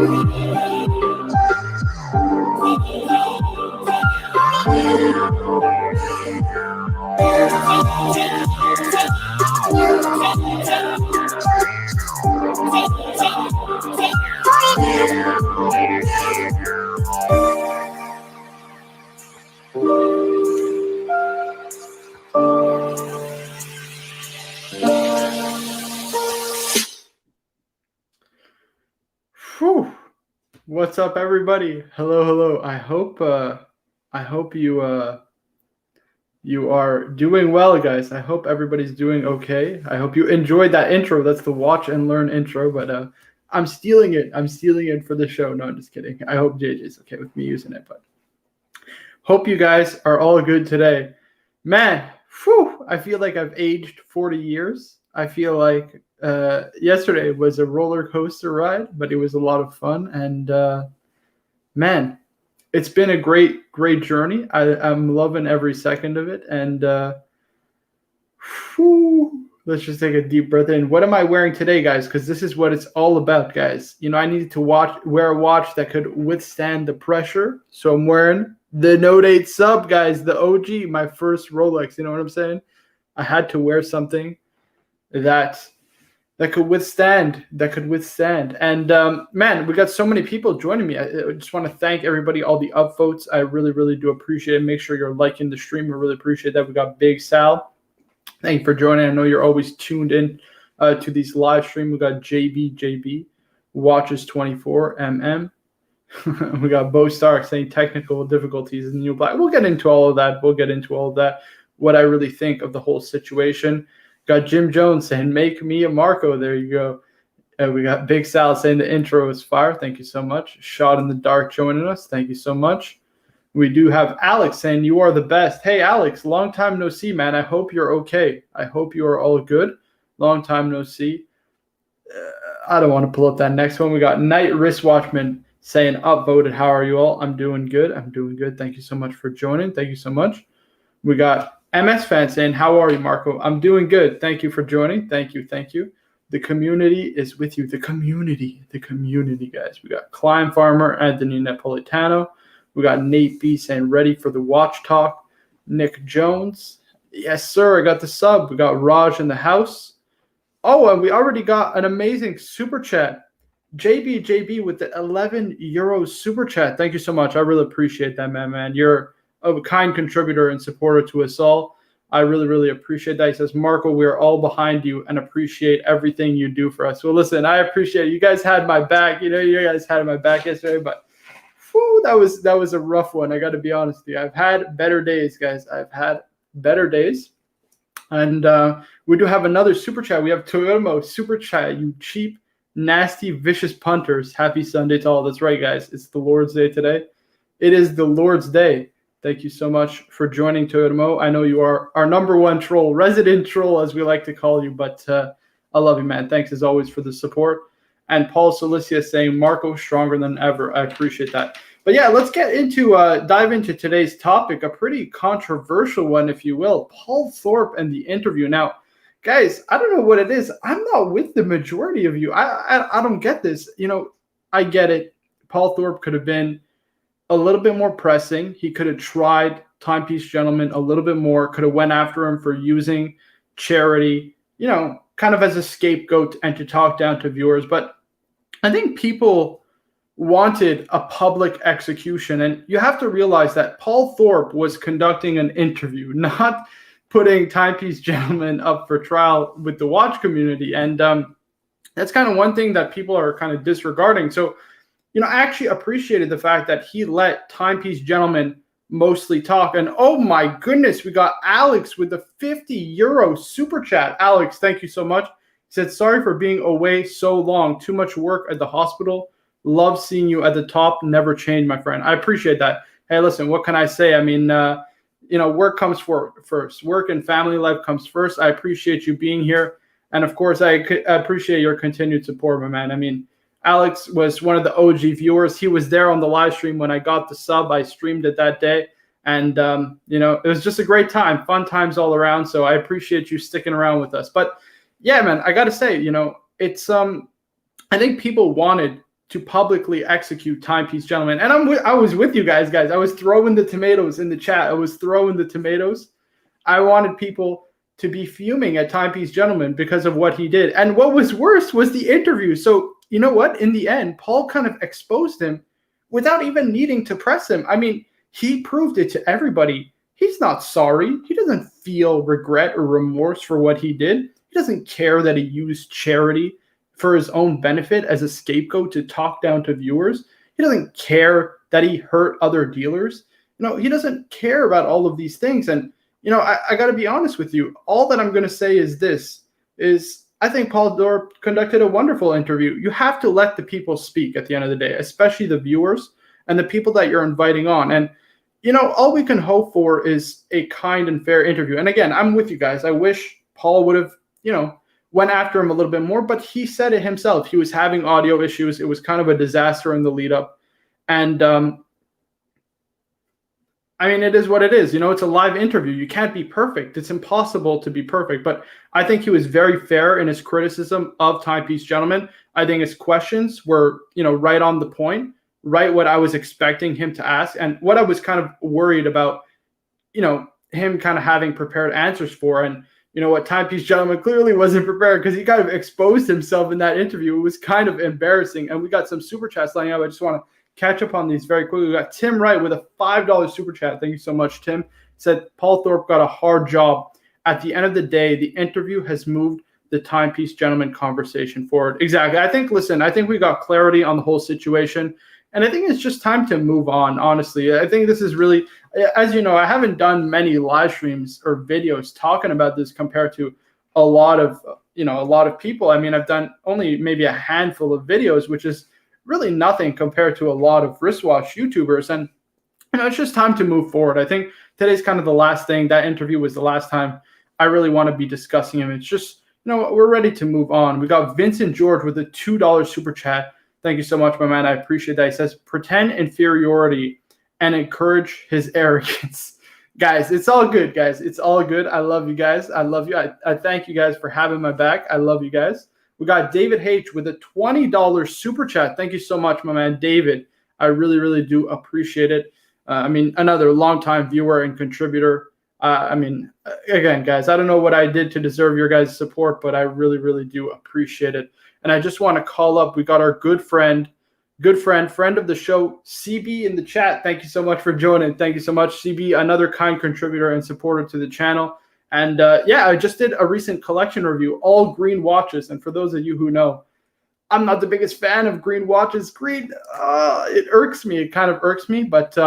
Whew. What's up, everybody? Hello. I hope you are doing well, guys. I hope everybody's doing okay. I hope you enjoyed that intro. That's the watch and learn intro, but I'm stealing it. I'm stealing it for the show. No, I'm just kidding. I hope JJ's okay with me using it, but hope you guys are all good today. Man, I feel like I've aged 40 years. I feel like yesterday was a roller coaster ride, but it was a lot of fun. And man, it's been a great journey. I'm loving every second of it. And let's just take a deep breath in. What am I wearing today, guys? Because this is what it's all about, guys. You know, I needed to wear a watch that could withstand the pressure. So I'm wearing the Note 8 Sub, guys, the OG, my first Rolex. You know what I'm saying? I had to wear something that could withstand. And man, we got so many people joining me. I just want to thank everybody, all the upvotes. I really do appreciate it. Make sure you're liking the stream. We really appreciate that. We got Big Sal. Thank you for joining. I know you're always tuned in to these live streams. We got JB Watches 24 MM. We got Bo Stark saying technical difficulties in New Black. We'll get into all of that. What I really think of the whole situation. Got Jim Jones saying, make me a Marco. There you go. We got Big Sal saying the intro is fire. Thank you so much. Shot in the Dark joining us. Thank you so much. We do have Alex saying, you are the best. Hey, Alex, long time no see, man. I hope you're okay. I hope you are all good. Long time no see. I don't want to pull up that next one. We got Night Wristwatchman saying, upvoted. How are you all? I'm doing good. Thank you so much for joining. Thank you so much. We got MS fan saying, how are you, Marco? I'm doing good. Thank you for joining. Thank you. The community is with you. The community, guys. We got Climb Farmer, Anthony Napolitano. We got Nate B saying, ready for the watch talk. Nick Jones. Yes, sir. I got the sub. We got Raj in the house. Oh, and we already got an amazing super chat. JB with the 11 euros super chat. Thank you so much. I really appreciate that, man. You're a kind contributor and supporter to us all. I really appreciate that. He says, Marco, we're all behind you and appreciate everything you do for us. Well, listen, I appreciate it. You guys had my back. You guys had my back yesterday, but that was a rough one. I got to be honest with you. I've had better days, guys. I've had better days. And we do have another super chat. We have Toyomo super chat. You cheap, nasty, vicious punters. Happy Sunday to all. That's right, guys. It's the Lord's Day today. It is the Lord's Day. Thank you so much for joining, Toyomo. I know you are our number one troll, resident troll, as we like to call you, but I love you, man. Thanks, as always, for the support. And Paul Solicia saying, Marco, stronger than ever. I appreciate that. But yeah, let's get into dive into today's topic, a pretty controversial one, if you will. Paul Thorpe and the interview. Now, guys, I don't know what it is. I'm not with the majority of you. I don't get this. You know, I get it. Paul Thorpe could have been a little bit more pressing. He could have tried Timepiece Gentleman a little bit more, could have went after him for using charity, you know, kind of as a scapegoat and to talk down to viewers. But I think people wanted a public execution. And you have to realize that Paul Thorpe was conducting an interview, not putting Timepiece Gentleman up for trial with the watch community. And that's kind of one thing that people are kind of disregarding. So, you know, I actually appreciated the fact that he let Timepiece Gentleman mostly talk. And oh my goodness, we got Alex with the 50 euro super chat. Alex, thank you so much. He said, sorry for being away so long. Too much work at the hospital. Love seeing you at the top. Never change, my friend. I appreciate that. Hey, listen, what can I say? I mean, you know, work comes first. Work and family life comes first. I appreciate you being here. And of course, I appreciate your continued support, my man. I mean, Alex was one of the OG viewers. He was there on the live stream when I got the sub. I streamed it that day. And, you know, it was just a great time. Fun times all around. So I appreciate you sticking around with us. But, yeah, man, I got to say, you know, it's I think people wanted to publicly execute Timepiece Gentleman. And I was with you guys. I was throwing the tomatoes in the chat. I was throwing the tomatoes. I wanted people to be fuming at Timepiece Gentleman because of what he did. And what was worse was the interview. So you know what? In the end, Paul kind of exposed him without even needing to press him. I mean, he proved it to everybody. He's not sorry. He doesn't feel regret or remorse for what he did. He doesn't care that he used charity for his own benefit as a scapegoat to talk down to viewers. He doesn't care that he hurt other dealers. You know, he doesn't care about all of these things. And, you know, I got to be honest with you. All that I'm going to say is this, is I think Paul Thorpe conducted a wonderful interview. You have to let the people speak at the end of the day, especially the viewers and the people that you're inviting on. And, you know, all we can hope for is a kind and fair interview. And again, I'm with you guys. I wish Paul would have, you know, went after him a little bit more, but he said it himself. He was having audio issues. It was kind of a disaster in the lead up. And I mean, it is what it is. You know, it's a live interview. You can't be perfect. It's impossible to be perfect. But I think he was very fair in his criticism of Timepiece Gentleman. I think his questions were, you know, right on the point, right what I was expecting him to ask. And what I was kind of worried about, you know, him kind of having prepared answers for. And you know what, Timepiece Gentleman clearly wasn't prepared because he kind of exposed himself in that interview. It was kind of embarrassing. And we got some super chats lining up. I just want to catch up on these very quickly. We got Tim Wright with a $5 super chat. Thank you so much, Tim. Said Paul Thorpe got a hard job. At the end of the day, the interview has moved the Timepiece Gentleman conversation forward. Exactly. I think we got clarity on the whole situation. And I think it's just time to move on, honestly. I think this is really, as you know, I haven't done many live streams or videos talking about this compared to a lot of people. I mean, I've done only maybe a handful of videos, which is really nothing compared to a lot of wristwatch YouTubers. And, you know, it's just time to move forward. I think today's kind of the last thing. That interview was the last time I really want to be discussing him. It's just, you know, we're ready to move on. We got Vincent George with a $2 super chat. Thank you so much, my man. I appreciate that. He says, pretend inferiority and encourage his arrogance. Guys, it's all good, guys. It's all good. I love you guys. I love you. I thank you guys for having my back. I love you guys. We got David H. with a $20 super chat. Thank you so much, my man, David. I really, really do appreciate it. I mean, another longtime viewer and contributor. I mean, again, guys, I don't know what I did to deserve your guys' support, but I really, really do appreciate it. And I just want to call up, we got our good friend of the show, CB in the chat. Thank you so much for joining. Thank you so much, CB, another kind contributor and supporter to the channel. And yeah, I just did a recent collection review, all green watches. And for those of you who know, I'm not the biggest fan of green watches. Green, it irks me. It kind of irks me. But,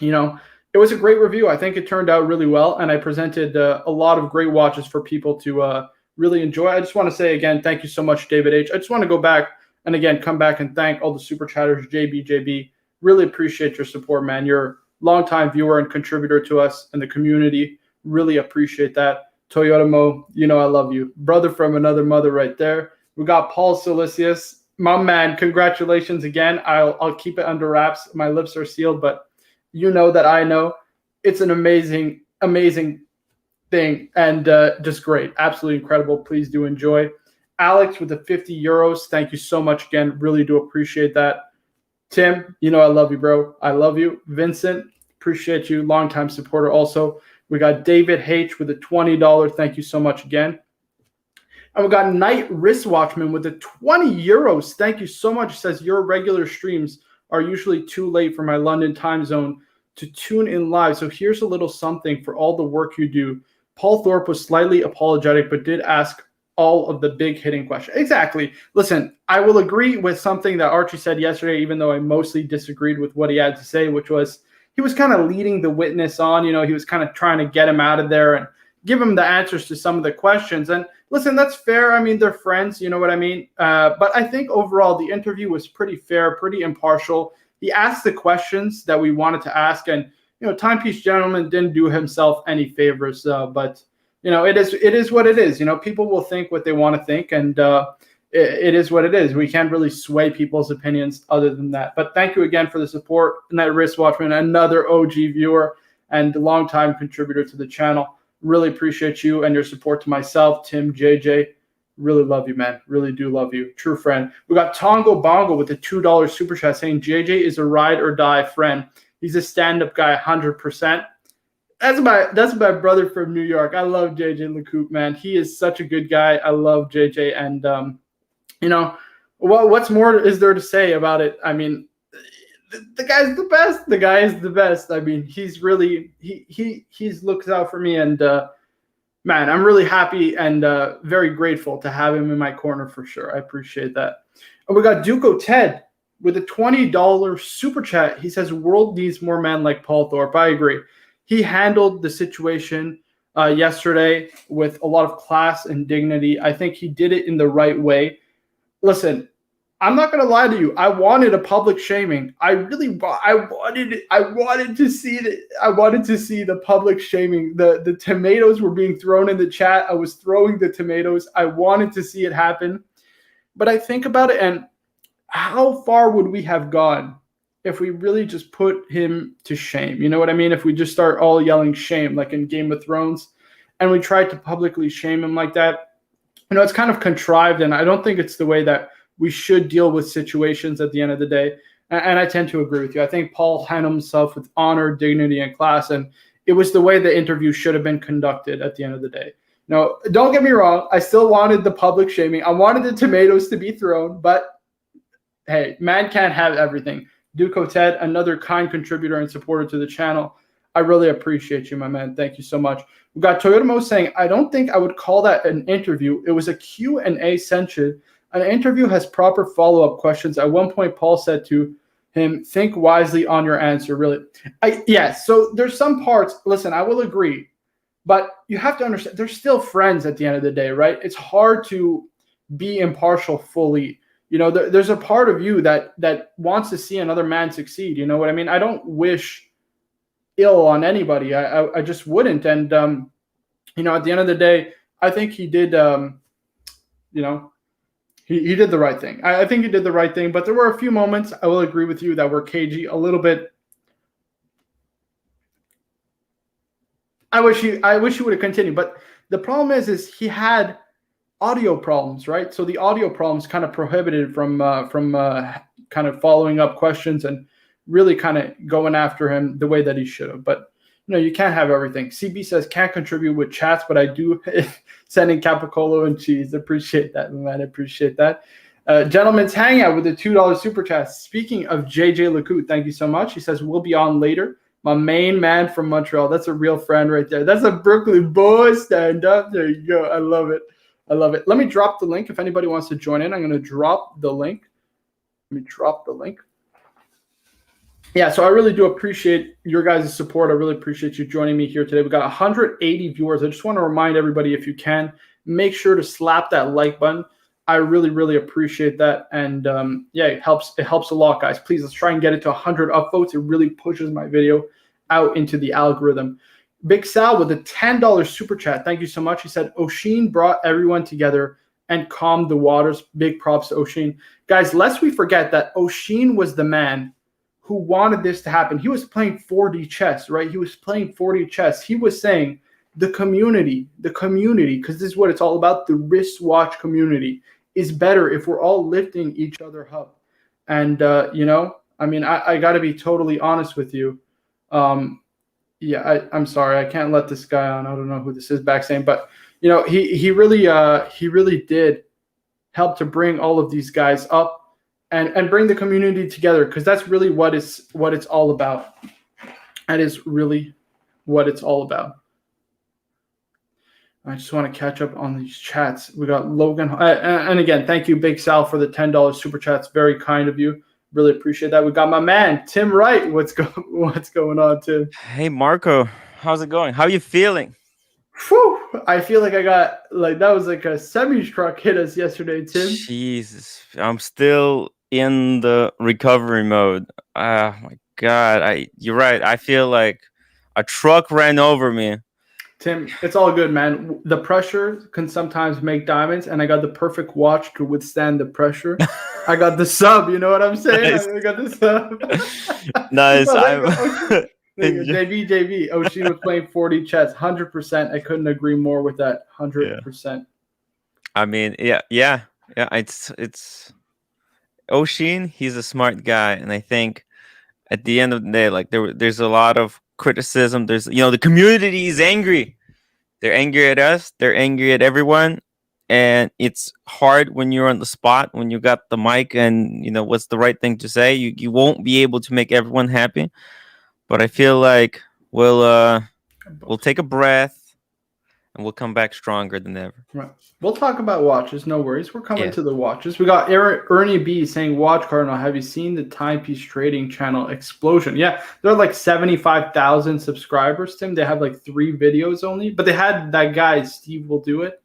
you know, it was a great review. I think it turned out really well. And I presented a lot of great watches for people to really enjoy. I just want to say again, thank you so much, David H. I just want to go back and again, come back and thank all the super chatters, JB. Really appreciate your support, man. You're a longtime viewer and contributor to us and the community. Really appreciate that. Toyota Mo, you know I love you. Brother from another mother right there. We got Paul Silicius. My man, congratulations again. I'll keep it under wraps. My lips are sealed, but you know that I know. It's an amazing, amazing thing and just great. Absolutely incredible. Please do enjoy. Alex with the 50 euros. Thank you so much again. Really do appreciate that. Tim, you know I love you, bro. I love you. Vincent, appreciate you. Longtime supporter also. We got David H with a $20. Thank you so much again. And we got Night Wristwatchman with the 20 euros. Thank you so much. It says your regular streams are usually too late for my London time zone to tune in live. So here's a little something for all the work you do. Paul Thorpe was slightly apologetic, but did ask all of the big hitting questions. Exactly. Listen, I will agree with something that Archie said yesterday, even though I mostly disagreed with what he had to say, which was he was kind of leading the witness on. You know, he was kind of trying to get him out of there and give him the answers to some of the questions. And listen, that's fair. I mean, they're friends. You know what I mean? But I think overall the interview was pretty fair, pretty impartial. He asked the questions that we wanted to ask. And, you know, Timepiece Gentleman didn't do himself any favors. But, you know, it is what it is. You know, people will think what they want to think. And it is what it is. We can't really sway people's opinions other than that. But thank you again for the support. Night Wristwatchman, another OG viewer and longtime contributor to the channel. Really appreciate you and your support to myself, Tim, JJ, Really love you, man. Really do love you. True friend. We got Tongo Bongo with a $2 super chat saying JJ is a ride or die friend. He's a stand-up guy, 100%. That's my brother from New York. I love JJ LeCoupe, man. He is such a good guy. I love JJ, and what's more is there to say about it? I mean, the guy's the best. The guy is the best. I mean, he's really he's looks out for me, and man, I'm really happy and very grateful to have him in my corner for sure. I appreciate that. And we got Duco Ted with a $20 super chat. He says, "World needs more men like Paul Thorpe." I agree. He handled the situation yesterday with a lot of class and dignity. I think he did it in the right way. Listen, I'm not gonna lie to you. I wanted a public shaming. I wanted to see the public shaming. The tomatoes were being thrown in the chat. I was throwing the tomatoes. I wanted to see it happen. But I think about it, and how far would we have gone if we really just put him to shame? You know what I mean? If we just start all yelling shame, like in Game of Thrones, and we tried to publicly shame him like that, it's kind of contrived, and I don't think it's the way that we should deal with situations at the end of the day. And I tend to agree with you. I think Paul handled himself with honor, dignity, and class, and it was the way the interview should have been conducted at the end of the day. No, don't get me wrong. I still wanted the public shaming. I wanted the tomatoes to be thrown, but hey, man can't have everything. Duco Ted, another kind contributor and supporter to the channel. I really appreciate you, my man. Thank you so much. We got Toyota Mo saying, I don't think I would call that an interview. It was a Q&A session. An interview has proper follow-up questions. At one point, Paul said to him, think wisely on your answer, really. Yes, so there's some parts, listen, I will agree, but you have to understand, they're still friends at the end of the day, right? It's hard to be impartial fully. There's a part of you that wants to see another man succeed. You know what I mean? I don't wish ill on anybody. I just wouldn't. And, at the end of the day, I think he did, he did the right thing. I think he did the right thing. But there were a few moments, I will agree with you, that were cagey, a little bit. I wish he would have continued. But the problem is he had audio problems, right? So the audio problems kind of prohibited from kind of following up questions and really kind of going after him the way that he should have. But you can't have everything. CB says can't contribute with chats, but I do sending Capicolo and cheese. Appreciate that, man. I appreciate that. Gentleman's Hangout with a $2 super chat. Speaking of JJ LeCoupe, thank you so much. He says we'll be on later. My main man from Montreal. That's a real friend right there. That's a Brooklyn boy. Stand up. There you go. I love it. I love it. Let me drop the link if anybody wants to join in. I'm going to drop the link. Let me drop the link. Yeah, so I really do appreciate your guys' support. I really appreciate you joining me here today. We got 180 viewers. I just want to remind everybody, if you can, make sure to slap that like button. I really, really appreciate that. And it helps a lot, guys. Please, let's try and get it to 100 upvotes. It really pushes my video out into the algorithm. Big Sal with a $10 super chat. Thank you so much. He said, O'Sheen brought everyone together and calmed the waters. Big props to O'Sheen. Guys, lest we forget that O'Sheen was the man who wanted this to happen. He was playing 4D chess, right? He was playing 4D chess. He was saying the community, because this is what it's all about, the wristwatch community is better if we're all lifting each other up. And, I got to be totally honest with you. I'm sorry. I can't let this guy on. I don't know who this is back saying, but, he really did help to bring all of these guys up and bring the community together, because that's really what it's all about. That is really what it's all about. I just want to catch up on these chats. We got Logan. And again, thank you, Big Sal, for the $10 super chats. Very kind of you. Really appreciate that. We got my man, Tim Wright. What's going on, Tim? Hey, Marco. How's it going? How are you feeling? Whew, I feel like I got that was like a semi-truck hit us yesterday, Tim. Jesus. I'm still in the recovery mode. Oh, my God. You're right. I feel like a truck ran over me. Tim, it's all good, man. The pressure can sometimes make diamonds, and I got the perfect watch to withstand the pressure. I got the sub, you know what I'm saying? Nice. I got the sub. Nice. JB. Oh, she was playing 4D chess, 100%. I couldn't agree more with that, 100%. I mean, yeah. It's Oshin. He's a smart guy, and I think at the end of the day, like there's a lot of criticism. There's the community is angry. They're angry at us. They're angry at everyone, and it's hard when you're on the spot when you got the mic and what's the right thing to say. You won't be able to make everyone happy, but I feel like we'll take a breath and we'll come back stronger than ever. Right. We'll talk about watches. No worries. We're coming Yeah. to the watches. We got Ernie B saying, "Watch Cardinal. Have you seen the timepiece trading channel explosion?" Yeah, they're like 75,000 subscribers. Tim, they have like 3 videos only, but they had that guy Steve will do it.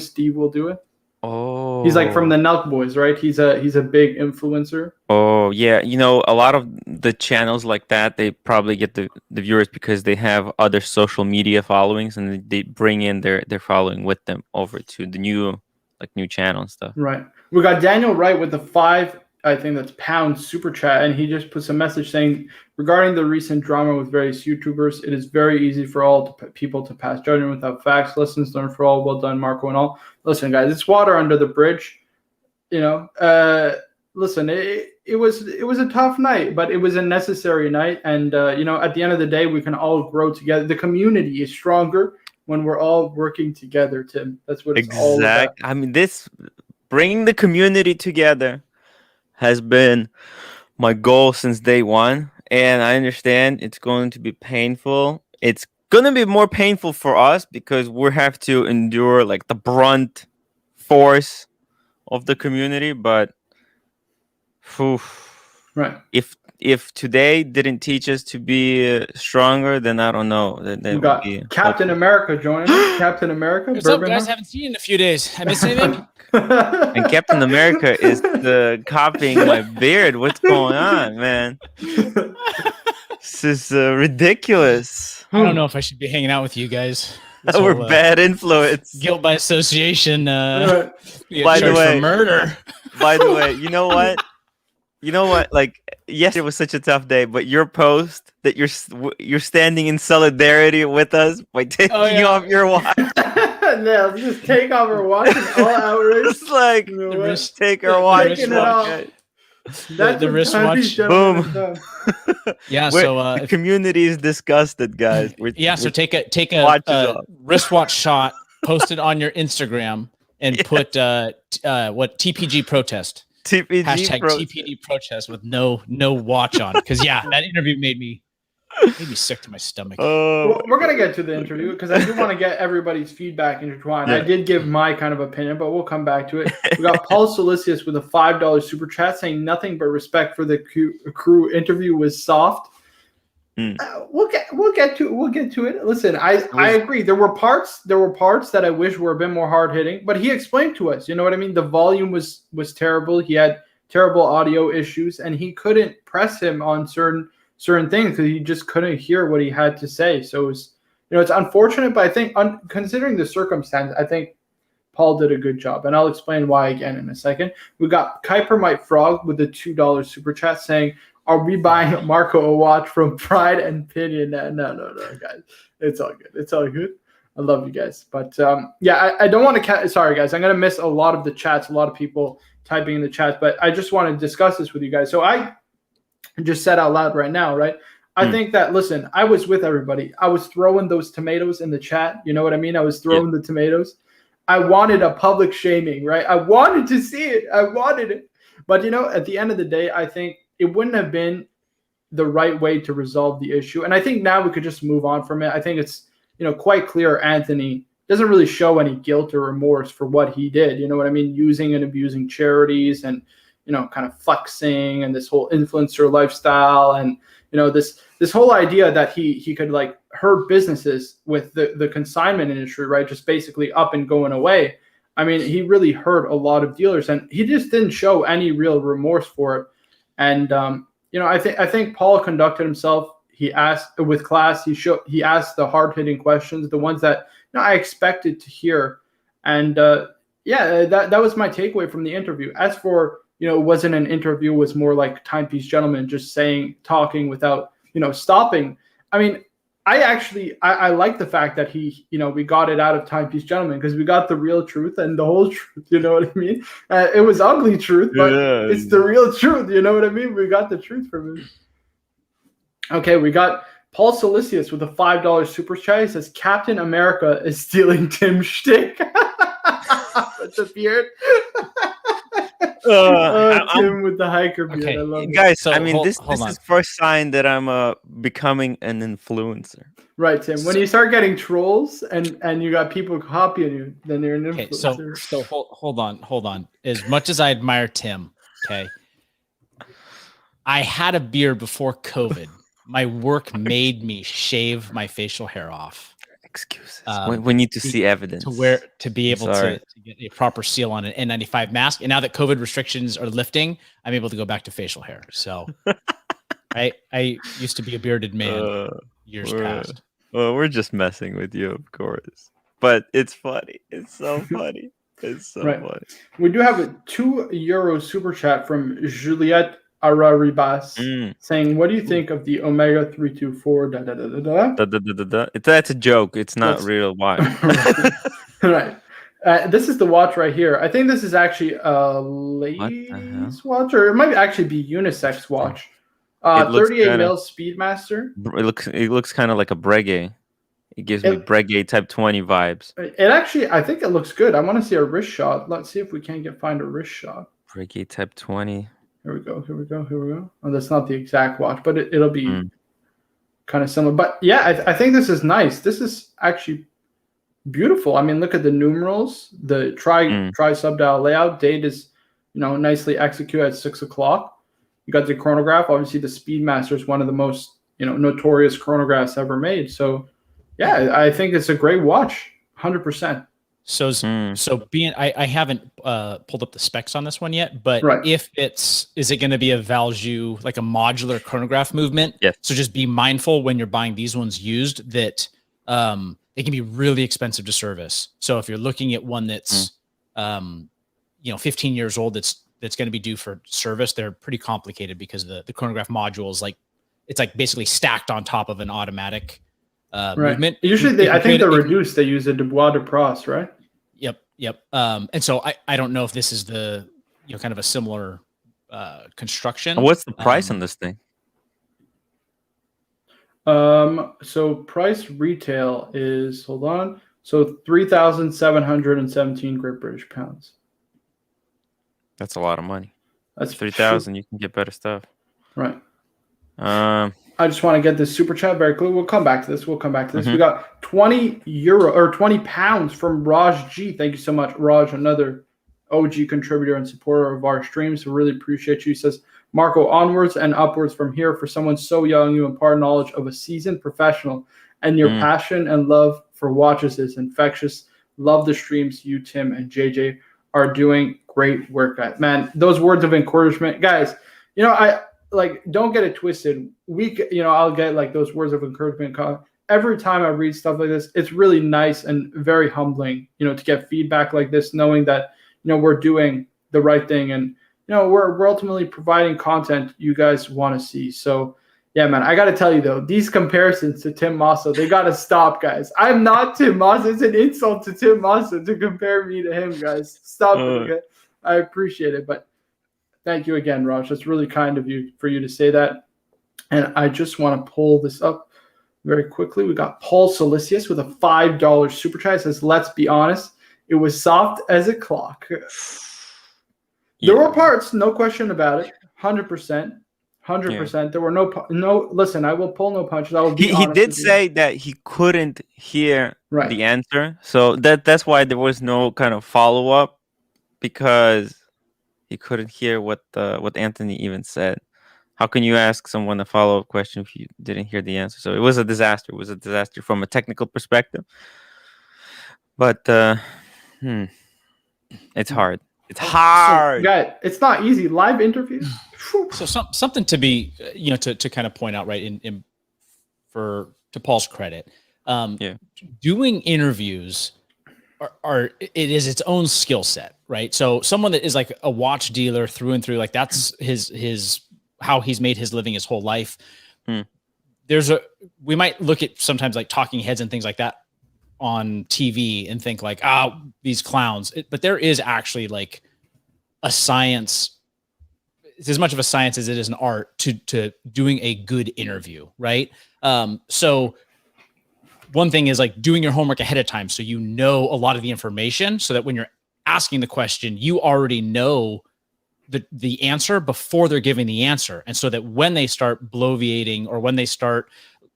Steve will do it. Oh, He's like from the Nelk Boys, right? He's a big influencer. Oh yeah, a lot of the channels like that, they probably get the viewers because they have other social media followings, and they bring in their following with them over to the new channel and stuff. Right. We got Daniel Wright with the 5, I think that's pound super chat, and he just puts a message saying, regarding the recent drama with various YouTubers, it is very easy for all people to pass judgment without facts. Lessons learned for all. Well done, Marco and all. Listen, guys, it's water under the bridge. Listen, it was a tough night, but it was a necessary night, and at the end of the day, we can all grow together. The community is stronger when we're all working together, Tim. That's what it's all about. I mean, this bringing the community together has been my goal since day one, and I understand it's going to be painful. It's going to be more painful for us because we have to endure like the brunt force of the community, but right. If today didn't teach us to be stronger, then I don't know. We got Captain America joining us. Captain America. What's up, guys? Haven't seen you in a few days. I missed anything? And Captain America is copying my beard. What's going on, man? This is ridiculous. I don't know if I should be hanging out with you guys. We're bad influence. Guilt by association. By the way, for murder. By the way, you know what? Like yesterday was such a tough day, but your post that you're standing in solidarity with us by taking off your watch. Yeah, just take off our watch and all outrage. It's like take our watch. That's the wristwatch. Boom. Yeah, so the community is disgusted, guys. So take a wristwatch shot, post it on your Instagram, and put what TPG protest. TPG protest. TPD protest with no watch on, because that interview made me sick to my stomach. Well, we're gonna get to the interview because I do want to get everybody's feedback intertwined. I did give my kind of opinion, but we'll come back to it. We got Paul Solicius with a $5 super chat saying nothing but respect for the crew. Interview was soft. We'll get to it. Listen, I agree. There were parts that I wish were a bit more hard hitting, but he explained to us. You know what I mean? The volume was terrible. He had terrible audio issues, and he couldn't press him on certain things because he just couldn't hear what he had to say. So it was, it's unfortunate, but I think considering the circumstance, I think Paul did a good job, and I'll explain why again in a second. We got Kuiper Mike Frog with a $2 super chat saying, "Are we buying Marco a watch from Pride and Pinion?" No, guys. It's all good. It's all good. I love you guys. But I don't want to sorry, guys. I'm going to miss a lot of the chats, a lot of people typing in the chats, but I just want to discuss this with you guys. So I just said out loud right now, right? I think that, listen, I was with everybody. I was throwing those tomatoes in the chat. You know what I mean? I was throwing the tomatoes. I wanted a public shaming, right? I wanted to see it. I wanted it. But, at the end of the day, I think it wouldn't have been the right way to resolve the issue. And I think now we could just move on from it. I think it's, quite clear Anthony doesn't really show any guilt or remorse for what he did. You know what I mean? Using and abusing charities and, kind of flexing and this whole influencer lifestyle. And, this whole idea that he could like hurt businesses with the consignment industry, right? Just basically up and going away. I mean, he really hurt a lot of dealers, and he just didn't show any real remorse for it. And I think Paul conducted himself. He asked with class. He asked the hard hitting questions, the ones that I expected to hear. And that was my takeaway from the interview. As for it wasn't an interview, it was more like timepiece gentleman just talking without stopping. I mean, I like the fact that we got it out of Timepiece Gentleman, because we got the real truth and the whole truth. You know what I mean? It was ugly truth, but it's the real truth. You know what I mean? We got the truth from it. Okay, we got Paul Silicius with a $5 super chat. He says Captain America is stealing Tim's shtick with the beard. Tim with the hiker beard. Okay. I love guys. it. So, I mean, this hold on. is first sign that I'm becoming an influencer. Right, Tim. When you start getting trolls and you got people copying you, then you're an influencer. Okay, so hold on. As much as I admire Tim, okay, I had a beard before COVID. My work made me shave my facial hair off. Excuses. We need to see evidence to be able to get a proper seal on an N95 mask. And now that COVID restrictions are lifting, I'm able to go back to facial hair. So I used to be a bearded man years past. Well, we're just messing with you, of course. But it's funny. It's so funny. It's so funny. We do have a €2 super chat from Juliette Araribas saying, "What do you think of the Omega 324?" That's a joke. It's not real. Why? Right. This is the watch right here. I think this is actually a ladies' watch, or it might actually be unisex watch. 38 mil Speedmaster. It looks kind of like a Breguet. It gives me Breguet Type 20 vibes. I think it looks good. I want to see a wrist shot. Let's see if we can find a wrist shot. Breguet Type 20. Here we go. Oh, that's not the exact watch, but it'll be kind of similar. But yeah, I think this is nice. This is actually beautiful. I mean, look at the numerals. The tri sub dial layout. Date is nicely executed at 6 o'clock. You got the chronograph. Obviously, the Speedmaster is one of the most notorious chronographs ever made. So yeah, I think it's a great watch. 100%. So I haven't pulled up the specs on this one yet, but if is it going to be a Valjoux, like a modular chronograph movement? Yes. So just be mindful when you're buying these ones used that they can be really expensive to service. So if you're looking at one that's 15 years old, that's going to be due for service, they're pretty complicated because the chronograph module is it's basically stacked on top of an automatic movement. Usually I think they're reduced. They use a Dubois de Pras, right? Yep. And so I don't know if this is the kind of a similar construction. What's the price on this thing? So price retail is, hold on, so 3,717 Great British pounds. That's a lot of money. That's 3,000. You can get better stuff. Right. I just want to get this super chat very quickly. We'll come back to this. We got €20 or 20 pounds from Raj G. Thank you so much, Raj, another OG contributor and supporter of our streams. We really appreciate you. He says, Marco, onwards and upwards from here. For someone so young, you impart knowledge of a seasoned professional, and your passion and love for watches is infectious. Love the streams. You, Tim, and JJ are doing great work at. Man, those words of encouragement, guys. Don't get it twisted. I'll get those words of encouragement. Every time I read stuff like this, it's really nice and very humbling, to get feedback like this, knowing that, we're doing the right thing and, we're ultimately providing content you guys want to see. So yeah, man, I got to tell you though, these comparisons to Tim Massa, they got to stop, guys. I'm not Tim Massa. It's an insult to Tim Massa to compare me to him, guys. Stop it. Okay? I appreciate it, but thank you again, Raj. That's really kind of you for you to say that. And I just want to pull this up very quickly. We got Paul Silicius with a $5 super chat. It says, let's be honest, it was soft as a clock. There were parts, no question about it. 100%. 100%. There were no. Listen, I will pull no punches. I will be he did say that he couldn't hear the answer. So that's why there was no kind of follow-up, because he couldn't hear what Anthony even said. How can you ask someone a follow-up question if you didn't hear the answer? So it was a disaster. It was a disaster from a technical perspective. But it's hard. It's hard. It's not easy. Live interviews. So something to be, to kind of point out, right? To Paul's credit, doing interviews it is its own skill set, right? So someone that is like a watch dealer through and through, like that's his how he's made his living his whole life. we might look at sometimes like talking heads and things like that on TV and think like, these clowns, but there is actually like a science. It's as much of a science as it is an art to doing a good interview. Right. So one thing is like doing your homework ahead of time. So, you know, a lot of the information so that when you're asking the question, you already know the answer before they're giving the answer. And so that when they start bloviating or when they start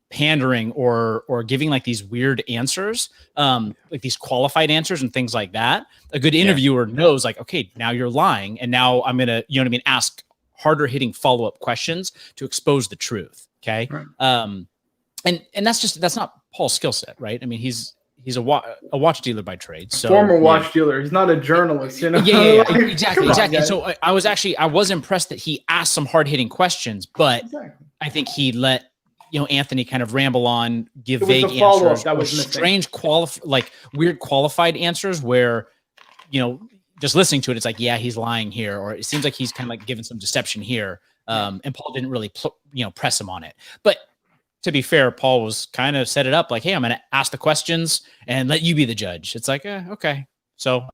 pandering or giving like these weird answers, like these qualified answers and things like that, a good interviewer knows like, okay, now you're lying. And now I'm going to, you know what I mean? Ask harder hitting follow-up questions to expose the truth. Okay. Right. And that's not Paul's skill set, right? I mean, he's a watch dealer by trade. So former watch dealer. He's not a journalist, you know? Yeah, exactly. On, so I was impressed that he asked some hard hitting questions, but I think he let, you know, Anthony kind of ramble on, give vague answers, that was strange weird qualified answers where, you know, just listening to it, it's like, yeah, he's lying here, or it seems like he's kind of like giving some deception here. And Paul didn't really, press him on it. But to be fair, Paul was kind of set it up like, hey, I'm going to ask the questions and let you be the judge. It's like, okay. So,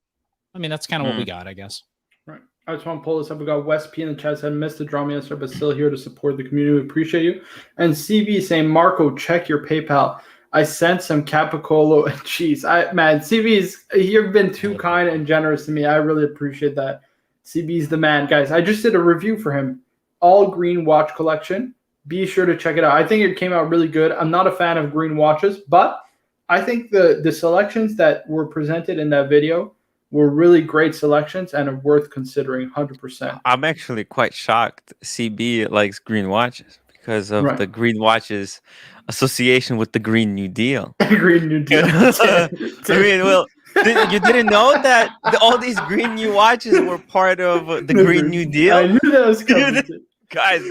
I mean, that's kind of what we got, I guess. Right. I just want to pull this up. We got West P in the chat said, missed the drama yesterday, but still here to support the community. We appreciate you. And CV saying, Marco, check your PayPal. I sent some Capicolo and cheese. Man, CV's, you've been too kind and generous to me. I really appreciate that. CB's the man, guys. I just did a review for him. All green watch collection. Be sure to check it out. I think it came out really good. I'm not a fan of green watches, but I think the selections that were presented in that video were really great selections and are worth considering 100%. I'm actually quite shocked CB likes green watches because of the green watches association with the Green New Deal. Green New Deal. I mean, well, you didn't know that all these green new watches were part of the Green New Deal? I knew that was coming. Guys.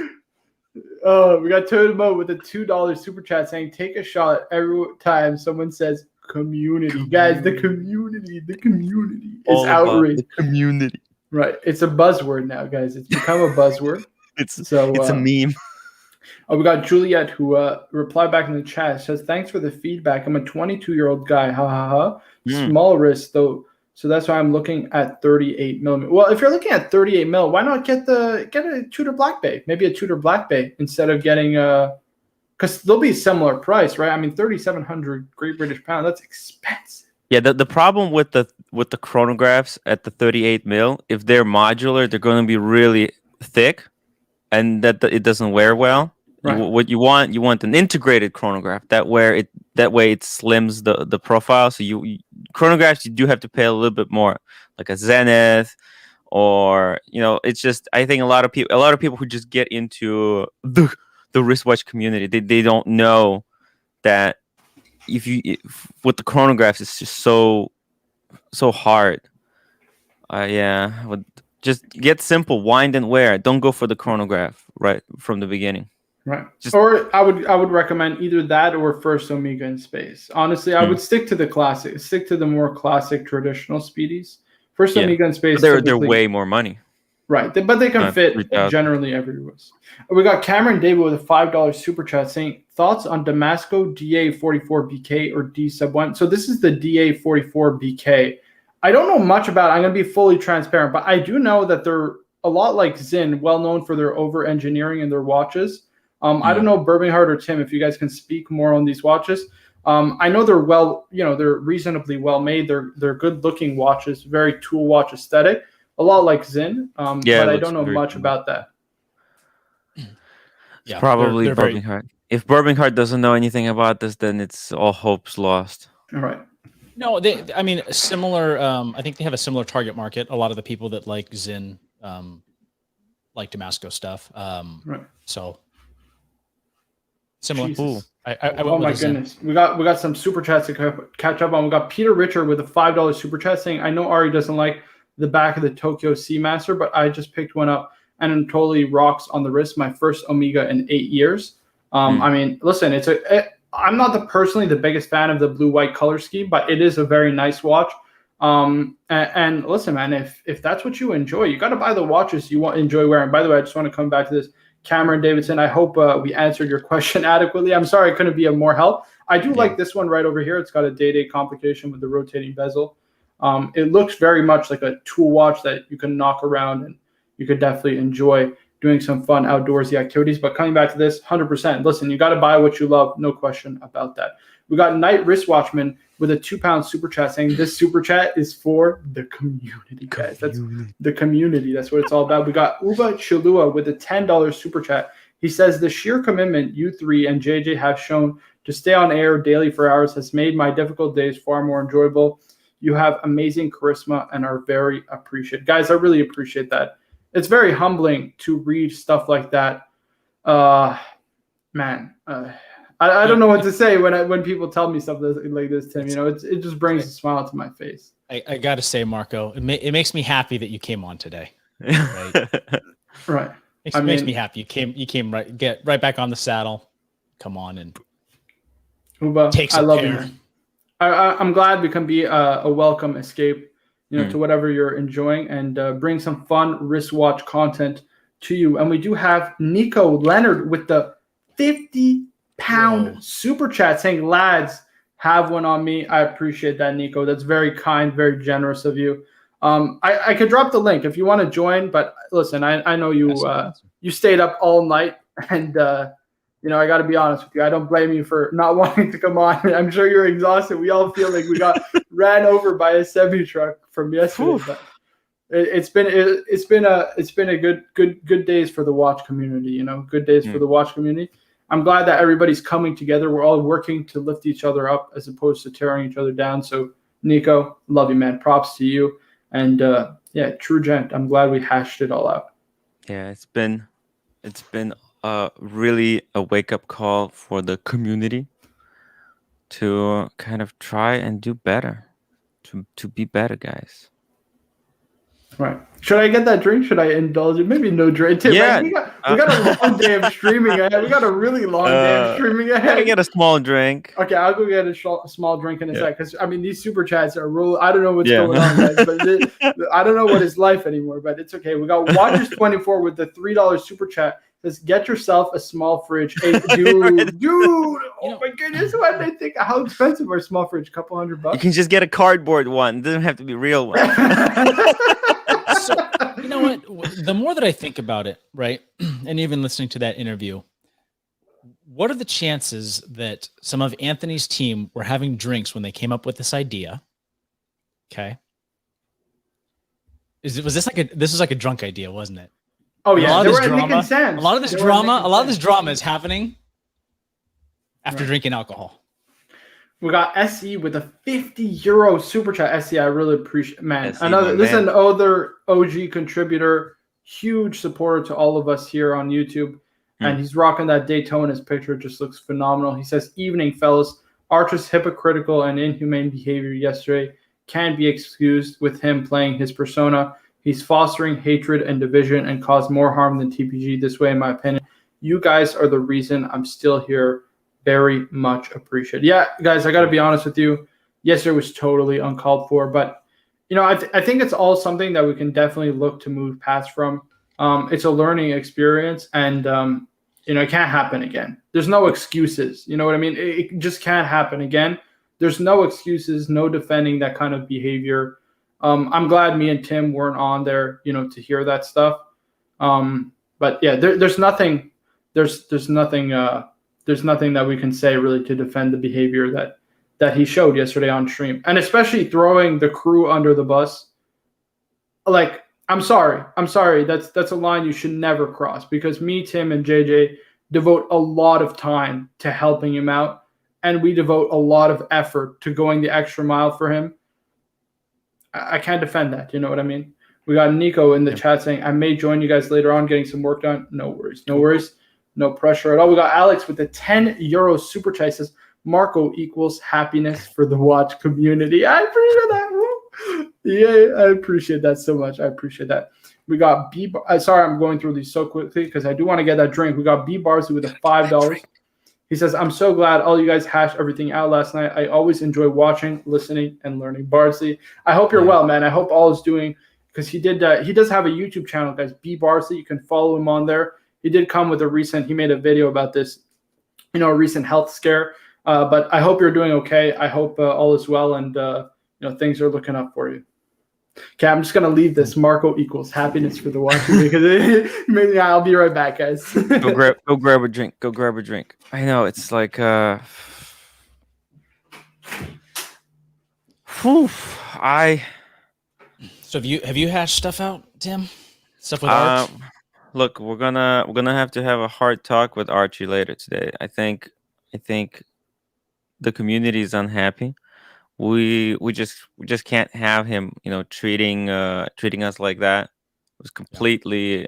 Oh, we got Totomo with a $2 super chat saying, take a shot every time someone says community. Guys, the community is outraged. The community. Right. It's a buzzword now, guys. It's become a buzzword. It's a meme. Oh, we got Juliet who replied back in the chat. Says, thanks for the feedback. I'm a 22-year-old guy. Ha ha ha. Small wrist though. So that's why I'm looking at 38 millimeter. Well, if you're looking at 38 mil, why not get a Tudor Black Bay? Maybe a Tudor Black Bay instead of getting because they'll be similar price, right? I mean, 3,700 Great British Pound. That's expensive. Yeah, the problem with the chronographs at the 38 mil, if they're modular, they're going to be really thick, and that it doesn't wear well. Right. What you want an integrated chronograph that way it slims the profile. So chronographs you do have to pay a little bit more, like a Zenith, or it's just I think a lot of people who just get into the wristwatch community, they don't know that with the chronographs it's just so hard. Just get simple, wind and wear. Don't go for the chronograph right from the beginning. Right. Or I would recommend either that or First Omega in space. Honestly, I would stick to the more classic traditional speedies. First Omega in space. They're way more money. Right. But they can fit generally everywhere. We got Cameron David with a $5 super chat saying, thoughts on Damasco DA44BK or D-Sub1? So this is the DA44BK. I don't know much about it. I'm going to be fully transparent, but I do know that they're a lot like Zinn, well known for their over-engineering in their watches. I don't know, Birminghard or Tim, if you guys can speak more on these watches. I know they're they're reasonably well made. They're good looking watches, very tool watch aesthetic, a lot like Zinn. But I don't know much about that. Yeah, probably Birminghard. If Birminghard doesn't know anything about this, then it's all hope's lost. All right. No, similar. I think they have a similar target market. A lot of the people that like Zinn, like Damasco stuff. Right. So. Similar. Oh my goodness. We got some super chats to catch up on. We got Peter Richard with a $5 super chat saying, I know Ari doesn't like the back of the Tokyo Seamaster, but I just picked one up and it totally rocks on the wrist. My first Omega in 8 years. I mean, listen, I'm not personally the biggest fan of the blue-white color scheme, but it is a very nice watch. And listen, man, if that's what you enjoy, you got to buy the watches you enjoy wearing. By the way, I just want to come back to this. Cameron Davidson, I hope we answered your question adequately. I'm sorry I couldn't be of more help. I do like this one right over here. It's got a day-date complication with the rotating bezel. It looks very much like a tool watch that you can knock around, and you could definitely enjoy doing some fun outdoorsy activities. But coming back to this, 100%. Listen, you got to buy what you love. No question about that. We got Night Wristwatchman with a £2 super chat saying this super chat is for the community, guys. That's the community. That's what it's all about. We got Uba Chilua with a $10 super chat. He says the sheer commitment you three and JJ have shown to stay on air daily for hours has made my difficult days far more enjoyable. You have amazing charisma and are very appreciated. Guys, I really appreciate that. It's very humbling to read stuff like that. I don't know what to say when people tell me stuff like this, Tim. You know, it just brings a smile to my face. I got to say, Marco, it makes me happy that you came on today. Right. Right. Makes me happy. You came get right back on the saddle. Come on and Uba, take I some love care. you. I'm glad we can be a welcome escape, to whatever you're enjoying, and bring some fun wristwatch content to you. And we do have Nico Leonard with the £50 super chat saying, lads, have one on me. I appreciate that, Nico. That's very kind, very generous of you. I could drop the link if you want to join, but listen, I know you you stayed up all night, and I got to be honest with you. I don't blame you for not wanting to come on. I'm sure you're exhausted. We all feel like we got ran over by a semi truck from yesterday. But it's been a good days for the watch community. Good days for the watch community. I'm glad that everybody's coming together. We're all working to lift each other up as opposed to tearing each other down. So, Nico, love you, man. Props to you. And true gent. I'm glad we hashed it all out. Yeah, it's been really a wake-up call for the community to kind of try and do better, to be better, guys. Right. Should I get that drink? Should I indulge it? Maybe no drink. Tim, Yeah. we got a long day of streaming ahead. We got a really long day of streaming ahead. I get a small drink. Okay, I'll go get a small drink in a sec. Because, these super chats are real. I don't know what's going on, guys. But I don't know what is life anymore, but it's okay. We got Watchers24 with the $3 super chat. Says, get yourself a small fridge. Hey, dude. Oh, my goodness. What did I think? How expensive are small fridge? A couple $100? You can just get a cardboard one. It doesn't have to be a real one. So, you know what? The more that I think about it, right, and even listening to that interview, what are the chances that some of Anthony's team were having drinks when they came up with this idea? Okay. This was like a drunk idea, wasn't it? Oh yeah, a lot of this drama is happening after drinking alcohol. We got SE with a €50 super chat. SE, I really appreciate, man. SE, This is another OG contributor, huge supporter to all of us here on YouTube, and he's rocking that Daytona's picture. It just looks phenomenal. He says, "Evening, fellas. Archer's hypocritical and inhumane behavior yesterday can't be excused with him playing his persona. He's fostering hatred and division and caused more harm than TPG this way, in my opinion. You guys are the reason I'm still here. Very much appreciated." Yeah, guys, I got to be honest with you. Yesterday was totally uncalled for, but I think it's all something that we can definitely look to move past from. It's a learning experience, and it can't happen again. There's no excuses. You know what I mean? It just can't happen again. There's no excuses, no defending that kind of behavior. I'm glad me and Tim weren't on there, to hear that stuff. But yeah, there's nothing that we can say really to defend the behavior that he showed yesterday on stream, and especially throwing the crew under the bus. Like, I'm sorry. That's a line you should never cross, because me, Tim, and JJ devote a lot of time to helping him out, and we devote a lot of effort to going the extra mile for him. I can't defend that. You know what I mean? We got Nico in the chat saying, I may join you guys later on getting some work done. No worries. No pressure at all. We got Alex with the €10 super chat. Says, Marco equals happiness for the watch community. I appreciate that. Yeah, I appreciate that so much. I appreciate that. We got B. Sorry, I'm going through these so quickly because I do want to get that drink. We got B Barsley with a $5. He says, I'm so glad all you guys hashed everything out last night. I always enjoy watching, listening, and learning. Barsley, I hope you're well, man. I hope all is doing, because he does have a YouTube channel, guys. B Barsley, you can follow him on there. he did come with he made a video about this, you know, a recent health scare. But I hope you're doing okay. I hope all is well, and you know, things are looking up for you. Okay, I'm just gonna leave this. Marco equals happiness for the watching because maybe I'll be right back, guys. Go grab a drink. Go grab a drink. I know it's like whew, So have you hashed stuff out, Tim? Stuff with Arch? Look, we're gonna have to have a hard talk with Archie later today. I think the community is unhappy. We just can't have him, you know, treating us like that. It was completely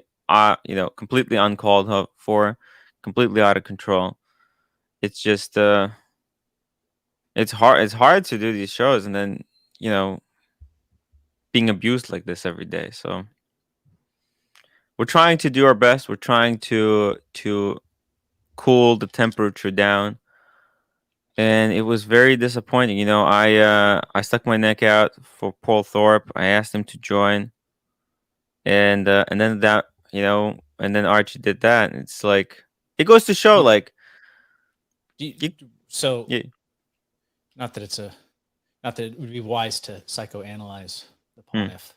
you know, completely uncalled for, completely out of control. It's just it's hard to do these shows and then, you know, being abused like this every day. So we're trying to do our best. We're trying to cool the temperature down. And it was very disappointing. You know, I stuck my neck out for Paul Thorpe. I asked him to join. And then that, you know, and then Archie did that. And it's like, it goes to show, like, so yeah. not that it would be wise to psychoanalyze the Pontiff.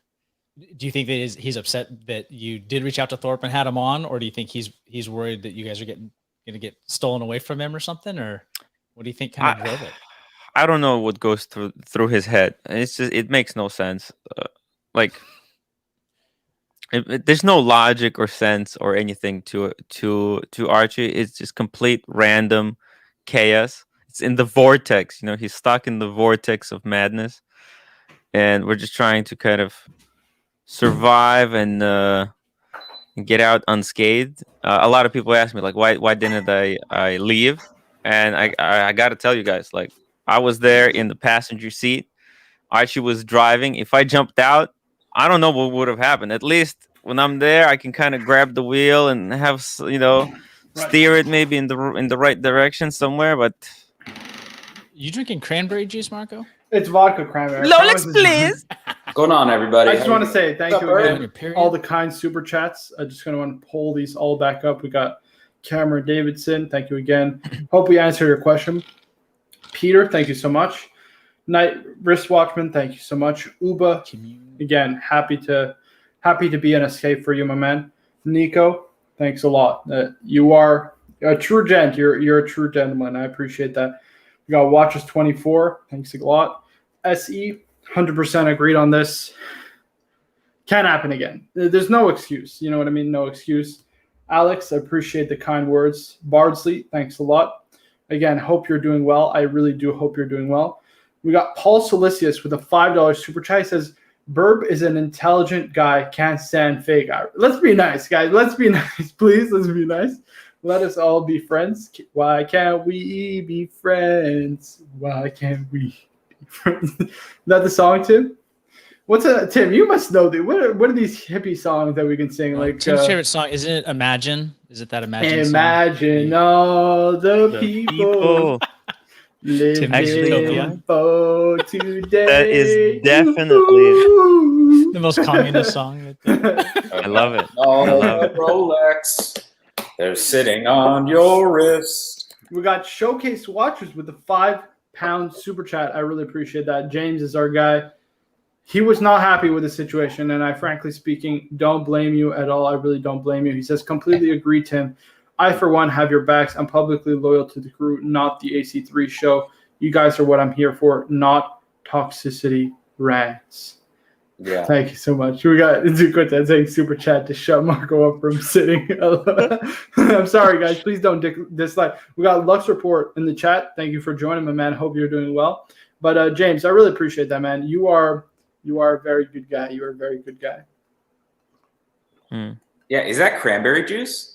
Do you think that he's upset that you did reach out to Thorpe and had him on, or do you think he's worried that you guys are going to get stolen away from him or something, or what do you think kind of drove it? I don't know what goes through his head. It's just, it makes no sense. Like, there's no logic or sense or anything to Archie. It's just complete random chaos. It's in the vortex. You know, he's stuck in the vortex of madness, and we're just trying to kind of survive and get out unscathed. A lot of people ask me, like, why didn't I leave? And I got to tell you guys, like, I was there in the passenger seat. Archie was driving. If I jumped out, I don't know what would have happened. At least when I'm there, I can kind of grab the wheel and have, you know, steer it maybe in the right direction somewhere. But you drinking cranberry juice, Marco? It's vodka cranberry. Lolex, please. What's going on, everybody? I just want to say thank you again. Period? All the kind super chats. I just going to want to pull these all back up. We got Cameron Davidson. Thank you again. Hope we answered your question. Peter, thank you so much. Night Wristwatchman, thank you so much. Uba, again, happy to be an escape for you, my man. Nico, thanks a lot. You are a true gent. You're a true gentleman. I appreciate that. We got Watches 24. Thanks a lot. SE, 100% agreed on this. Can't happen again. There's no excuse. You know what I mean? No excuse. Alex, I appreciate the kind words. Bardsley, thanks a lot. Again, hope you're doing well. I really do hope you're doing well. We got Paul Solicius with a $5 super chat. He says, Burb is an intelligent guy, can't stand fake. Let's be nice, guys. Let's be nice, please. Let's be nice. Let us all be friends. Why can't we be friends? Why can't we be friends? Is that the song, Tim? Tim, you must know. What are these hippie songs that we can sing? Like Tim's favorite song, isn't it Imagine? Is it that Imagine song? Imagine all the people. Living for today. That is definitely the most communist song. I love it. Oh, Rolex, they're sitting on your wrist. We got Showcase Watchers with the £5 super chat. I really appreciate that. James is our guy. He was not happy with the situation, and I, frankly speaking, don't blame you at all. I really don't blame you. He says, completely agree, Tim. I, for one, have your backs. I'm publicly loyal to the crew, not the AC3 show. You guys are what I'm here for, not toxicity rants. Yeah. Thank you so much. We got Zuko saying super chat to shut Marco up from sitting. I'm sorry, guys. Please don't dislike. We got Lux Report in the chat. Thank you for joining, my man. Hope you're doing well. But James, I really appreciate that, man. You are a very good guy. You are a very good guy. Yeah, is that cranberry juice?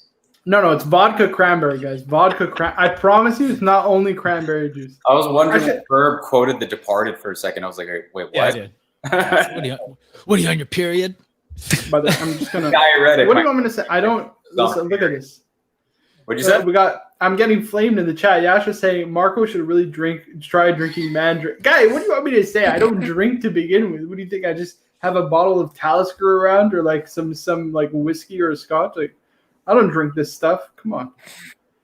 No, it's vodka cranberry, guys. I promise you, it's not only cranberry juice. I was wondering if Herb quoted The Departed for a second. I was like, wait, what? Yeah, I did. What are you on your period? But I'm just gonna. Diuretic. What do you want me to say? I don't. Listen, look at this. What'd you say? I'm getting flamed in the chat. Yasha's saying Marco should really try drinking Mandarin. Guy, what do you want me to say? I don't drink to begin with. What do you think? I just have a bottle of Talisker around, or like some like whiskey or a scotch? Like, I don't drink this stuff. Come on.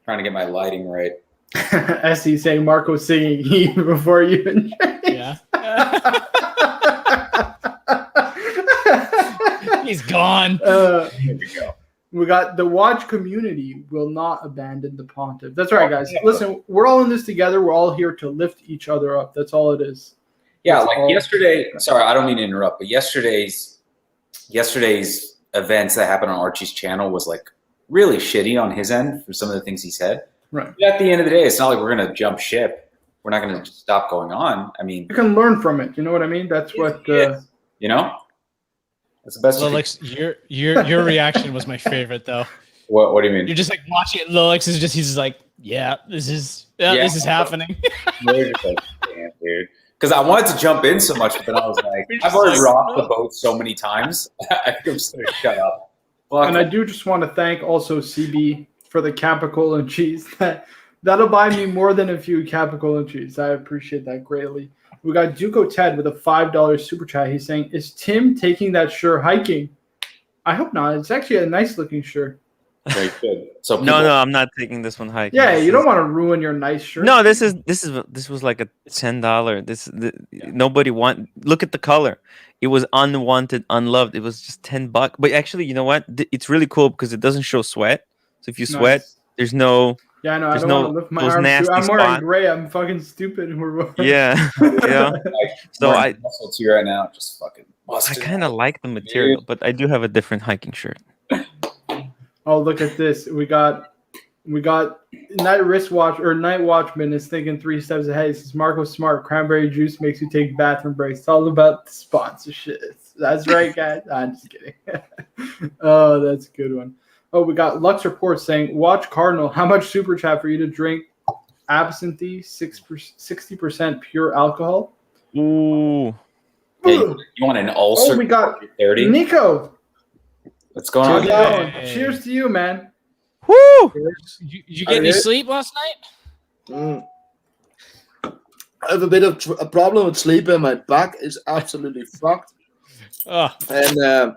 Trying to get my lighting right. Essie saying Marco singing even before you even drink. Yeah. He's gone. Here we go. We got the watch community will not abandon the pontiff. That's right, guys. Listen, we're all in this together. We're all here to lift each other up. That's all it is. Yeah, That's like all. yesterday. Sorry, I don't mean to interrupt, but yesterday's events that happened on Archie's channel was like really shitty on his end for some of the things he said. Right. But at the end of the day, it's not like we're gonna jump ship. We're not gonna stop going on. I mean, You can learn from it. You know what I mean? That's what. you know, that's the best. Lilix, your reaction was my favorite though. What do you mean? You're just like watching it. Lilix is just, he's like, yeah, this is happening. We're just like, damn, dude. Because I wanted to jump in so much, but then I was like, You're just I've already like, rocked the boat so many times. I think I'm just gonna shut up. Fuck. And I do just want to thank also CB for the capicola and cheese. That'll buy me more than a few capicola and cheese. I appreciate that greatly. We got Duco Ted with a $5 super chat. He's saying, "Is Tim taking that shirt hiking?" I hope not. It's actually a nice looking shirt. Very good. So No, I'm not taking this one hiking. Yeah, This you don't is- want to ruin your nice shirt. No, this was like a $10. Nobody want. Look at the color. It was unwanted, unloved. It was just $10. But actually, you know what? It's really cool because it doesn't show sweat. So if you sweat, Nice. there's no. Yeah, I know. I There's don't no- want to lift my those arms. nasty I'm wearing spots. gray. I'm fucking stupid. Yeah, yeah. So I muscle to you right now, just fucking. I busted. kind of like the material, but I do have a different hiking shirt. Oh, look at this. We got night wristwatch or night watchman is thinking 3 steps ahead. He says Marco Smart cranberry juice makes you take bathroom breaks. It's all about the sponsorship. That's right, guys. I'm just kidding. Oh, that's a good one. Oh, we got Lux Report saying watch Cardinal. How much super chat for you to drink absinthe 60% pure alcohol? Ooh, Hey, you want an ulcer? Oh, we got 30. Nico. What's going Cheers on? to Hey. that one. Cheers to you, man. woo! You get any sleep last night? I have a bit of a problem with sleeping. My back is absolutely fucked, Oh, and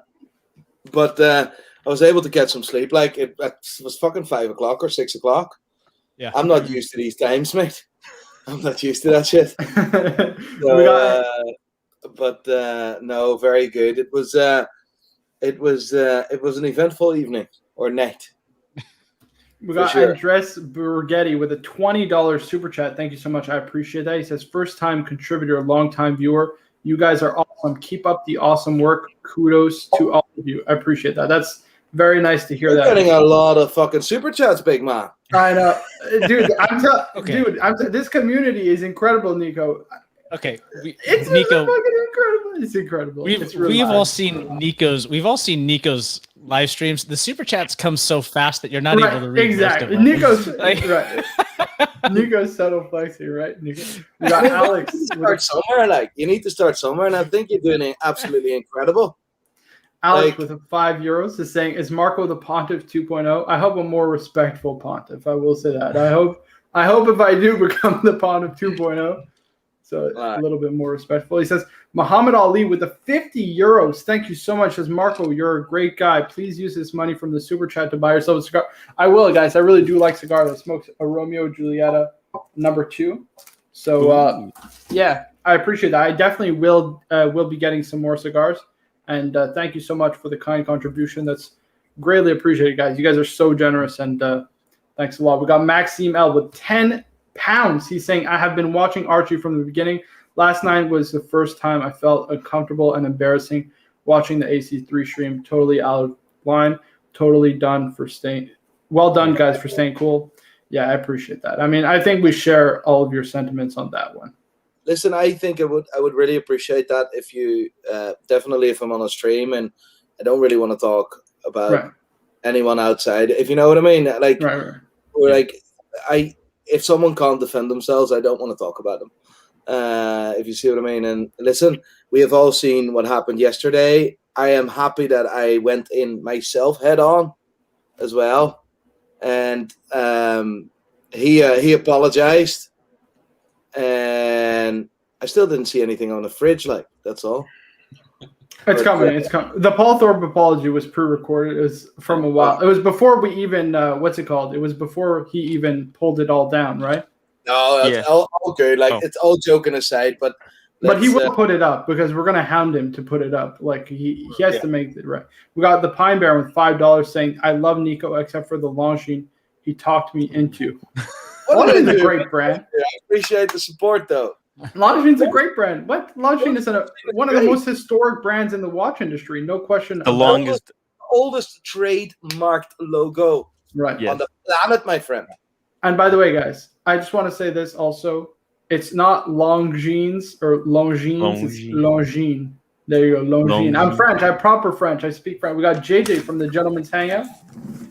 but I was able to get some sleep. Like it was fucking 5 o'clock or 6 o'clock. yeah. I'm not used to these times, mate. I'm not used to that shit. We got But no, very good. It was an eventful evening or night. We got For sure. Andres Burgetti with a $20 super chat. Thank you so much. I appreciate that. He says, first time contributor, long time viewer. You guys are awesome. Keep up the awesome work. Kudos to all of you. I appreciate that. That's very nice to hear You're that. getting a lot of fucking super chats, big man. I know. Dude, Okay. this community is incredible, Nico. Okay, It's Nico. fucking incredible. It's incredible. It's really We've all nice. seen Nico's live streams. The super chats come so fast that you're not able to read exactly. most of them. Nico's Like- right. Nico's subtle flexing, right? Nico. We got Alex. with Start somewhere, like you need to start somewhere, and I think you're doing it absolutely incredible. Alex Like- with a €5 is saying, "Is Marco the Pontiff 2.0?" I hope a more respectful Pontiff. I will say that. I hope if I do become the Pontiff 2.0, so a little bit more respectful. He says, Muhammad Ali with the €50. Thank you so much. Says Marco, you're a great guy. Please use this money from the super chat to buy yourself a cigar. I will, guys. I really do like cigars. I smoked a Romeo Julieta #2. So yeah, I appreciate that. I definitely will be getting some more cigars. And thank you so much for the kind contribution. That's greatly appreciated, guys. You guys are so generous, and thanks a lot. We got Maxime L with £10. He's saying, I have been watching Archie from the beginning. Last night was the first time I felt uncomfortable and embarrassing watching the AC3 stream. Totally out of line. Totally done for staying. Well done, guys, for staying cool. Yeah, I appreciate that. I mean, I think we share all of your sentiments on that one. Listen, I think I would really appreciate that if you definitely if I'm on a stream and I don't really want to talk about anyone outside, if you know what I mean. Like, or like if someone can't defend themselves, I don't want to talk about them. If you see what I mean. And listen, we have all seen what happened yesterday. I am happy that I went in myself head on as well, and he apologized. And I still didn't see anything on the fridge. Like, that's all. It's coming. It's coming. The Paul Thorpe apology was pre-recorded. It was from a while. It was before we even what's it called? It was before he even pulled it all down, right? No, it's all good. Like it's all joking aside, but he will put it up because we're gonna hound him to put it up. Like he has to make it right. We got the Pine Bear with $5 saying, "I love Nico except for the Longines he talked me into." Longines is a great brand. I appreciate the support though. Longines is a great brand. What Longines is one of the most historic brands in the watch industry, no question. The longest, oldest trademarked logo on the planet, my friend. And by the way, guys, I just want to say this also. It's not Longines or Longines. It's Longines. There you go, Longines. I'm French. I'm proper French. I speak French. We got JJ from the Gentleman's Hangout.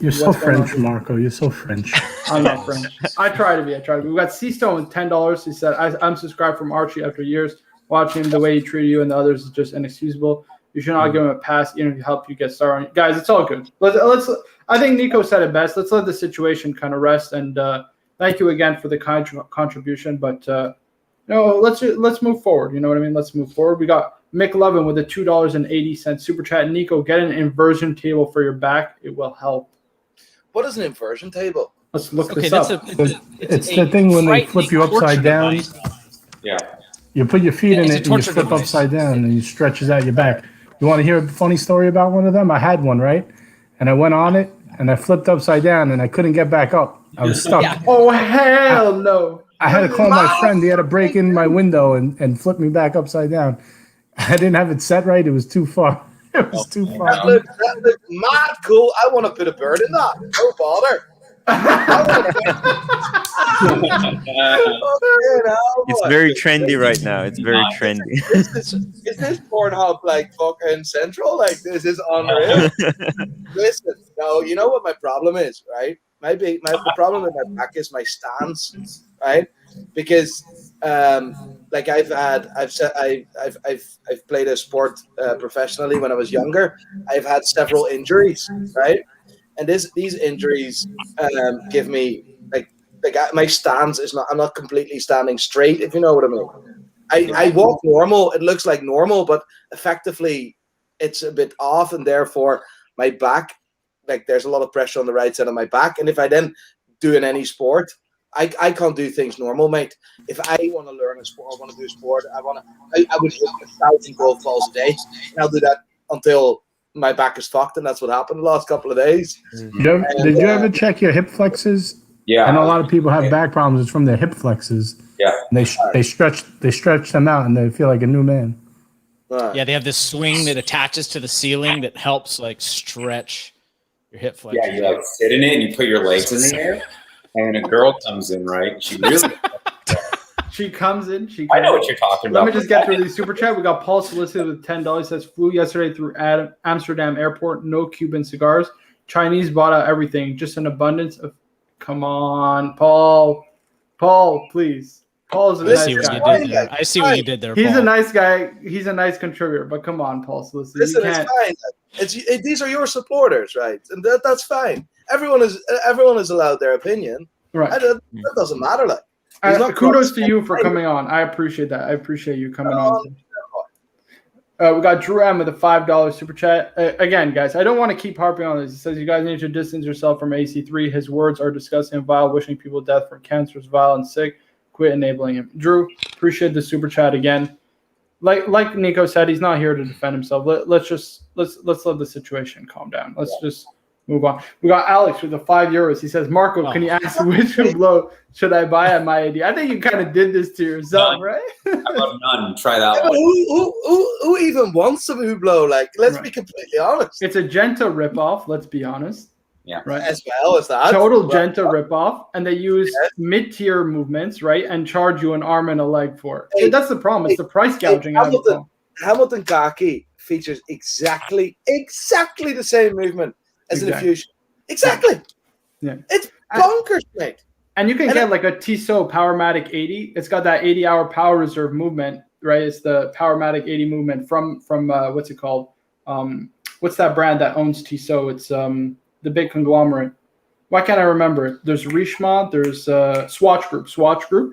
You're so French, Marco. You're so French. I'm not French. I try to be. We got C-Stone with $10. He said, I'm subscribed from Archie after years. Watching him the way he treated you and the others is just inexcusable. You should not give him a pass, even if he helped you get started. Guys, it's all good. Let's. I think Nico said it best. Let's let the situation kind of rest. And thank you again for the contribution. But let's move forward. You know what I mean? Let's move forward. We got Mick Levin with a $2.80 super chat. Nico, get an inversion table for your back. It will help. What is an inversion table? Let's look this up. It's the thing when they flip you upside down. Yeah. You put your feet in it and you flip upside down and you stretches out your back. You want to hear a funny story about one of them? I had one, right? And I went on it and I flipped upside down and I couldn't get back up. I was stuck. Oh, hell no. I had to call my friend. He had to break in my window and flip me back upside down. I didn't have it set right. It was too far. It was too far. That looked mad cool. I want to put a bird in that. No bother. It's very trendy right now. It's very trendy. Is this Pornhub like fucking central? Like this is unreal. Listen, no, you know what my problem is, right? The problem with my back is my stance, right? Because like I've played a sport professionally when I was younger. I've had several injuries, right? And these injuries give me like my stance is not. I'm not completely standing straight, if you know what I mean. I walk normal. It looks like normal, but effectively it's a bit off, and therefore my back, like there's a lot of pressure on the right side of my back. And if I then do in any sport, I can't do things normal, mate. If I want to learn a sport, I want to do a sport, I would hit 1,000 golf balls a day. And I'll do that until my back is fucked, and that's what happened the last couple of days. Did you ever check your hip flexors? Yeah. I know a lot of people have back problems. It's from their hip flexors. Yeah. And they stretch them out, and they feel like a new man. Yeah, they have this swing that attaches to the ceiling that helps like stretch your hip flexors. Yeah, you like sit in it and you put your legs in the air, and a girl comes in, right? She really. She comes in. I know what you're talking about. Let me just get through the super chat. We got Paul solicited with $10. Says flew yesterday through Amsterdam airport. No Cuban cigars. Chinese bought out everything. Just an abundance of. Come on, Paul. Paul, please. Paul's a nice guy. I see what you did there. He's Paul. a nice guy. He's a nice contributor. But come on, Paul solicited. Listen, it's fine. These are your supporters, right? And that's fine. Everyone is allowed their opinion. Right. That doesn't matter. Like. Kudos to you for coming on. I appreciate that. I appreciate you coming on. We got Drew M with a $5 super chat. Again, guys, I don't want to keep harping on this. He says you guys need to distance yourself from AC3. His words are disgusting and vile, wishing people death for cancerous, vile, and sick. Quit enabling him. Drew, appreciate the super chat again. Like Nico said, he's not here to defend himself. Let's let the situation calm down. Let's just move on. We got Alex with the €5. He says, Marco, can you ask which blow should I buy at my ID? I think you kind of did this to yourself, right? How about none? Try that one. Who even wants a Hublot? Like, let's be completely honest. It's a Genta ripoff, let's be honest. Yeah. Right. As well as that. Total Genta ripoff. And they use mid-tier movements, right? And charge you an arm and a leg for it. That's the problem. It's the price gouging. Hamilton Khaki features exactly the same movement as an Infusion. Exactly. Yeah. It's bonkers, mate. And you can get like a Tissot Powermatic 80. It's got that 80-hour power reserve movement, right? It's the Powermatic 80 movement from what's it called? What's that brand that owns Tissot? It's the big conglomerate. Why can't I remember it? There's Richemont. There's Swatch Group.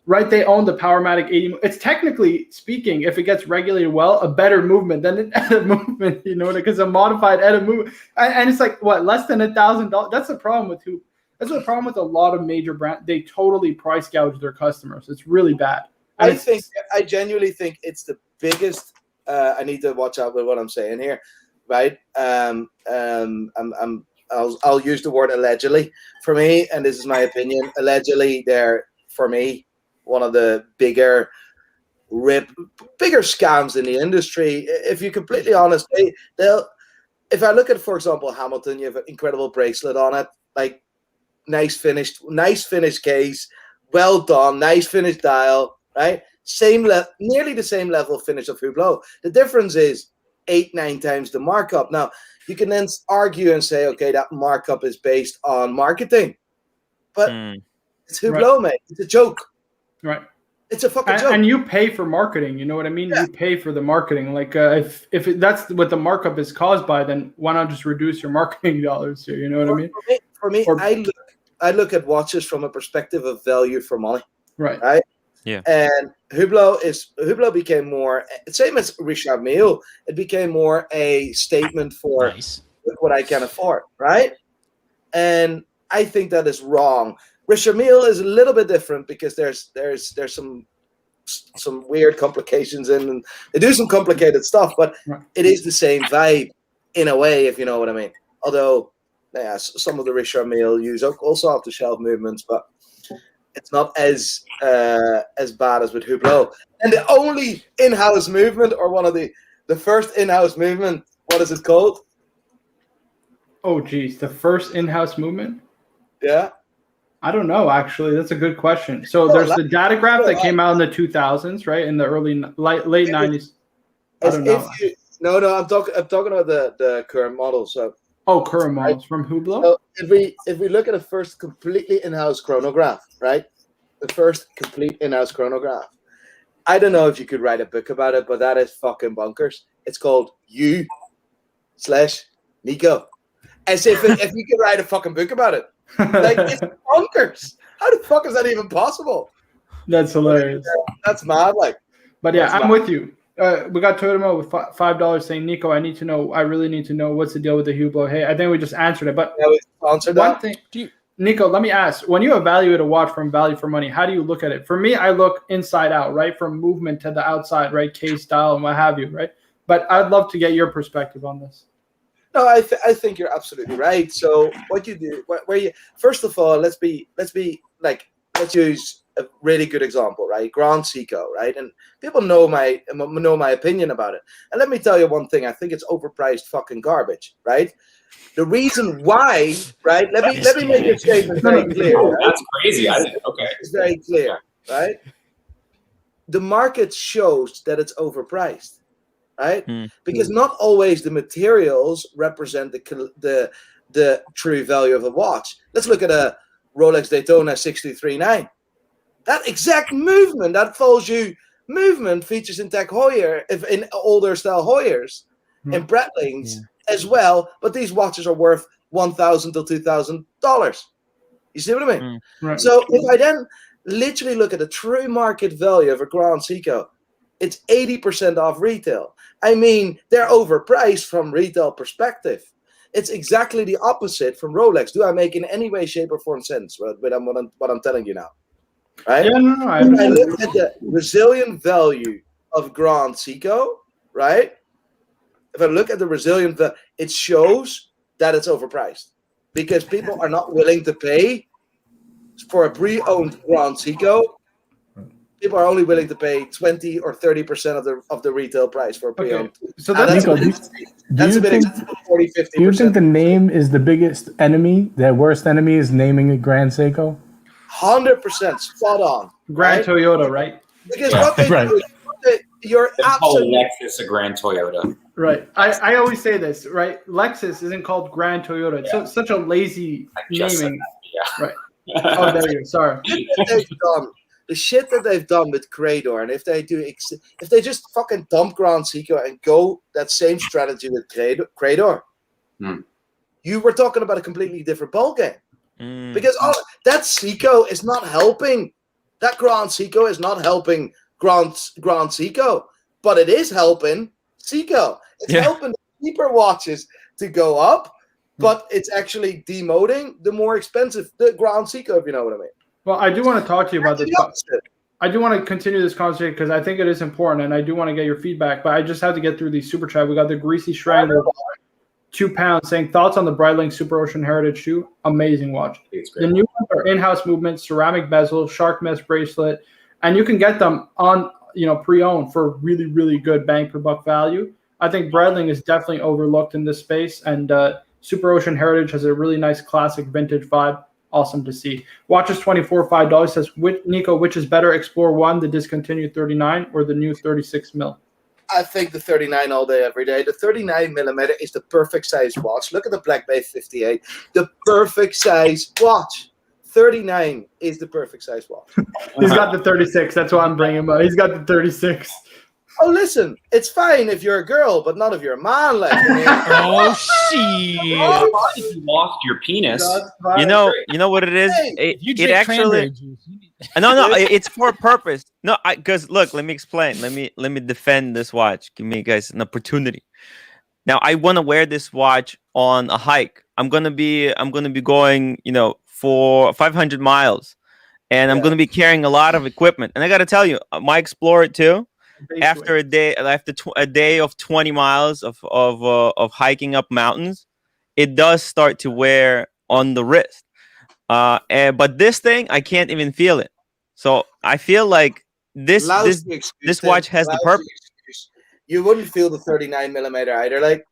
right? They own the Powermatic 80. It's technically speaking, if it gets regulated well, a better movement than an ETA movement, you know, because a modified ETA movement, and it's like what, less than $1,000. That's the problem with who. That's the problem with a lot of major brands. They totally price gouge their customers. It's really bad. And I genuinely think it's the biggest. I need to watch out with what I'm saying here, right? I'll use the word allegedly for me, and this is my opinion. Allegedly, they're for me one of the bigger scams in the industry. If you're completely honest, they'll. If I look at, for example, Hamilton, you have an incredible bracelet on it, like nice finished case, well done, nice finished dial, right? Nearly the same level of finish of Hublot. The difference is 8-9 times the markup. Now you can then argue and say, okay, that markup is based on marketing, but it's Hublot, mate. It's a joke, right? It's a fucking joke. And you pay for marketing. You know what I mean? Yeah. You pay for the marketing. Like if that's what the markup is caused by, then why not just reduce your marketing dollars here? You know what I mean? For me, I look at watches from a perspective of value for money. Right. Yeah. And Hublot became more, same as Richard Mille. It became more a statement for look what I can afford, right? And I think that is wrong. Richard Mille is a little bit different because there's some weird complications in, and they do some complicated stuff, but it is the same vibe in a way, if you know what I mean. Although, yeah, some of the Richard Mille use also off the shelf movements, but it's not as bad as with Hublot. And the only in-house movement, or one of the first in-house movement, what is it called? Oh, geez, the first in-house movement? Yeah. I don't know, actually. That's a good question. So there's the Datagraph that came out in the 2000s, right? In the late 90s. I don't know. No, I'm talking about the current model. So. Oh, current models from Hublot? So if we look at the first completely in-house chronograph, right? The first complete in-house chronograph. I don't know if you could write a book about it, but that is fucking bonkers. It's called You/Nico. As if you could write a fucking book about it. Like, it's bonkers. How the fuck is that even possible? That's hilarious. That's mad. Like, but yeah, I'm with you. We got Toyota with $5 saying, Nico, I really need to know what's the deal with the Hublot. Hey, I think we just answered it. But we answered one that. thing, Nico, let me ask, when you evaluate a watch from value for money, how do you look at it? For me, I look inside out, right? From movement to the outside, right? Case style and what have you, right? But I'd love to get your perspective on this. No, I think you're absolutely right. So what you do, first of all, let's use a really good example, right? Grand Seiko, right? And people know my opinion about it. And let me tell you one thing. I think it's overpriced fucking garbage, right? The reason why, right? Let me make this statement very clear. Right? That's crazy. Okay. It's very clear, right? The market shows that it's overpriced. Right? Because not always the materials represent the true value of a watch. Let's look at a Rolex Daytona 639. That exact movement, that Folju movement, features in Tag Heuer, in older style Heuers, and Breitlings as well. But these watches are worth $1,000 to $2,000. You see what I mean? Right. So if I then literally look at the true market value of a Grand Seiko, it's 80% off retail. I mean, they're overpriced from retail perspective. It's exactly the opposite from Rolex. Do I make in any way, shape, or form sense with what I'm telling you now? Right? Yeah, no, I look at the resilient value of Grand Seiko, right? If I look at the resilient value, it shows that it's overpriced because people are not willing to pay for a pre-owned Grand Seiko. People are only willing to pay 20 or 30% of the retail price for a pre-owned. Okay. So that's Nico, that's a bit expensive, 40-50%. Do you think the name is the biggest enemy? The worst enemy is naming a Grand Seiko? 100% spot on. Grand Toyota, right? Because what they do, you're absolutely Lexus a Grand Toyota. Right. I always say this, right? Lexus isn't called Grand Toyota. It's such a lazy naming. Right. Oh, there you go. Sorry. The shit that they've done with Crador, and if they just fucking dump Grand Seiko and go that same strategy with Crador, you were talking about a completely different ball game. Because that Seiko is not helping that Grand Seiko is not helping Grand Seiko, but it is helping Seiko. It's helping the cheaper watches to go up, but it's actually demoting the more expensive, the Grand Seiko, if you know what I mean. Well, I do want to talk to you about this. I do want to continue this conversation because I think it is important, and I do want to get your feedback. But I just have to get through these super chat. We got the Greasy Strangler, 2 pounds, saying thoughts on the Breitling Super Ocean Heritage shoe. Amazing watch. The new ones are in-house movement, ceramic bezel, shark mesh bracelet, and you can get them on pre-owned for really, really good bang per buck value. I think Breitling is definitely overlooked in this space, and Super Ocean Heritage has a really nice classic vintage vibe. Awesome to see. Watches 24, $5 says, Nico, which is better, Explorer 1, the discontinued 39, or the new 36 mil? I think the 39 all day, every day. The 39 millimeter is the perfect size watch. Look at the Black Bay 58. The perfect size watch. 39 is the perfect size watch. He's got the 36. That's why I'm bringing him up. He's got the 36. Oh, listen, it's fine if you're a girl, but not if you're a man. Like, oh, shit. If you lost your penis. You know what it is? It actually. No, it's for a purpose. No, because look, let me explain. Let me defend this watch. Give me guys an opportunity. Now, I want to wear this watch on a hike. I'm gonna be going, for 500 miles, and I'm gonna be carrying a lot of equipment. And I got to tell you, my Explorer 2. After a day of 20 miles of hiking up mountains, it does start to wear on the wrist. But this thing, I can't even feel it. So I feel like this watch has the purpose. You wouldn't feel the 39 millimeter either, like.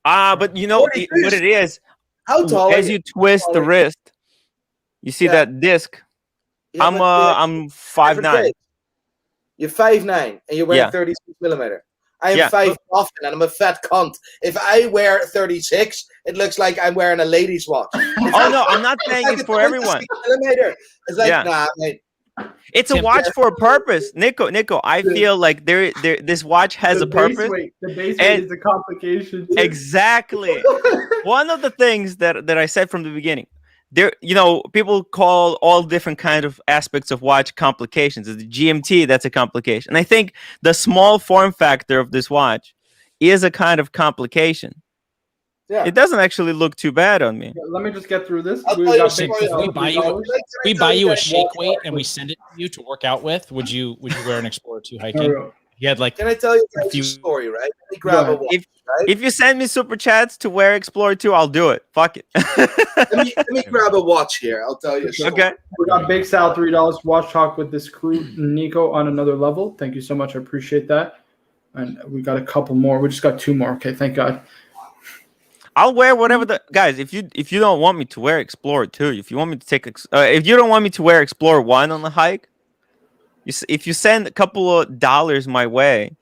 But what it is? How tall? As you twist the wrist, you see that disc. Yeah, I'm 5'9". You're 5'9", and you're wearing 36 millimeter. I am 5 often, and I'm a fat cunt. If I wear 36, it looks like I'm wearing a lady's watch. No, I'm not saying it's for everyone. Millimeter. It's like, nah, mate. It's a watch for a purpose, Nico. I feel like this watch has a purpose. The base weight is the complication. Exactly. One of the things that I said from the beginning. There, people call all different kind of aspects of watch complications. The GMT, that's a complication. And I think the small form factor of this watch is a kind of complication. Yeah. It doesn't actually look too bad on me. Yeah, let me just get through this. We buy you a shake weight and we send it to you to work out with. Would you wear an Explorer 2 hiking? You had Can I tell you a story, right? Let me grab a watch. If you send me super chats to wear Explorer 2, I'll do it. Fuck it. let me grab a watch here. I'll tell you. Okay. We got Big Sal, $3. Watch talk with this crew, Nico, on another level. Thank you so much. I appreciate that. And we got a couple more. We just got 2 more. Okay, thank God. I'll wear whatever guys. If you don't want me to wear Explorer 2, if you want me to take if you don't want me to wear Explorer 1 on the hike, if you send a couple of dollars my way.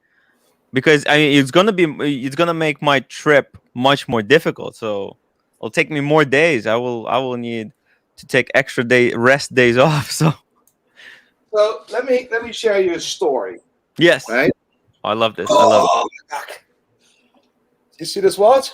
Because it's gonna make my trip much more difficult. So it'll take me more days. I will need to take extra rest days off. So let me share you a story. Yes. Right? Oh, I love this. I love it. You see this watch?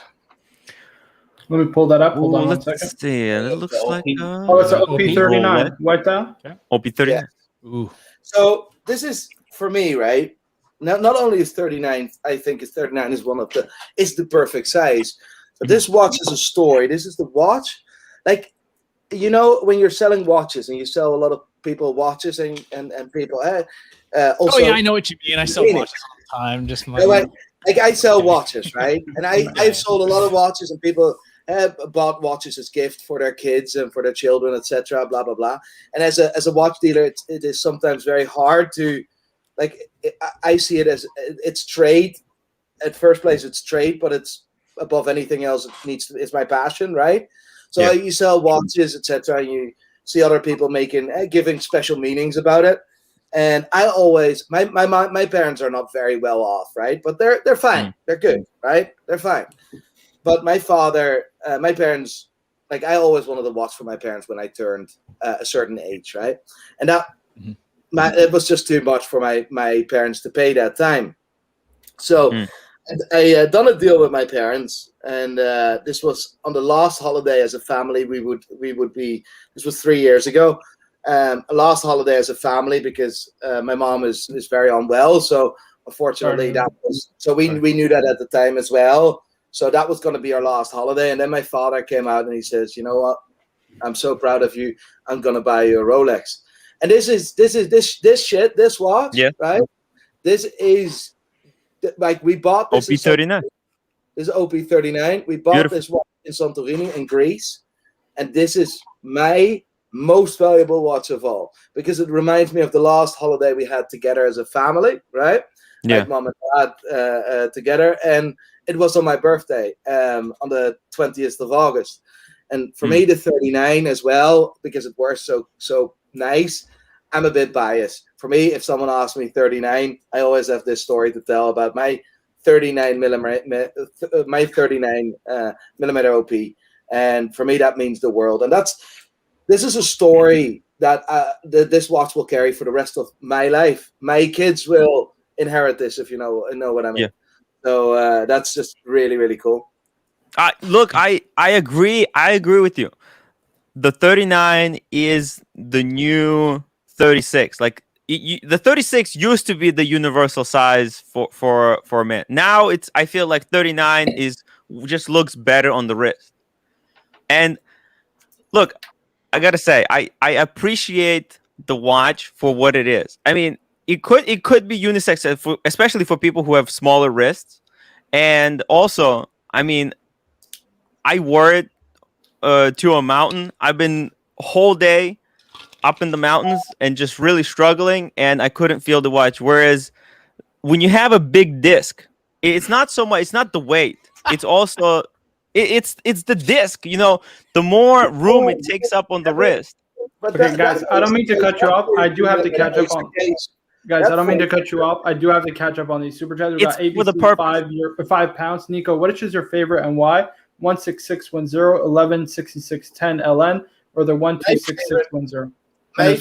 Let me pull that up. Hold on let's 1 second. see. It looks like it's an OP39. White dial. Okay. OP39. Yeah. Ooh. So this is for me, right? Not only is 39, I think 39 is it's the perfect size. But this watch is a story. This is the watch. Like, when you're selling watches and you sell a lot of people watches and people also. I know what you mean. I sell watches all the time. Just like I sell watches, right? And I've sold a lot of watches, and people have bought watches as gift for their kids and for their children, etc. Blah blah blah. And as a watch dealer, it is sometimes very hard to. I see it as it's trade. At first place, it's trade, but it's above anything else. It's my passion, right? So you sell watches, etc. And you see other people giving special meanings about it. And I always, my parents are not very well off, right? But they're fine. They're good, right? They're fine. But my parents, I always wanted a watch for my parents when I turned a certain age, right? And that. Mm-hmm. It was just too much for my parents to pay that time. So I done a deal with my parents, and this was on the last holiday as a family. We would be. This was 3 years ago. last holiday as a family because my mom is very unwell. So unfortunately, we knew that at the time as well. So that was going to be our last holiday. And then my father came out and he says, "You know what? I'm so proud of you. I'm going to buy you a Rolex." And this watch, right? This is like we bought this. OP39. This is OP39. We bought this watch in Santorini in Greece, and this is my most valuable watch of all because it reminds me of the last holiday we had together as a family, right? Yeah, like mom and dad together, and it was on my birthday on the 20th of August. And for me, the 39 as well, because it wears so nice, I'm a bit biased. For me, if someone asks me 39, I always have this story to tell about my 39 millimeter OP, and for me that means the world. And this is a story that this watch will carry for the rest of my life. My kids will inherit this, if you know what I mean. Yeah. So that's just really, really cool. Look, I agree. I agree with you. The 39 is the new 36. Like the 36 used to be the universal size for a man. Now I feel like 39 just looks better on the wrist. And look, I gotta say, I appreciate the watch for what it is. I mean, it could be unisex, especially for people who have smaller wrists. And also, I mean, I wore it to a mountain. I've been a whole day up in the mountains and just really struggling, and I couldn't feel the watch. Whereas when you have a big disc, it's not so much. It's not the weight. It's also it's the disc. You know, the more room it takes up on the wrist. Okay, guys, I don't mean to cut you off. I do have to catch up on. Guys, I don't mean to cut you off. I do have to catch up on these super chats. We got ABC 5 pounds. Nico, which is your favorite and why? 16610 116610 LN or the 126610. My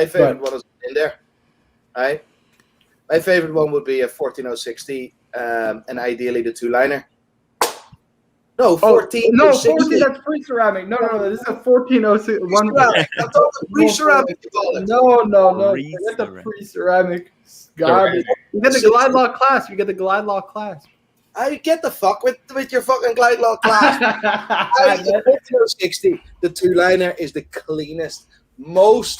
favorite one is in there, right? My favorite one would be a 14060, and ideally the 2-liner. No, 14. No, 14. That's pre-ceramic. No. This is a 1406. I'm talking pre-ceramic. No. Forget the pre-ceramic garbage. You get the glide lock class. I get the fuck with your fucking glide lock class. The 1460, the 2-liner is the cleanest, it's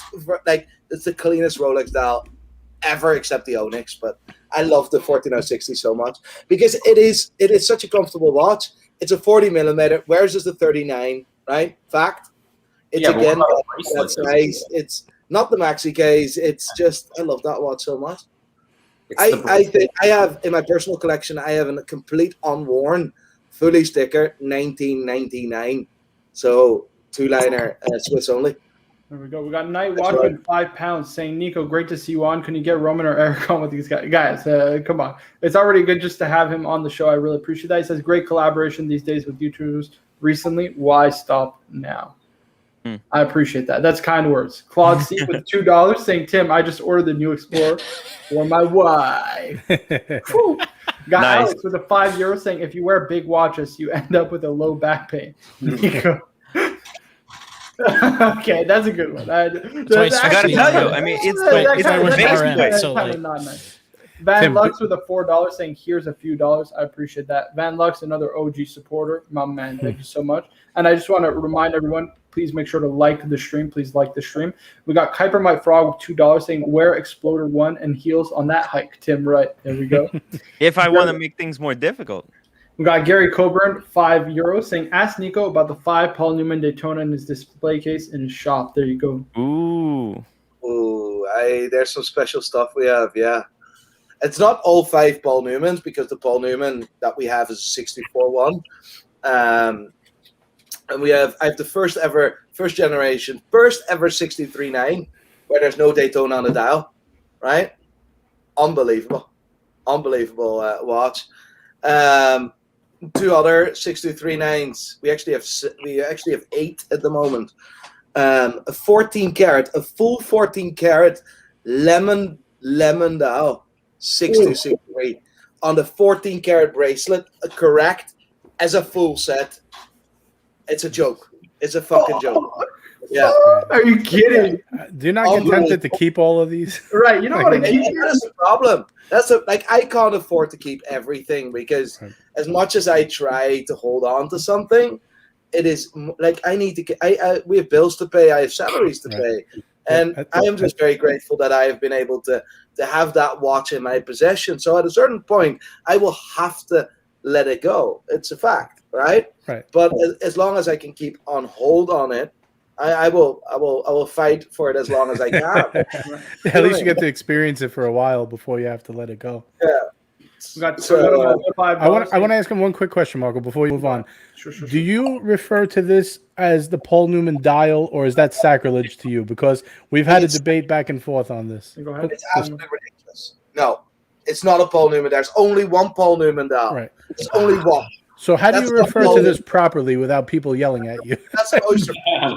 the cleanest Rolex dial ever, except the Onyx. But I love the 14060 so much because it is such a comfortable watch. It's a 40 millimeter. Where's is the 39? Right? Fact. It's that's nice. It's not the maxi case. It's just I love that watch so much. I think I have in my personal collection. I have a complete unworn, fully sticker 1999. So 2-liner Swiss only. There we go. We got Night Watchman 5 pounds saying, Nico, great to see you on. Can you get Roman or Eric on with these guys? Guys, come on. It's already good just to have him on the show. I really appreciate that. He says, great collaboration these days with YouTubers recently. Why stop now? I appreciate that. That's kind words. Claude C with $2 saying, Tim, I just ordered the new Explorer for my wife. Got nice. Alex with a €5 saying, if you wear big watches, you end up with a low back pain. Nico. Okay, that's a good one. I gotta tell you, I mean, it's not nice. Van Lux with a $4 saying, here's a few dollars. I appreciate that. Van Lux, another OG supporter. My man, thank you so much. And I just want to remind everyone, please make sure to like the stream. Please like the stream. We got Kuiper Mike Frog with $2 saying, wear Exploder 1 and heels on that hike. Tim, right. There we go. If I want to make things more difficult. We got Gary Coburn, €5 saying, ask Nico about the 5 Paul Newman Daytona in his display case in his shop. There you go. Ooh, there's some special stuff we have, yeah. It's not all 5 Paul Newmans because the Paul Newman that we have is a 64 one. And I have the first ever 63.9 where there's no Daytona on the dial, right? Unbelievable watch. 2 other 63.9s. We actually have 8 at the moment. A 14 karat, a full 14 karat lemon dial, 6263 on the 14 karat bracelet, correct as a full set. It's a joke. It's a fucking joke. Yeah. Are you kidding? Do you not get tempted to keep all of these? Right. You don't want to keep That's the problem. I can't afford to keep everything because as much as I try to hold on to something, it is like I need to get. We have bills to pay. I have salaries to pay, and I am just very grateful that I have been able to have that watch in my possession. So at a certain point, I will have to let it go. It's a fact, right? Right. But as long as I can keep on hold on it, I will fight for it as long as I can. At least you get to experience it for a while before you have to let it go. Yeah. We got I want to ask him one quick question, Marco, before you move on. Sure. Do you refer to this as the Paul Newman dial, or is that sacrilege to you? Because we've had a debate back and forth on this. Go ahead. It's absolutely ridiculous. No, it's not a Paul Newman. There's only one Paul Newman dial. Right. There's only one. So how do you refer to this properly without people yelling at you? That's an oyster flex.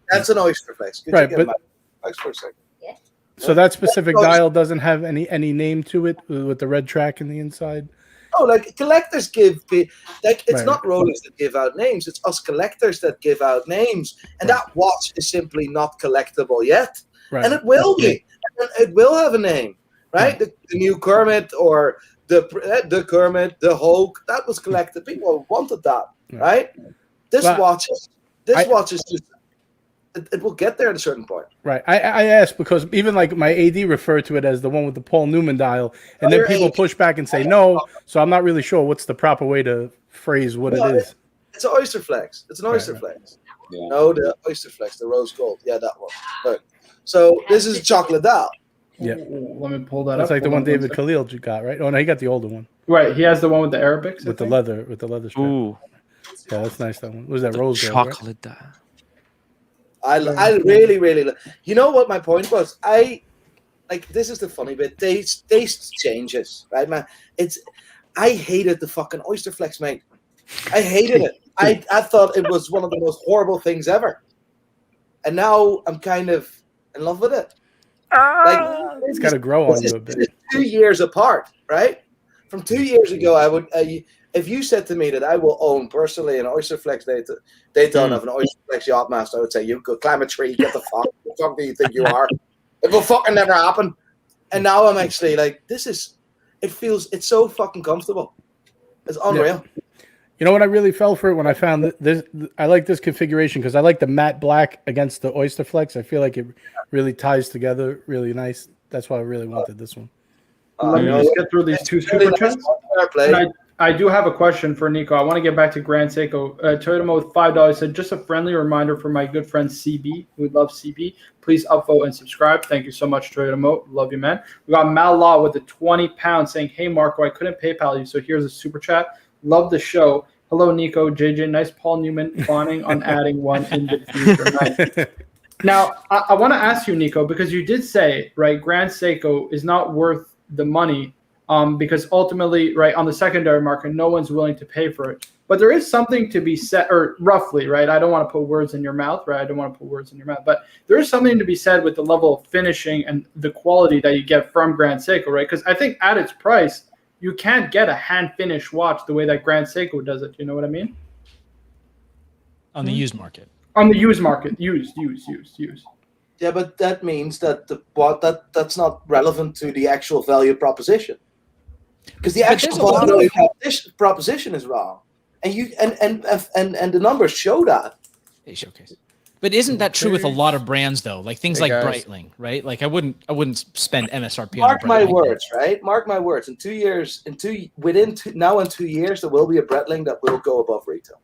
That's an oyster flex. Right, but for a second. So that specific dial doesn't have any name to it with the red track in the inside? Oh, like collectors it's not Rolex that give out names. It's us collectors that give out names. And that watch is simply not collectible yet. Right. And it will be. And it will have a name, right? The new Kermit or the Kermit, the Hulk, that was collected. People wanted that, right? This watch is just, it will get there at a certain point. Right. I asked because even like my AD referred to it as the one with the Paul Newman dial, and then people push back and say no. So I'm not really sure what's the proper way to phrase what it is. It's an oyster flex. It's an oyster flex. Yeah. No, the oyster flex, the rose gold. Yeah, that one. Look. So this is a chocolate dial. Yeah. Let me pull that up. It's like the one David Khalil got, right? Oh no, he got the older one. Right. He has the one with the Arabics. With the leather strap. Ooh. Yeah, that's nice. That one. What was that rose gold? Chocolate dial. I really, really. You know what my point was? This is the funny bit. Taste changes, right, man? I hated the fucking oyster flex, mate. I hated it. I thought it was one of the most horrible things ever. And now I'm kind of in love with it. It's got to grow on you a bit. 2 years apart, right? From 2 years ago, I would. If you said to me that I will own personally an oyster flex Daytona of an oyster flex Yachtmaster, I would say you could climb a tree, get the fuck. The fuck do you think you are? It will fucking never happen. And now I'm actually like, it's so fucking comfortable. It's unreal. Yeah. You know what? I really fell for it when I found this. I like this configuration because I like the matte black against the oyster flex. I feel like it really ties together really nice. That's why I really wanted this one. Let me just get through these two super chats. I do have a question for Nico. I want to get back to Grand Seiko. Toyota with $5 said, just a friendly reminder for my good friend CB. We love CB. Please upvote and subscribe. Thank you so much, Toyota Mo. Love you, man. We got Mal Law with the 20 pounds saying, hey, Marco, I couldn't PayPal you, so here's a super chat. Love the show. Hello, Nico. JJ, nice Paul Newman. Planning on adding one in the future. Nice. Now, I want to ask you, Nico, because you did say, right, Grand Seiko is not worth the money. Because ultimately, right, on the secondary market, no one's willing to pay for it. But there is something to be said, or roughly, right? I don't want to put words in your mouth, right? I don't want to put words in your mouth. But there is something to be said with the level of finishing and the quality that you get from Grand Seiko, right? Because I think at its price, you can't get a hand-finished watch the way that Grand Seiko does it. You know what I mean? On the used market. On the used market. Used. Yeah, but that means that that's not relevant to the actual value proposition. Because the actual value proposition is wrong, and the numbers show that. They showcase. But isn't that true with a lot of brands though? Like things like Breitling, right? Like I wouldn't spend MSRP. Mark my words, right? Mark my words. In 2 years, in 2 years, there will be a Breitling that will go above retail.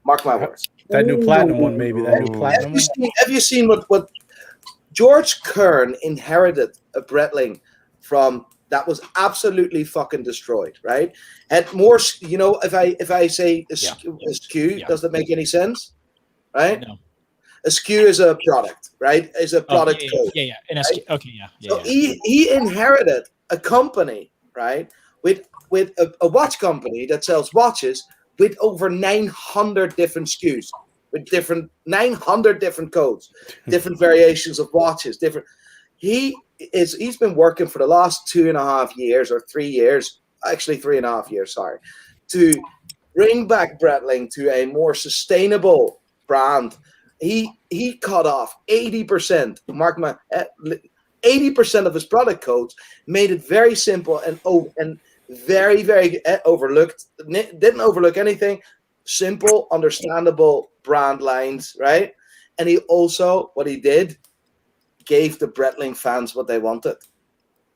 Mark my words. That new platinum one, maybe that new platinum. Have you seen what George Kern inherited a Breitling from? That was absolutely fucking destroyed, right? And more, if I say a SKU, does that make any sense? Right? No. A SKU is a product, right? Is a product code. Yeah. An SKU. Okay, yeah. So he inherited a company, right, with a watch company that sells watches with over 900 different SKUs, with 900 different codes, different variations of watches, different. He's been working for the last 2.5 years or 3 years, actually 3.5 years, sorry, to bring back Breitling to a more sustainable brand he cut off 80%. Mark my 80% of his product codes, made it very simple and very, very overlooked. Didn't overlook anything. Simple, understandable brand lines, right? And he also, what he did, gave the Breitling fans what they wanted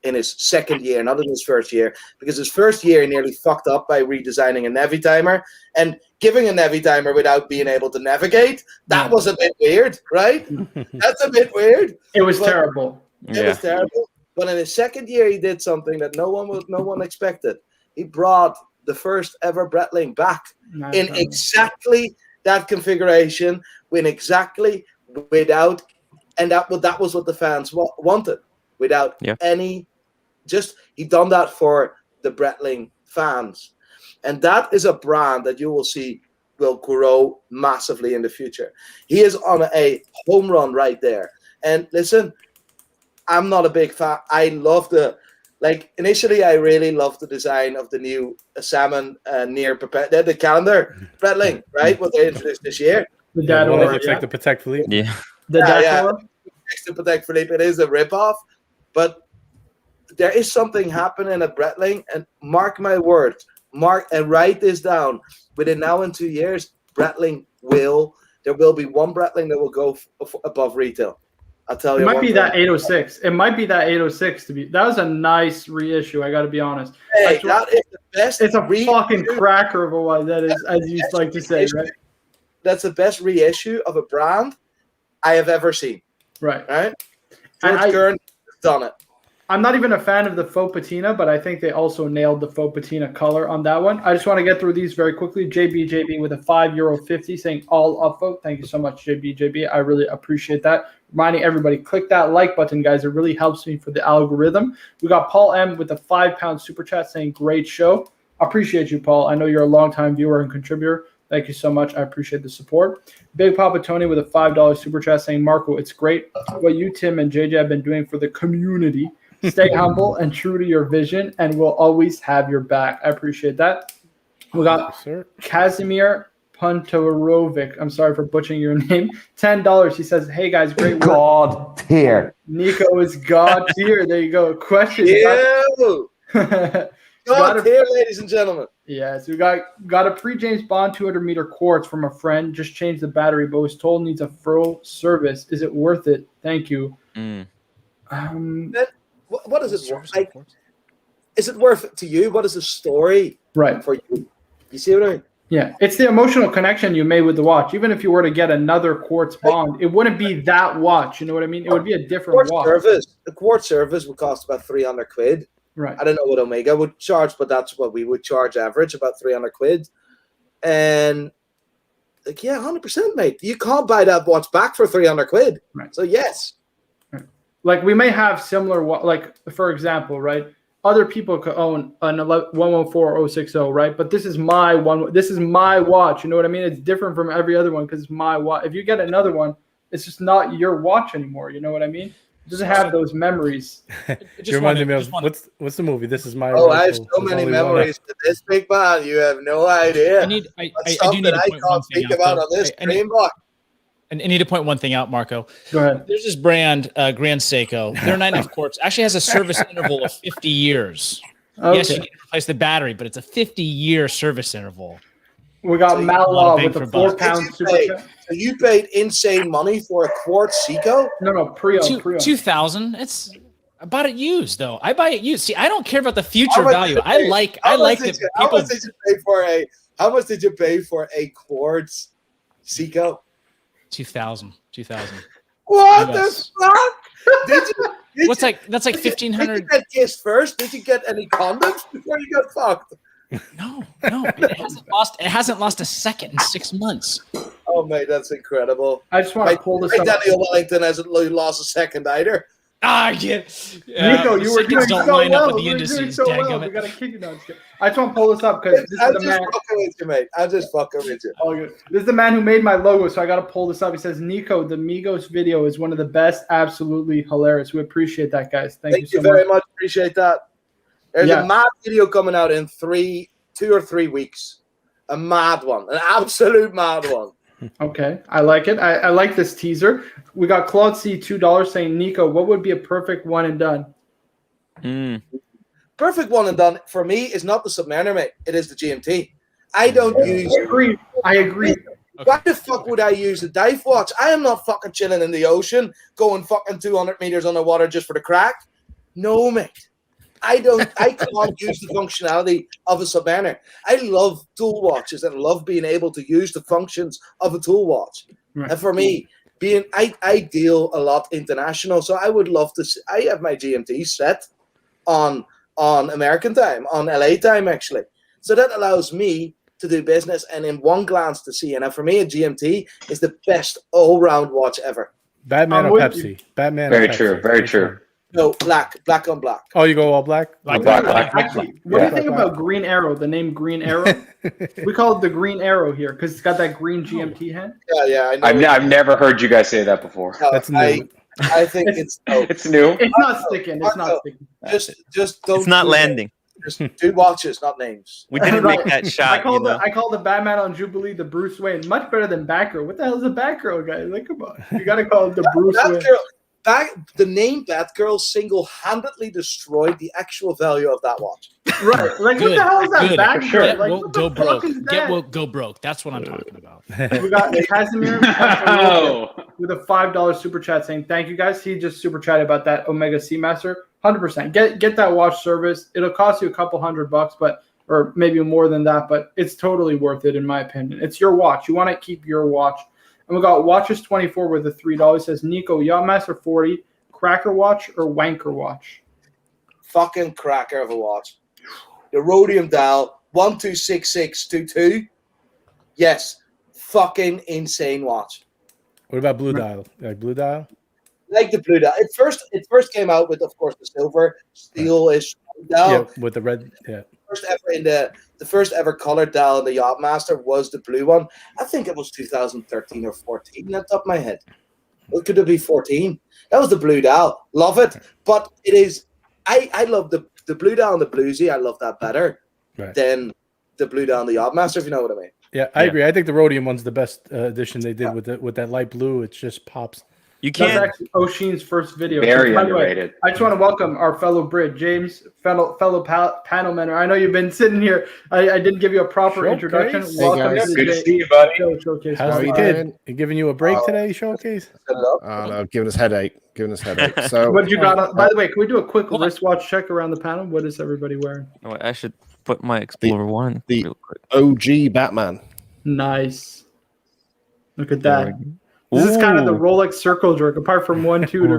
in his second year, not in his first year, because his first year he nearly fucked up by redesigning a Nevi timer and giving a Nevi timer without being able to navigate. That was a bit weird, right? That's a bit weird. It was terrible. It was terrible. But in his second year, he did something that no one expected. He brought the first ever Breitling back in exactly that configuration, without, and that was what the fans wanted, without any. Just he done that for the Breitling fans, and that is a brand that you will see will grow massively in the future. He is on a home run right there. And listen, I'm not a big fan. I love initially I really loved the design of the new salmon the calendar Breitling, right? What they introduced this year. The data looks like the Patek Philippe. Yeah. The Patek Philippe. It is a ripoff, but there is something happening at Breitling, and mark my words, and write this down. Within now and 2 years, there will be one Breitling that will go above retail. I'll tell you. It might be that 806. It might be that 806 to be. That was a nice reissue. I got to be honest. Hey, that is the best. It's a fucking cracker of a one. That is, as you like to say, right? That's the best reissue of a brand I have ever seen. Right. George Kern has done it. I'm not even a fan of the faux patina, but I think they also nailed the faux patina color on that one. I just want to get through these very quickly. JB with a €5.50 saying all upvote. Thank you so much, JB. I really appreciate that. Reminding everybody, click that like button, guys. It really helps me for the algorithm. We got Paul M with a £5 super chat saying great show. I appreciate you, Paul. I know you're a longtime viewer and contributor. Thank you so much. I appreciate the support. Big Papa Tony with a $5 super chat saying, Marco, it's great what you, Tim, and JJ have been doing for the community. Stay humble and true to your vision, and we'll always have your back. I appreciate that. We got Kazimir Puntorovic. I'm sorry for butchering your name. $10. He says, hey, guys, great work. God tier. Nico is God tier. There you go. Question. God tier, ladies and gentlemen. Yes, we got a pre-James Bond 200-meter quartz from a friend. Just changed the battery, but was told needs a full service. Is it worth it? Thank you. What is it worth? Is it worth it to you? What is the story for you? You see what I mean? Yeah, it's the emotional connection you made with the watch. Even if you were to get another quartz bond, it wouldn't be that watch. You know what I mean? It would be a different watch. The quartz service would cost about 300 quid. Right. I don't know what Omega would charge, but that's what we would charge average, about 300 quid. And 100%, mate. You can't buy that watch back for 300 quid. Right. So yes. Right. Like we may have similar, like for example, right? Other people could own an 114060, right? But this is my one. This is my watch. You know what I mean? It's different from every other one because it's my watch. If you get another one, it's just not your watch anymore. You know what I mean? It doesn't have those memories. You reminded me of what's the movie? This is my. Oh, I have so many memories to this big man. You have no idea. I do need to can't speak about on this stream. I need to point one thing out, Marco. Go ahead. There's this brand, Grand Seiko. Their 9F quartz actually has a service interval of 50 years. Okay. Yes, you need to replace the battery, but it's a 50-year service interval. We got Malwa with a £4 super chat. So you paid insane money for a quartz Seiko? No, pre-owned. 2000. I bought it used though. I buy it used. See, I don't care about the future value. I like that people. How much did you pay for a quartz Seiko? 2000. What the fuck? That's like 1500. Did you get kissed first? Did you get any condoms before you got fucked? No. It hasn't lost a second in 6 months. Oh mate, that's incredible. I just want to pull this up. Daniel Wellington hasn't lost a second either. Nico, you were doing so well. We gotta kick you down. I just want to pull this up because this is the man. I'm just fucking with you. Oh, good. This is the man who made my logo, so I got to pull this up. He says, Nico, the Migos video is one of the best. Absolutely hilarious. We appreciate that, guys. Thank you very much. Appreciate that. There's a mad video coming out in 2 or 3 weeks. A mad one. An absolute mad one. Okay, I like it. I like this teaser. We got Claude C $2 saying, Nico, what would be a perfect one and done? Perfect one and done for me is not the Submariner, mate. It is the GMT. I don't use. I agree. Why the fuck would I use a dive watch? I am not fucking chilling in the ocean, going fucking 200 meters underwater just for the crack. No, mate. I can't use the functionality of a Submariner. I love tool watches and love being able to use the functions of a tool watch. Right. And for me, I deal a lot international, so I would love to. I have my GMT set on American time, on LA time actually. So that allows me to do business and in one glance to see. And for me, a GMT is the best all-round watch ever. Batman or Pepsi? Batman. Very or Pepsi? true. Very true. No, black on black. Oh, you go all black? Black. Actually, what do you think about Green Arrow? The name Green Arrow. We call it the Green Arrow here because it's got that green GMT hand. Yeah. I know. I've never heard you guys say that before. No, That's new. I think it's it's new. It's not sticking. It's not sticking. Just don't. It's not landing. Just do watches, not names. We didn't make that shot. I call the Batman on Jubilee the Bruce Wayne. Much better than Batgirl. What the hell is a Batgirl, guys? Like, come on. You got to call it the Bruce Wayne. The name Batgirl single-handedly destroyed the actual value of that watch. Right. Like, what the hell is that Batgirl? Sure. Like, Well, go broke. Go broke. That's what I'm talking about. We got Casimir with a $5 super chat saying, thank you, guys. He just super chatted about that Omega Seamaster. 100%. Get that watch service. It'll cost you a couple $100, but or maybe more than that, but it's totally worth it in my opinion. It's your watch. You want to keep your watch. And we got Watches 24 with a $3. It says, Nico, Yachtmaster 40, cracker watch or wanker watch? Fucking cracker of a watch. The rhodium dial, 126622. Yes, fucking insane watch. What about blue dial? Like blue dial? Like the blue dial. It first came out with, of course, the silver steel-ish dial. Yeah, with the red. Yeah. The first ever colored dial in the Yachtmaster was the blue one. I think it was 2013 or 14 at the top of my head. What could it be? 14. That was the blue dial. Love it. But it is. I love the blue dial and the bluesy. I love that better than the blue dial and the Yachtmaster. If you know what I mean. Yeah, I agree. I think the rhodium one's the best addition they did with that light blue. It just pops. You can't. That's actually O'Sheen's first video. Very so, underrated. Way, I just want to welcome our fellow Brit, James, fellow panel member. I know you've been sitting here. I didn't give you a proper introduction. Hey welcome guys. to Good to see you, buddy. Showcase. How's you did? You giving you a break today, Showcase? No, giving us headache. So what you got? By the way, can we do a quick wristwatch check around the panel? What is everybody wearing? Oh, I should put my Explorer 1 the real quick. OG Batman. Nice. Look at that. This is kind of the Rolex circle jerk, apart from one tutor.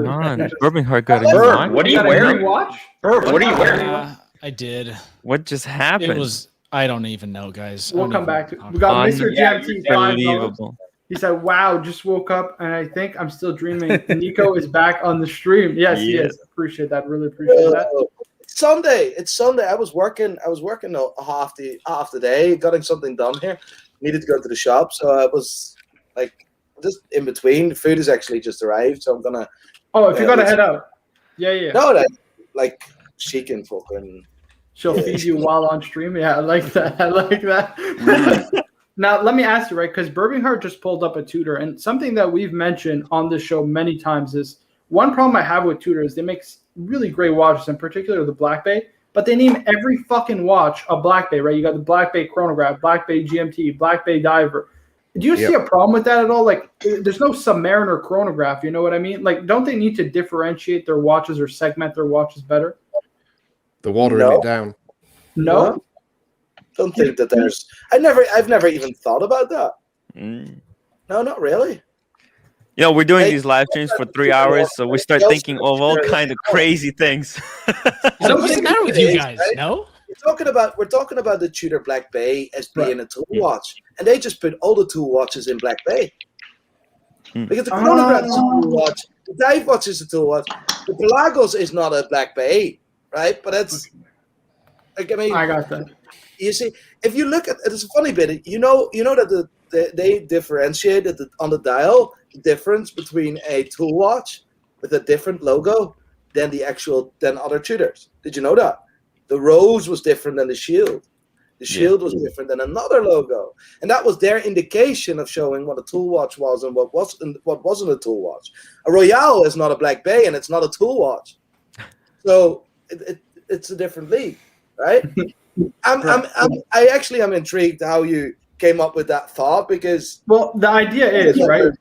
Bourbon Heart got a new watch. What are you wearing? Watch? What are you wearing? I did. What just happened? It was. I don't even know, guys. We'll come back to it. We got Mr. GMT. Unbelievable. He said, wow, just woke up and I think I'm still dreaming. Nico is back on the stream. Yes, he is. Appreciate that. Really appreciate that. It's Sunday. I was working half the day, getting something done here. Needed to go to the shop, so I was like just in between. Food has actually just arrived, so I'm gonna. Oh, if you're gonna head out, yeah. No, like she can fucking. She'll feed you while on stream. Yeah, I like that. Now let me ask you, right? Because Bourbon Heart just pulled up a tutor, and something that we've mentioned on this show many times is one problem I have with tutors. They make really great watches, in particular the Black Bay. But they name every fucking watch a Black Bay, right? You got the Black Bay chronograph, Black Bay GMT, Black Bay diver. Do you see a problem with that at all? Like, there's no Submariner chronograph. You know what I mean? Like, don't they need to differentiate their watches or segment their watches better? The watering it down. No, don't think that there's. I've never even thought about that. No, not really. You know, we're doing these live streams for 3 hours, so we start thinking of all kind of crazy things. What's the matter with you guys? No? We're talking about the Tudor Black Bay as being a tool watch, and they just put all the tool watches in Black Bay. Because the chronograph is a tool watch, the dive watch is a tool watch, the Pelagos is not a Black Bay, right? But that's like, I mean, I got that. You see, if you look at it's a funny bit. You know that they differentiated on the dial the difference between a tool watch with a different logo than other Tudors. Did you know that? The rose was different than the shield. The shield was different than another logo, and that was their indication of showing what a tool watch was and what wasn't a tool watch. A Royale is not a Black Bay, and it's not a tool watch, so it's a different league, right? I actually am intrigued how you came up with that thought, because the idea is, right,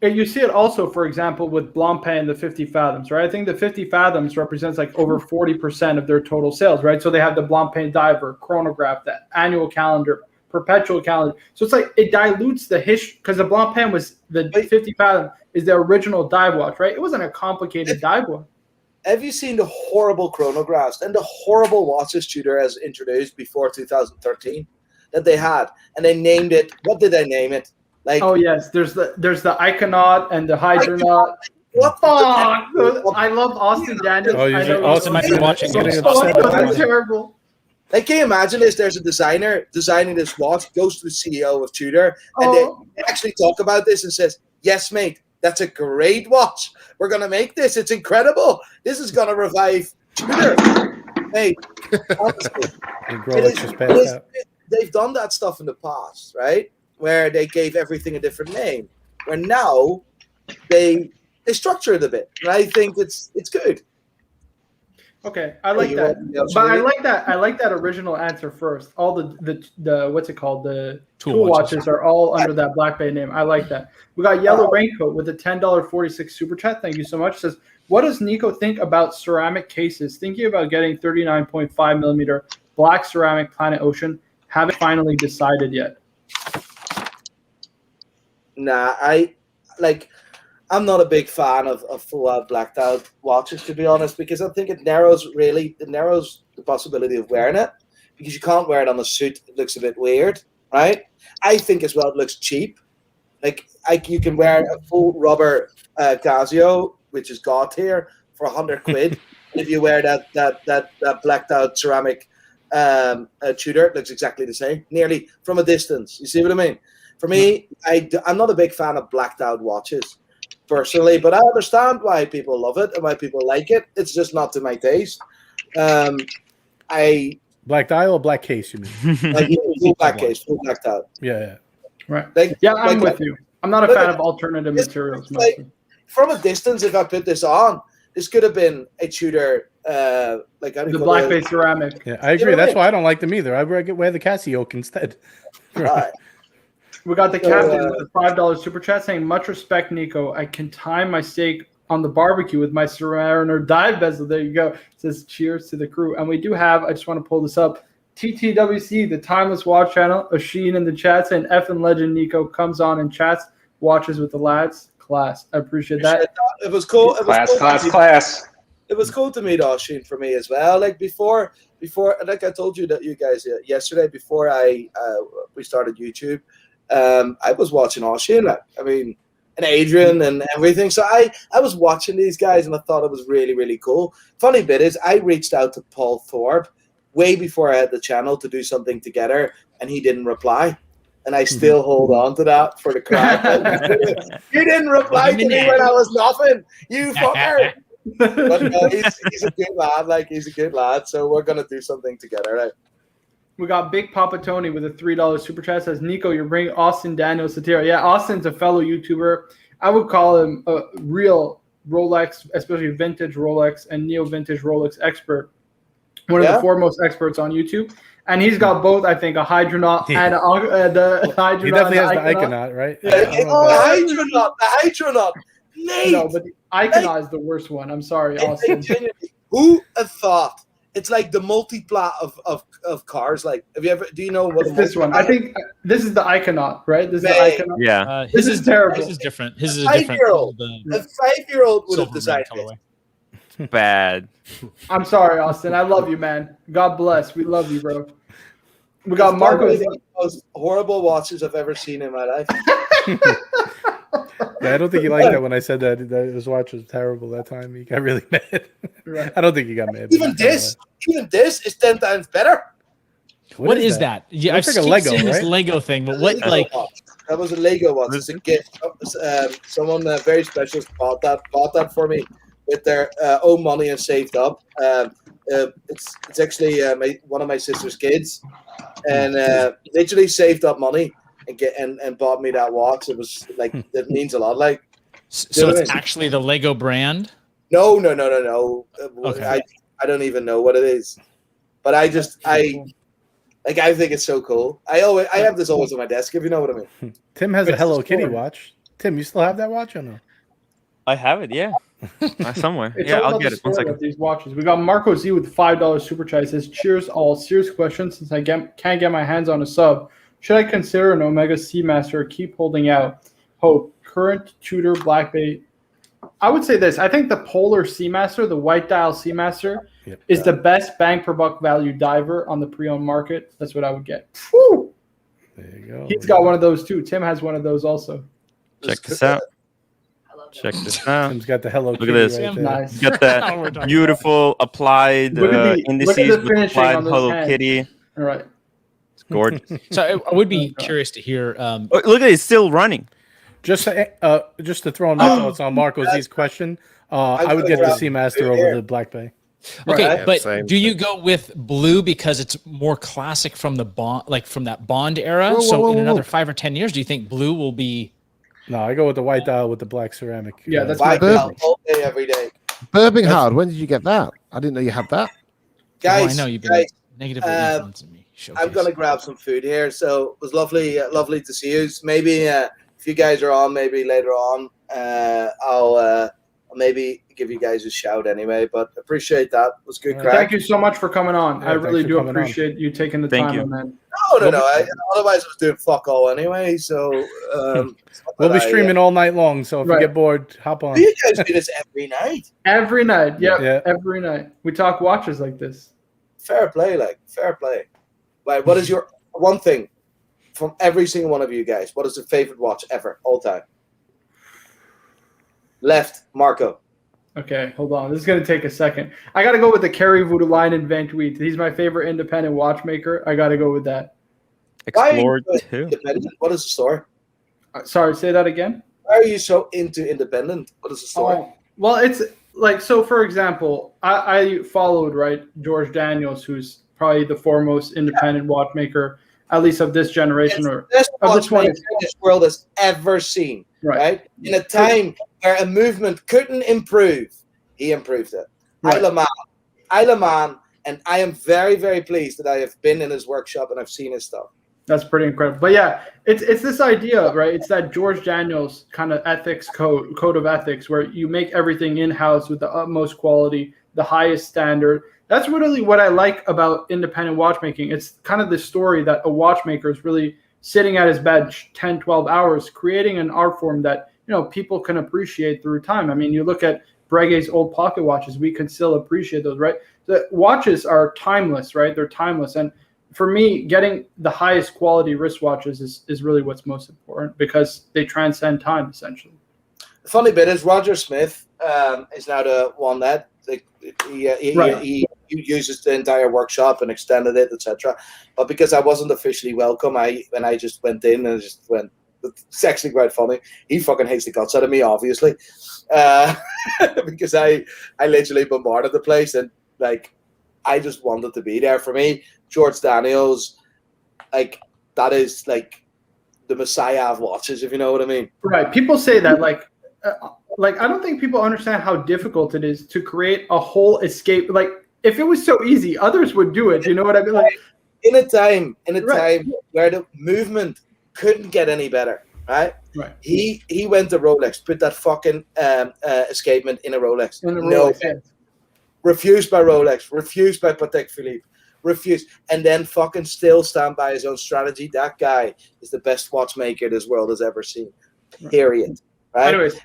and you see it also, for example, with Blancpain and the 50 Fathoms, right? I think the 50 Fathoms represents like over 40% of their total sales, right? So they have the Blancpain Diver, chronograph, that annual calendar, perpetual calendar. So it's like it dilutes the history, because the Blancpain was the 50 Fathom is the original dive watch, right? It wasn't a complicated dive watch. Have you seen the horrible chronographs and the horrible watches Tudor has introduced before 2013 that they had, and they named it? What did they name it? Like, oh yes, there's the Iconaut and the Hydronaut. What the I love Austin Daniels. Oh, I know Austin might be watching. That's terrible. Like, can you imagine this? There's a designer designing this watch, goes to the CEO of Tudor, and they actually talk about this and says, "Yes, mate, that's a great watch. We're gonna make this. It's incredible. This is gonna revive Tudor." Mate, honestly, they've done that stuff in the past, right? Where they gave everything a different name. Where now they structure it a bit, and I think it's good. Okay, I like that, but I like that original answer first. All the what's it called? The tool watches are all under that Black Bay name. I like that. We got Yellow Raincoat with a $10.46 super chat. Thank you so much. Says, what does Nico think about ceramic cases? Thinking about getting 39.5 millimeter black ceramic Planet Ocean. Haven't finally decided yet. Nah, I'm not a big fan of full out blacked out watches, to be honest, because I think it narrows the possibility of wearing it, because you can't wear it on a suit. It looks a bit weird, right? I think as well it looks cheap. Like, you can wear a full rubber Casio, which is god tier, for 100 quid. If you wear that blacked out ceramic Tudor, it looks exactly the same, nearly from a distance. You see what I mean? For me, I'm not a big fan of blacked out watches personally, but I understand why people love it and why people like it. It's just not to my taste. Black dial or black case, you mean? Like, full black case, full blacked out. Yeah. Right. I'm with you. I'm not a fan of alternative materials. Like, from a distance, if I put this on, this could have been a Tudor, the black bay ceramic. Yeah, I agree. That's why I don't like them either. I wear the Casio instead. Right. We got the captain with a $5 super chat saying, much respect, Nico. I can time my steak on the barbecue with my Serrano dive bezel. There you go. It says cheers to the crew. And we do have, I just want to pull this up, TTWC, the Timeless Watch channel. Oshin in the chat saying, effing legend Nico comes on and chats, watches with the lads. Class. I appreciate that. It was cool. Class. It was cool to meet Oshin for me as well. Like, before, like I told you guys yesterday, before we started YouTube, I was watching Oshin, and Adrian and everything. So I was watching these guys, and I thought it was really, really cool. Funny bit is, I reached out to Paul Thorpe way before I had the channel to do something together, and he didn't reply. And I still hold on to that for the crowd. You didn't reply to me when I was nothing, you fucker. But no, he's a good lad. Like, he's a good lad. So we're gonna do something together, right? We got Big Papa Tony with a $3 super chat. Says, Nico, you're bringing Austin Daniels to tier. Yeah, Austin's a fellow YouTuber. I would call him a real Rolex, especially vintage Rolex and neo-vintage Rolex expert. One of the foremost experts on YouTube. And he's got both, I think, a Hydronaut and the Hydronaut. He definitely has the Iconaut, right? The Hydronaut. Mate. No, but the Iconaut is the worst one. I'm sorry, Austin. Who have thought? It's like the multiplat of cars. Like, do you know what this one? I think this is the Iconaut, right? This is the Iconaut. Yeah. This is terrible. His is different. His is a different. A 5-year-old would have designed it. Bad. I'm sorry, Austin. I love you, man. God bless. We love you, bro. We got Marco. One of the most horrible watches I've ever seen in my life. Yeah, I don't think he liked that when I said that his watch was terrible that time. He got really mad. Right. I don't think he got mad. Even this is 10 times better. What is that? Yeah, I've like a seen Lego, this right? Lego thing, but what Lego watch. That was a Lego watch. It's a gift. Someone very special bought that for me with their own money and saved up. it's actually one of my sister's kids, and literally saved up money and bought me that watch. It was like that means a lot. Like, so it's actually the Lego brand. No. Okay. I don't even know what it is, but I think it's so cool. I have this always on my desk, if you know what I mean. Tim has a Hello Kitty watch. Tim, you still have that watch or no? I have it, yeah. Somewhere. It's Yeah, all I'll about get the it. One story second. with these watches. We got Marco Z with $5 super chat. He says, cheers all. Serious question, since I can't get my hands on a sub. Should I consider an Omega Seamaster or keep holding out hope? Current Tudor Black Bay. I would say this. I think the Polar Seamaster, the white dial Seamaster, is the best bang per buck value diver on the pre-owned market. That's what I would get. Woo! There you go. He's got one of those too. Tim has one of those also. Check this out. Check this out. Tim's got the Hello Look Kitty. at this. Right there. Nice. You got that beautiful applied Look at the indices with finishing applied on those Hello hands. Kitty. All right. It's gorgeous. So I would be curious to hear. Oh, look at it, it's still running. Just to throw in my thoughts on Marco Z's question, I would get the Seamaster over the Black Bay. Okay, Right. but Same. do you go with blue because it's more classic from the Bond, like from that Bond era? Whoa, So whoa, in whoa, another whoa. 5 or 10 years, do you think blue will be? No, I go with the white dial with the black ceramic. Yeah, that's White my dial favorite. all day, every day. Birmingham, when did you get that? I didn't know you had that. Guys, I know you've been guys, negatively influencing me. I'm gonna grab some food here. So it was lovely to see you. Maybe if you guys are on, maybe later on, I'll maybe give you guys a shout anyway. But appreciate that. It was good crack. Thank you so much for coming on. Yeah, I really thanks for do coming on. appreciate you taking the Thank time, you. man. No. Otherwise, I was doing fuck all anyway. So We'll be streaming all night long, so if Right. you get bored, hop on. You guys do this every night. Every night. Yep, Yeah. every night. We talk watches like this. Fair play, fair play. Right, what is your one thing from every single one of you guys? What is your favorite watch ever, all time? Left, Marco. Okay, hold on. This is going to take a second. I got to go with the Kerry Voutilainen Van Tweet. He's my favorite independent watchmaker. I got to go with that. Explore too. Independent? What is the story? Sorry, say that again. Why are you so into independent? What is the story? Oh, well, it's like, so for example, I followed, right, George Daniels, who's probably the foremost independent watchmaker, at least of this generation. It's Or the best of this one. watchmaker this world has ever seen. Right? In a time where a movement couldn't improve, he improved it. Right. Isle Man, and I am very, very pleased that I have been in his workshop and I've seen his stuff. That's pretty incredible. But yeah, it's this idea, right? It's that George Daniels kind of ethics code of ethics, where you make everything in-house with the utmost quality, the highest standard. That's really what I like about independent watchmaking. It's kind of the story that a watchmaker is really sitting at his bench 10, 12 hours, creating an art form that, you know, people can appreciate through time. I mean, you look at Breguet's old pocket watches, we can still appreciate those, right? The watches are timeless, right? They're timeless. And for me, getting the highest quality wristwatches is really what's most important, because they transcend time, essentially. The funny bit is Roger Smith is now the one that he uses the entire workshop and extended it, etc. But because I wasn't officially welcome, when I just went in and just went, it's actually quite funny. He fucking hates the guts out of me, obviously, because I literally bombarded the place, and like I just wanted to be there. For me, George Daniels, like that is like the messiah of watches, if you know what I mean. Right. People say that like I don't think people understand how difficult it is to create a whole escape. Like if it was so easy, others would do it. You know what I mean? Like in a time where the movement couldn't get any better, right? Right. He went to Rolex, put that fucking escapement in a Rolex. Refused by Rolex, refused by Patek Philippe, refused, and then fucking still stand by his own strategy. That guy is the best watchmaker this world has ever seen. Period. Right? Anyways,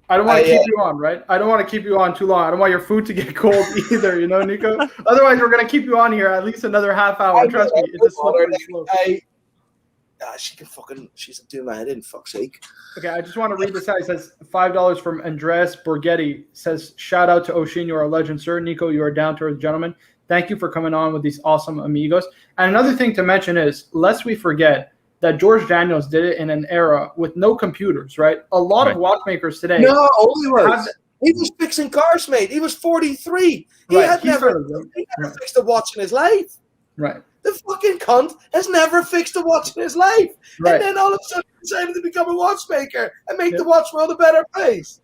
I don't want to keep you on, right? I don't want to keep you on too long. I don't want your food to get cold either, you know, Nico? Otherwise, we're going to keep you on here at least another half hour. Trust me, it's a slippery slope. She's doing my head in, fuck's sake. Okay, I just want to read this out. It says $5 from Andreas Borghetti. Says, shout out to Oshin, you are a legend, sir. Nico, you are down to earth gentleman. Thank you for coming on with these awesome amigos. And another thing to mention is, lest we forget that George Daniels did it in an era with no computers, right? A lot of watchmakers today He was fixing cars, mate. He was 43. He had never fixed a watch in his life. Right. The fucking cunt has never fixed a watch in his life. Right. And then all of a sudden he decided to become a watchmaker and make the watch world a better place.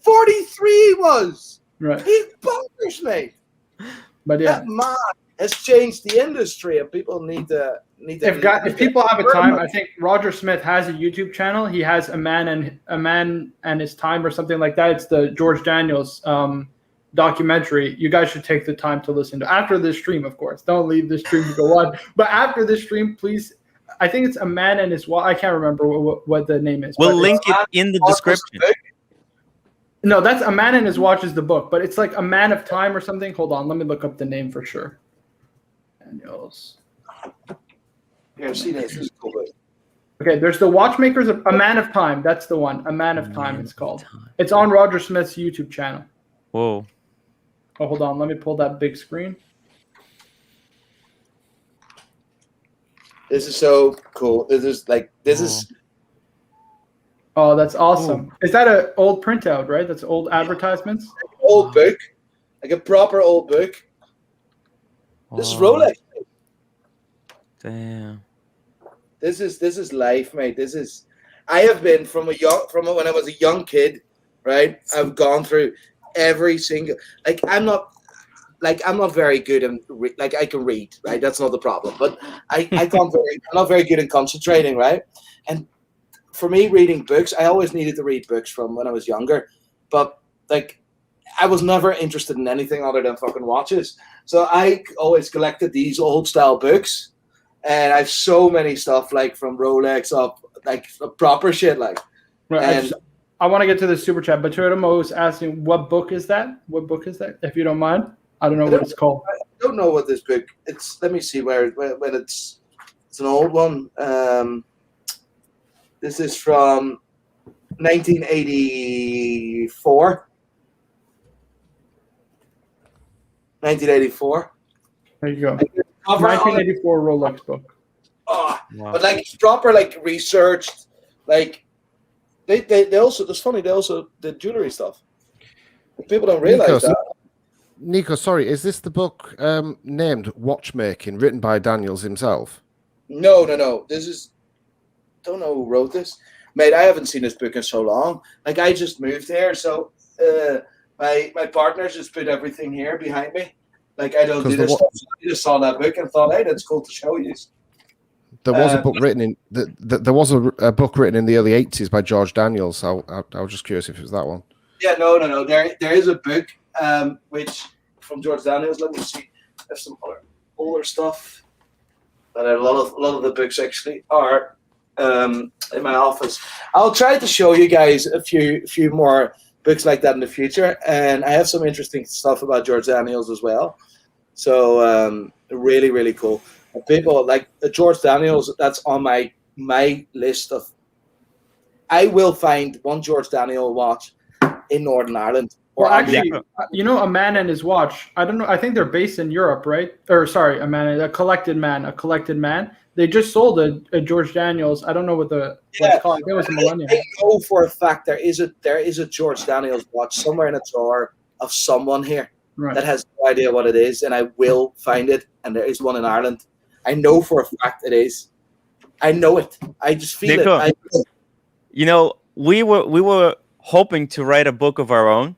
43 he was. Right. He's bonkers, mate. But yeah. That man has changed the industry, and people need to. If people have a time, I think Roger Smith has a YouTube channel. He has a man and his time or something like that. It's the George Daniels documentary. You guys should take the time to listen to after this stream, of course. Don't leave the stream to go on. But after this stream, please. I think it's a man and his watch. I can't remember what the name is. We'll link it in the description. No, that's A Man and His Watch is the book, but it's like A Man of Time or something. Hold on, let me look up the name for sure. Daniels. Yeah, see this is cool. Okay, there's the Watchmakers of A Man of Time. That's the one. A Man of Time. It's called. It's on Roger Smith's YouTube channel. Whoa. Oh, hold on. Let me pull that big screen. This is so cool. This is. Oh, that's awesome. Ooh. Is that an old printout, right? That's old advertisements? Old book. Like a proper old book. This is Rolex. Damn. This is life, mate. I have been from when I was a young kid, right? I've gone through every single I'm not very good in I can read, right? That's not the problem. But I'm not very good in concentrating, right? And for me, reading books, I always needed to read books from when I was younger, but I was never interested in anything other than fucking watches. So I always collected these old style books, and I have so many stuff from Rolex up proper shit Right. And I want to get to the super chat, but Turtamo is asking, what book is that? What book is that? If you don't mind, I don't know what it's called. I don't know what this book. Let me see when it's an old one. This is from 1984. 1984. There you go. 1984 Rolex book. Oh, wow. But it's proper researched. They also. It's funny. They also did jewelry stuff. People don't realize that. Nico, sorry, is this the book named Watchmaking, written by Daniels himself? No. This is. Don't know who wrote this, mate. I haven't seen this book in so long. I just moved here, so my partner just put everything here behind me. I don't do this stuff. So I just saw that book and thought, hey, that's cool to show you. There was a book written in there was a book written in the early 80s by George Daniels. I was just curious if it was that one. Yeah, no. There is a book which from George Daniels. Let me see. There's some older stuff. But a lot of the books actually are in my office. I'll try to show you guys a few more books like that in the future, and I have some interesting stuff about George Daniels as well. So really, really cool. People like George Daniels. That's on my list of. I will find one George Daniel watch in Northern Ireland. Or actually, A Man and His Watch. I don't know. I think they're based in Europe, right? Or sorry, a collected man. They just sold a George Daniels. I don't know what it's called. It was a Millennium. I know for a fact there is a George Daniels watch somewhere in a drawer of someone here that has no idea what it is, and I will find it. And there is one in Ireland. I know for a fact it is. I know it. I just feel Nico, it. We were hoping to write a book of our own.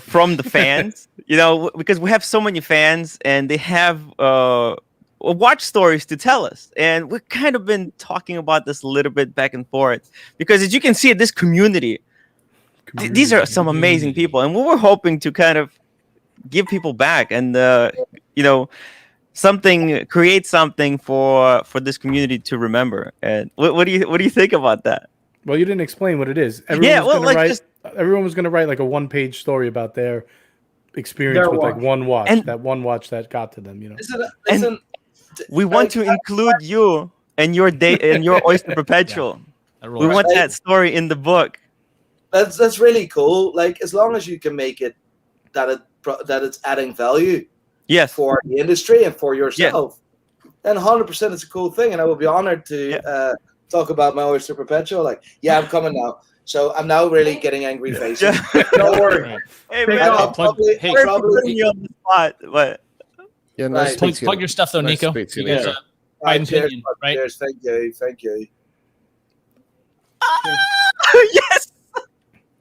From the fans. Because we have so many fans, and they have watch stories to tell us, and we've kind of been talking about this a little bit back and forth, because as you can see, this community these are some amazing people, and we were hoping to kind of give people back and create something for this community to remember. And what do you think about that? Well, you didn't explain what it is. Everyone was going to write a one-page story about their experience with one watch, that one watch that got to them. And we want to include you and your and your Oyster Perpetual. Yeah, we want that story in the book. That's really cool. As long as you can make it that it's adding value, for the industry and for yourself, then 100% it's a cool thing, and I will be honored to talk about my Oyster Perpetual. I'm coming now. So I'm now really getting angry faces. Don't worry. Hey, Take man, off. Probably, Hey, we're probably, putting you on the spot, but Yeah, Right. nice to meet you. Plug your stuff though, Nice to Nico. speak to You you, guys, Nico. Right, Biden cheers, opinion, right? cheers. Thank you. Thank you. yes.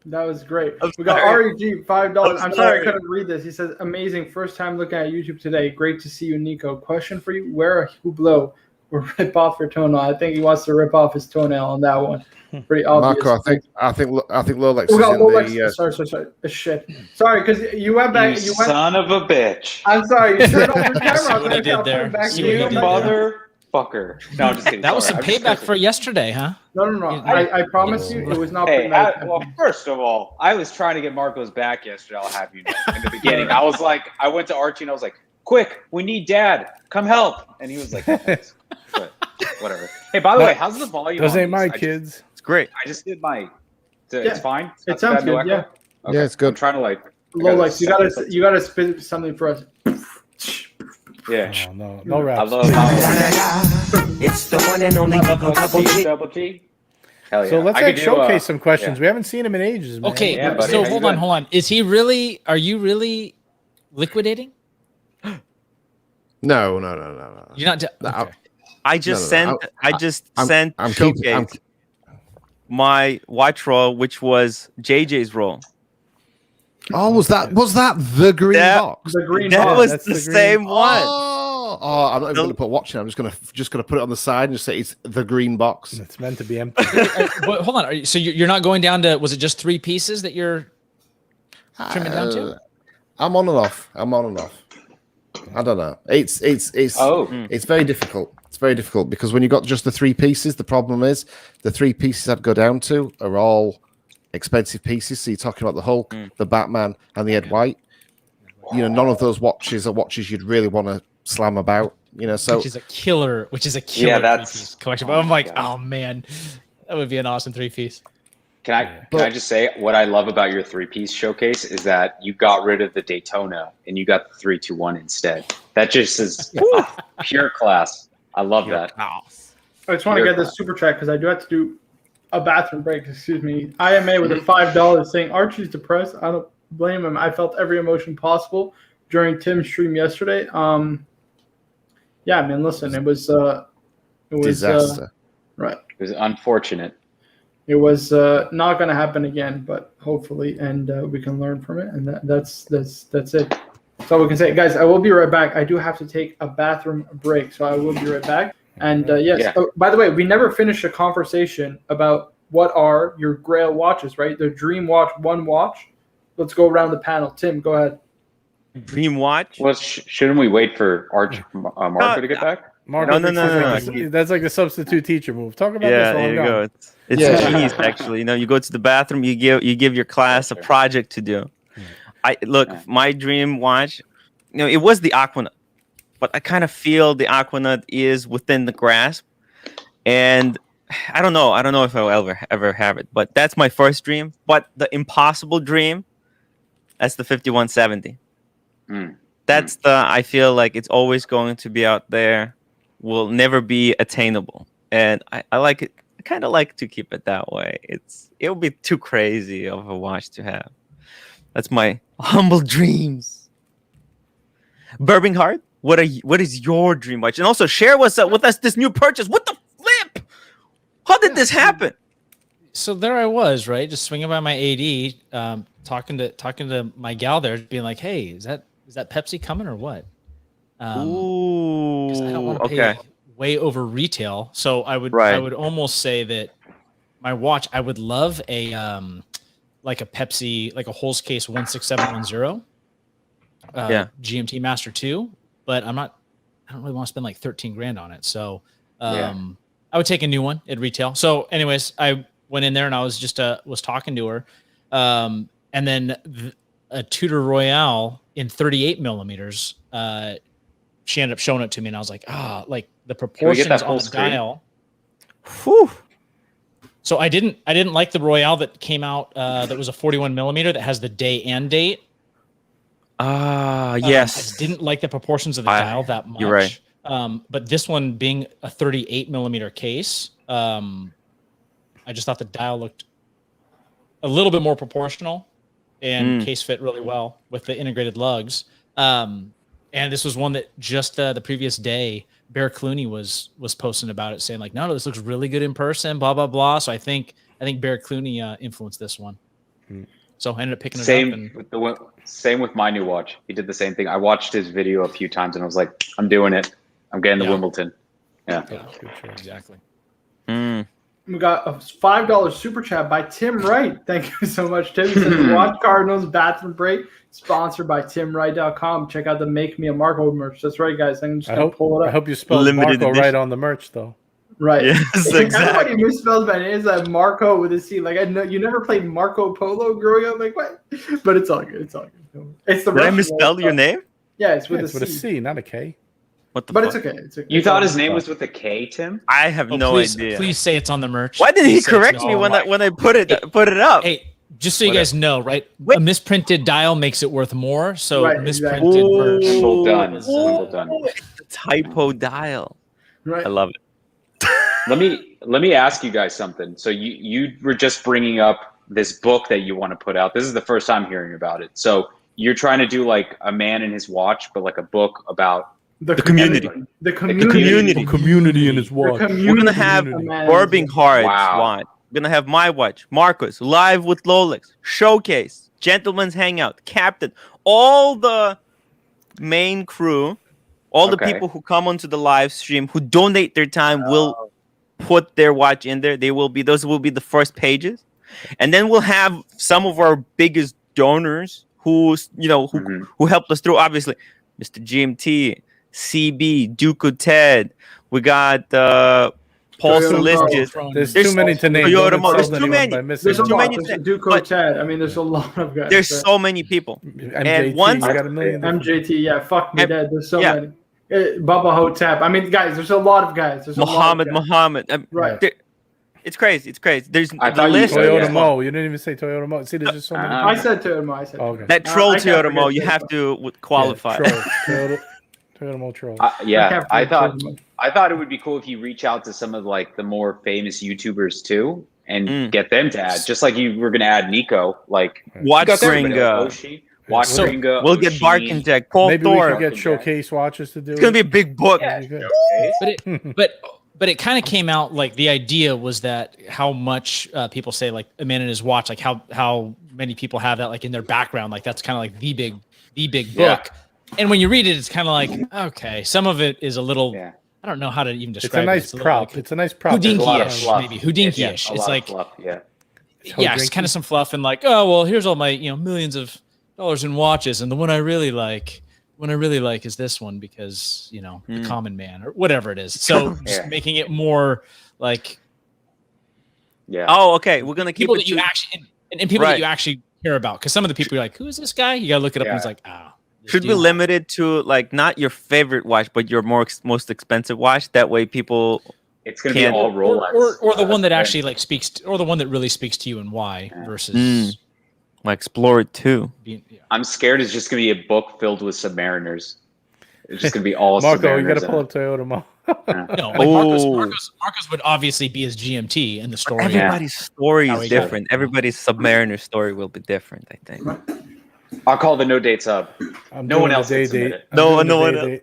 That was great. I'm We got sorry. REG $5. I'm I'm sorry I sorry. couldn't read this. He says, "Amazing, first time looking at YouTube today. Great to see you, Nico. Question for you: wear a hublot or rip off your toenail?" I think he wants to rip off his toenail on that one. Pretty obvious. Marco, I think Lolex We is got in Rolex. the. Sorry. Shit. Sorry, because you went back. You You went. son of a bitch. I'm sorry. You turned off your camera. See I was what he like, did I'll put there. it back See to what he you. did there. Motherfucker. No, I'm just kidding. That was some Sorry, I'm just payback kidding. for yesterday, huh? No. I promise you, it was not. Hey, pretty well, first of all, I was trying to get Marco's back yesterday. I'll have you know. In the beginning, I was like, I went to Archie and I was like, "Quick, we need Dad. Come help!" And he was like, "Thanks." But whatever. Hey, by the way, how's the volume? Those on ain't my these? kids. It's great. I just did my. It's Yeah, fine. it Not too sounds bad, no good, echo? yeah. Okay. Yeah, it's good. I'm trying to like. Lolex, you gotta spit something for us. Yeah. No I raps. love how. It's the one and only Double G. Hell yeah. So let's I could showcase do, some questions. yeah. We haven't seen him in ages, man. Okay, Yeah, buddy, so how you hold doing? on. Is he really? Are you really liquidating? No. You're not. Okay. I just No. sent I'm Showcase keeping. my watch roll, which was JJ's roll. Oh, was that the green box? The green That box. was that's the the green- same one. Oh, I'm not even going to put watching. I'm just gonna put it on the side and just say it's the green box. It's meant to be empty. But hold on. So you're not going down to? Was it just 3 pieces that you're trimming down to? I'm on and off. I don't know. It's very difficult. It's very difficult because when you got just the 3 pieces, the problem is the 3 pieces I'd go down to are all expensive pieces. So you're talking about the Hulk, the Batman, and the Ed White. You know, none of those watches are watches you'd really want to slam about. You know, so Which is a killer. Yeah, that's- 3-piece collection. But I'm like, oh man, that would be an awesome 3-piece. Can I just say what I love about your 3-piece showcase is that you got rid of the Daytona and you got the 321 instead. That just is pure class. I love that. I just want to get this super chat because I do have to do a bathroom break. Excuse me. IMA with a $5 saying Archie's depressed. I don't blame him. I felt every emotion possible during Tim's stream yesterday. Yeah, man. Listen, it was disaster. Right. It was unfortunate. It was not going to happen again, but hopefully, and we can learn from it. And that's it. That's all we can say, guys. I will be right back. I do have to take a bathroom break, so I will be right back. And yes. Yeah. Oh, by the way, we never finished a conversation about what are your Grail watches, right? The Dream Watch, one watch. Let's go around the panel. Tim, go ahead. Dream watch. Well, shouldn't we wait for Marco to get back? Marco, No. That's like the substitute teacher move. Talk about Yeah, this while there I'm you gone. go. It's genius, actually. You know, you go to the bathroom, you give your class a project to do. My dream watch, you know, it was the Aquanaut, but I kind of feel the Aquanaut is within the grasp, and I don't know if I'll ever have it, but that's my first dream. But the impossible dream, that's the 5170. That's I feel like it's always going to be out there, will never be attainable, and I like it. I kind of like to keep it that way. It would be too crazy of a watch to have. That's my humble dreams. Bourbon Heart, what is your dream watch? And also share with us this new purchase. What the flip? How did this happen? So there I was, right, just swinging by my AD, talking to my gal there, being like, "Hey, is that Pepsi coming or what?" Ooh, 'Cause I don't want to pay way over retail. So I would almost say that my watch, I would love a like a Pepsi, like a Holes Case 16710, GMT Master 2, but I don't really want to spend like 13 grand on it. So I would take a new one at retail. So anyways, I went in there and I was just was talking to her, and then a Tudor Royale in 38 millimeters. She ended up showing it to me, and I was like, like the proportions on the dial. Whew. So I didn't like the Royale that came out that was a 41 millimeter that has the day and date. Yes. I didn't like the proportions of the dial that much. You're right. But this one being a 38 millimeter case, I just thought the dial looked a little bit more proportional and case fit really well with the integrated lugs. And this was one that just the previous day, Bear Clooney was posting about it, saying like, no, this looks really good in person, blah, blah, blah. So I think Bear Clooney influenced this one. So I ended up picking it up. Same with my new watch. He did the same thing. I watched his video a few times and I was like, I'm doing it. I'm getting the Wimbledon. Yeah. Exactly. We got a $5 super chat by Tim Wright. Thank you so much, Tim. He says, Watch Cardinals Bathroom Break, sponsored by TimWright.com. Check out the Make Me a Marco merch. That's right, guys. I'm just going to pull it up. I hope you spelled Marco right on the merch, though. Right. Yes, exactly. Everybody misspells my name. It's like Marco with a C. Like, I know you never played Marco Polo growing up. Like, what? But it's all good. It's all good. It's the Did I misspell your name? Yeah, it's with a C, not a K. What the but fuck? it's okay. It's okay. You thought his name was with a K, Tim? I have no idea. Please say it's on the merch. Why didn't he correct me when I put it up? Hey, just so you guys know, right? A misprinted dial makes it worth more. So misprinted merch. Well done. Well done. It's a typo dial. Right. I love it. Let me ask you guys something. So you were just bringing up this book that you want to put out. This is the first time hearing about it. So you're trying to do like a man and his watch, but like a book about the community. The community. Community in his watch. We're gonna have Barbing Hard's watch. We're gonna have my watch, Marcus, live with Lolex, showcase, gentleman's hangout, captain, all the main crew, all the people who come onto the live stream who donate their time will put their watch in there. Those will be the first pages, and then we'll have some of our biggest donors who helped us through. Obviously, Mr. GMT. CB, Duke Ted, we got Paul Solistis. There's too many to name. There's too many. There's too many. Duke Ted. I mean, there's a lot of guys. There's so many people. MJT, and once got a million. MJT, yeah, fuck me dead. There's so many. Bubba Hotep. I mean, guys, there's a lot of guys. There's Muhammad. Right. It's crazy. It's crazy. There's I the list. Toyota Mo. You didn't even say Toyota Mo. See, there's just so many. I said Toyota Mo. Okay. That troll Toyota Mo, you have to qualify. Toyota Mo troll. I thought it would be cool if you reach out to some of like the more famous YouTubers too and get them to add, just like you were going to add Nico, like Watch Ringa. We'll get Barkin Tech, Paul Maybe Thorpe. we could get showcase watches to do. It's going to be a big book. Yeah, But it kind of came out like the idea was that how much people say like a man in his watch, like how many people have that like in their background, like that's kind of like the big book. And when you read it, it's kind of like, okay, some of it is a little, I don't know how to even describe it. It's a nice prop. It's a nice prop. Houdinki-ish, maybe. Houdinki-ish. It's like, it's kind of some fluff and like, oh, well, here's all my, millions of dollars in watches. And the one I really like is this one because, the common man or whatever it is. So just making it more like. Yeah. Oh, okay. We're going to keep people it that you actually, and people that you actually care about. Because some of the people you're like, who is this guy? You got to look it up and it's like, should be limited to like not your favorite watch, but your most expensive watch. That way, people. It's gonna be all Rolex, or the one that actually like speaks, or the one that really speaks to you and why versus. My Explorer 2. I'm scared it's just gonna be a book filled with Submariners. It's just gonna be all Marco. Submariners. You got to pull up Toyota Mo. No, Marcos would obviously be his GMT in the story. Everybody's story is different. Everybody's Submariner story will be different. I think. I'll call the no date sub. No one else can submit it. No one else.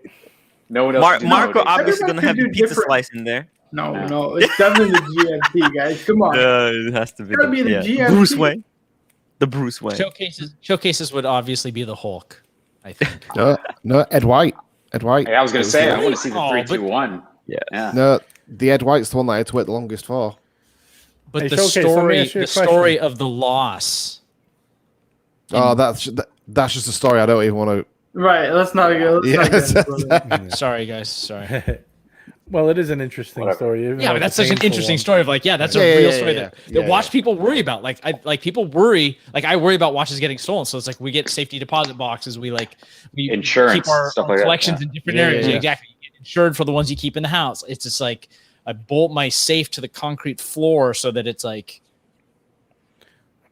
No one else. Marco obviously gonna have the pizza slice in there. No, it's definitely the GMT, guys. Come on. It has to be. It's gotta be the GMT. Bruce Wayne. The Bruce Wayne. Showcases would obviously be the Hulk, I think. No, Ed White. Ed White. Hey, I was gonna say I want to see the 3-2-1. Yeah. No, the Ed White's the one that I had to wait the longest for. But the story of the loss. Oh, that's just a story I don't even want to. Right, let's not go. Sorry, guys. Sorry. Well, it is an interesting story. But that's such an interesting story of like, that's a real story that watch people worry about. Like people worry, like I worry about watches getting stolen. So it's like we get safety deposit boxes. We insurance, keep our collections in different areas. Yeah. Exactly. You get insured for the ones you keep in the house. It's just like I bolt my safe to the concrete floor so that it's like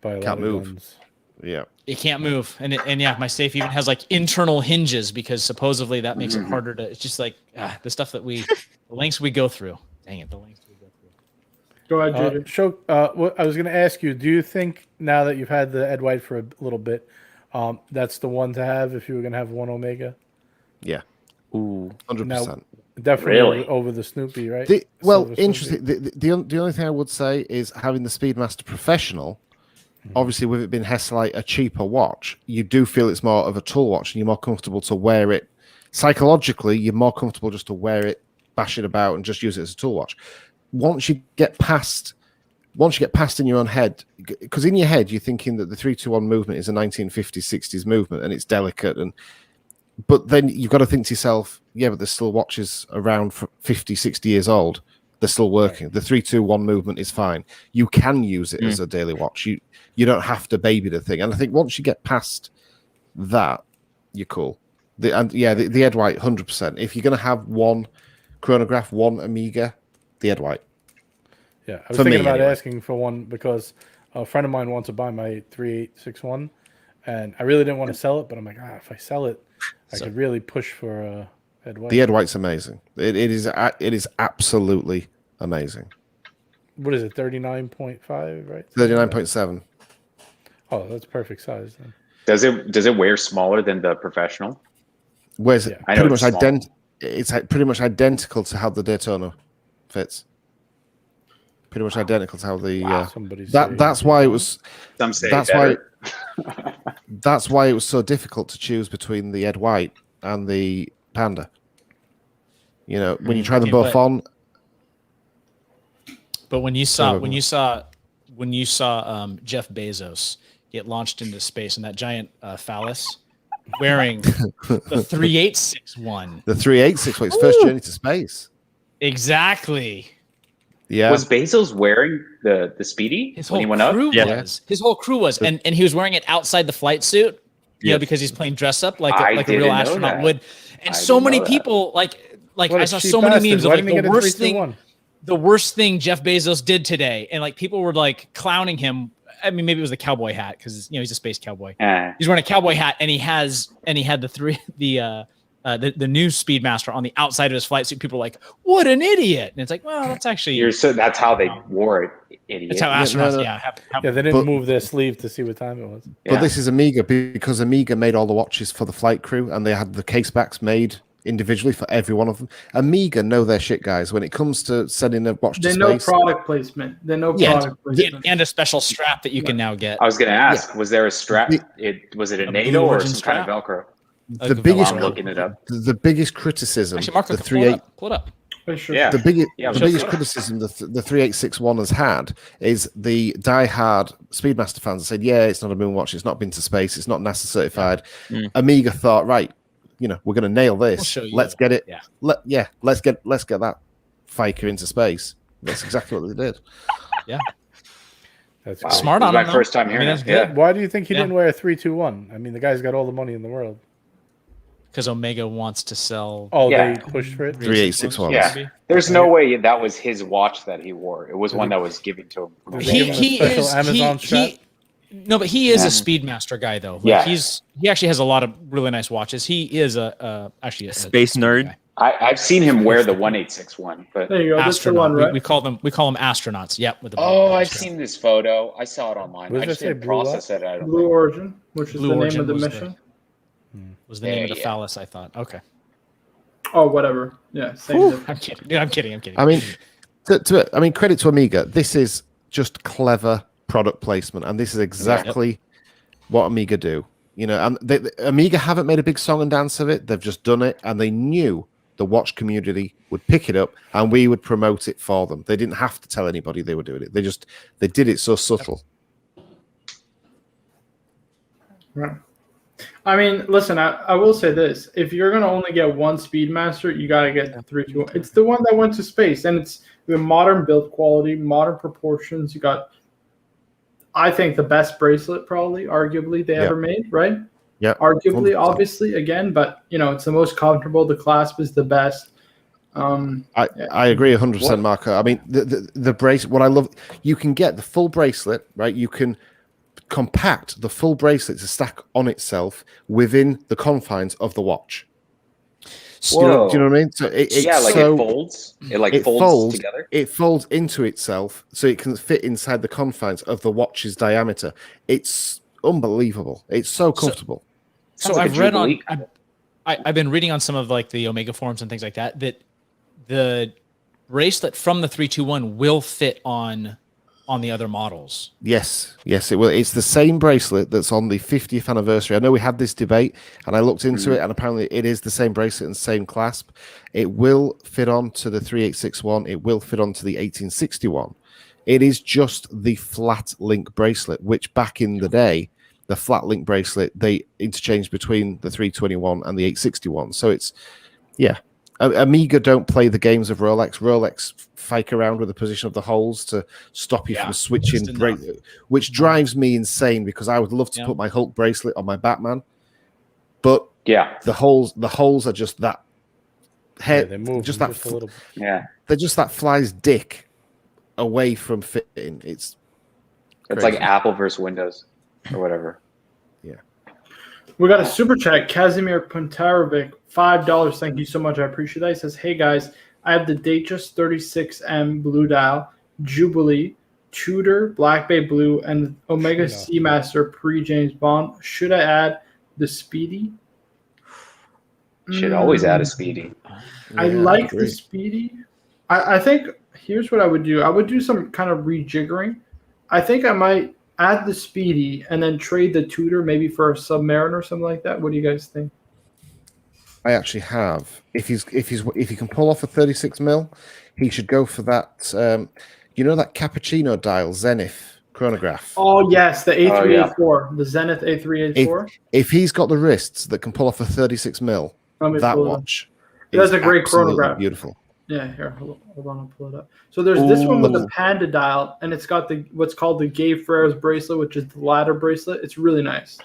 can't move. Yeah. It can't move. And my safe even has like internal hinges because supposedly that makes it harder to, it's just like the stuff that the lengths we go through. Dang it, the lengths we go through. Go ahead, JJ. What I was going to ask you, do you think now that you've had the Ed White for a little bit, that's the one to have if you were going to have one Omega? Yeah. Ooh, 100%. Definitely Really? over the Snoopy, right? Interesting. The only thing I would say is having the Speedmaster Professional, obviously with it being Heslite, a cheaper watch, you do feel it's more of a tool watch and you're more comfortable to wear it. Psychologically, you're more comfortable just to wear it, bash it about, and just use it as a tool watch. Once you get past in your own head, because in your head you're thinking that the 3-2-1 movement is a 1950s, 60s movement and it's delicate, but then you've got to think to yourself, yeah, but there's still watches around for 50, 60 years old. They're still working. The 3-2-1 movement is fine. You can use it as a daily watch. You don't have to baby the thing. And I think once you get past that, you're cool. The Ed White, 100%. If you're going to have one chronograph, one Omega, the Ed White. Yeah, I was thinking about asking for one because a friend of mine wants to buy my 3861, and I really didn't want to sell it, but I'm like, if I sell it, I could really push for Ed White. The Ed White's amazing. It is absolutely amazing. What is it, 39.5, right? 39.7. Oh, that's perfect size then. Does it wear smaller than the Professional? Where's it? I know Pretty much it's pretty much identical to how the Daytona fits. Pretty much identical to how the that's why it was. Some say that's better. why that's why it was so difficult to choose between the Ed White and the Panda. You know, when you try them both on. But when you saw Jeff Bezos get launched into space in that giant phallus, wearing the 3861. The 3861, his first journey to space. Exactly. Yeah. Was Bezos wearing the Speedy when he went up? His whole crew was, and he was wearing it outside the flight suit, you know, because he's playing dress up like a real astronaut would. And so many people like I saw so many memes of like the worst thing Jeff Bezos did today, and like people were like clowning him. I mean, maybe it was the cowboy hat because he's a space cowboy. He's wearing a cowboy hat, and he had the new Speedmaster on the outside of his flight suit. People are like, "What an idiot!" And it's like, well, that's actually that's how they wore it. Idiot. That's how astronauts, they didn't move their sleeve to see what time it was. But this is Amiga because Amiga made all the watches for the flight crew, and they had the casebacks made individually for every one of them. Amiga know their shit, guys. When it comes to sending a watch to space, they know product placement. Product placement. And a special strap that you can now get. I was going to ask, was there a strap? Was it a NATO or some kind of Velcro? The biggest, I'm looking it up. The biggest criticism, actually, Marco, the 38. Pull it up. Yeah. The biggest criticism the 3861 has had is the die-hard Speedmaster fans said, yeah, it's not a moon watch, it's not been to space, it's not NASA certified. Amiga thought, right, you know, we're going to nail this. Let's get it. Yeah. Let's get that Fiker into space. That's exactly what they did. Yeah. That's smart on my first time hearing it. Why do you think he didn't wear a 321? I mean, the guy's got all the money in the world. Because Omega wants to sell. Oh, they pushed for it? 3861. Yeah. There's no way that was his watch that he wore. It was one that was given to him. He is Amazon strap? No, but he is a Speedmaster guy, though. Like he actually has a lot of really nice watches. He is actually a space nerd. I've seen him wear the 1861, but there you go. That's the one, right? We call them astronauts. Yep. With the I've seen this photo. I saw it online. I just didn't process it. Blue Origin, which is the name of the mission. Was the name of the phallus? I thought. Okay. Oh, whatever. Yeah. Same I'm kidding. I'm kidding. I mean, credit to Amiga. This is just clever product placement, and this is exactly what Amiga do. You know, and Amiga haven't made a big song and dance of it. They've just done it, and they knew the watch community would pick it up, and we would promote it for them. They didn't have to tell anybody they were doing it. They did it so subtle. Right. I mean, listen, I will say this. If you're going to only get one Speedmaster, you got to get the 321. It's the one that went to space, and it's the modern build quality, modern proportions. You got, I think, the best bracelet probably, arguably, they ever made, right? Yeah. Arguably, 100%. Obviously, again, but, you know, it's the most comfortable. The clasp is the best. I agree 100%, Marco. I mean, the bracelet, what I love, you can get the full bracelet, right? You can compact the full bracelet to stack on itself within the confines of the watch. Do you know what I mean? So it folds. It folds together. It folds into itself, so it can fit inside the confines of the watch's diameter. It's unbelievable. It's so comfortable. So I've read on. I've been reading on some of like the Omega forums and things like that. That the bracelet from the 321 will fit on the other models. Yes, it will. It's the same bracelet that's on the 50th anniversary. I know we had this debate, and I looked into it, and apparently it is the same bracelet and same clasp. It will fit onto the 3861. It will fit onto the 1861. It is just the flat link bracelet, which back in the day, the flat link bracelet, they interchanged between the 321 and the 861. So it's, Omega don't play the games of Rolex. Rolex fake around with the position of the holes to stop you from switching, which drives me insane because I would love to put my Hulk bracelet on my Batman, but the holes are just that head, they move just that a little. They're just that fly's dick away from fitting. It's like Apple versus Windows or whatever. We got a super chat, Kazimir Puntarovic, $5. Thank you so much. I appreciate that. He says, hey guys, I have the Datejust 36M Blue Dial, Jubilee, Tudor, Black Bay Blue, and Omega Seamaster pre-James Bond. Should I add the Speedy? Should always add a Speedy. I like the Speedy. I think here's what I would do. I would do some kind of rejiggering. I think I might add the Speedy and then trade the Tudor maybe for a Submariner or something like that. What do you guys think? I actually have. If he can pull off a 36 mil, he should go for that. That cappuccino dial Zenith chronograph. Oh yes, the A384, the Zenith A384. If he's got the wrists that can pull off a 36 mil, that watch. That's a great chronograph. Beautiful. Yeah, here, hold on, I'll pull it up. So there's this one with the Panda dial, and it's got what's called the Gay Freres bracelet, which is the ladder bracelet. It's really nice.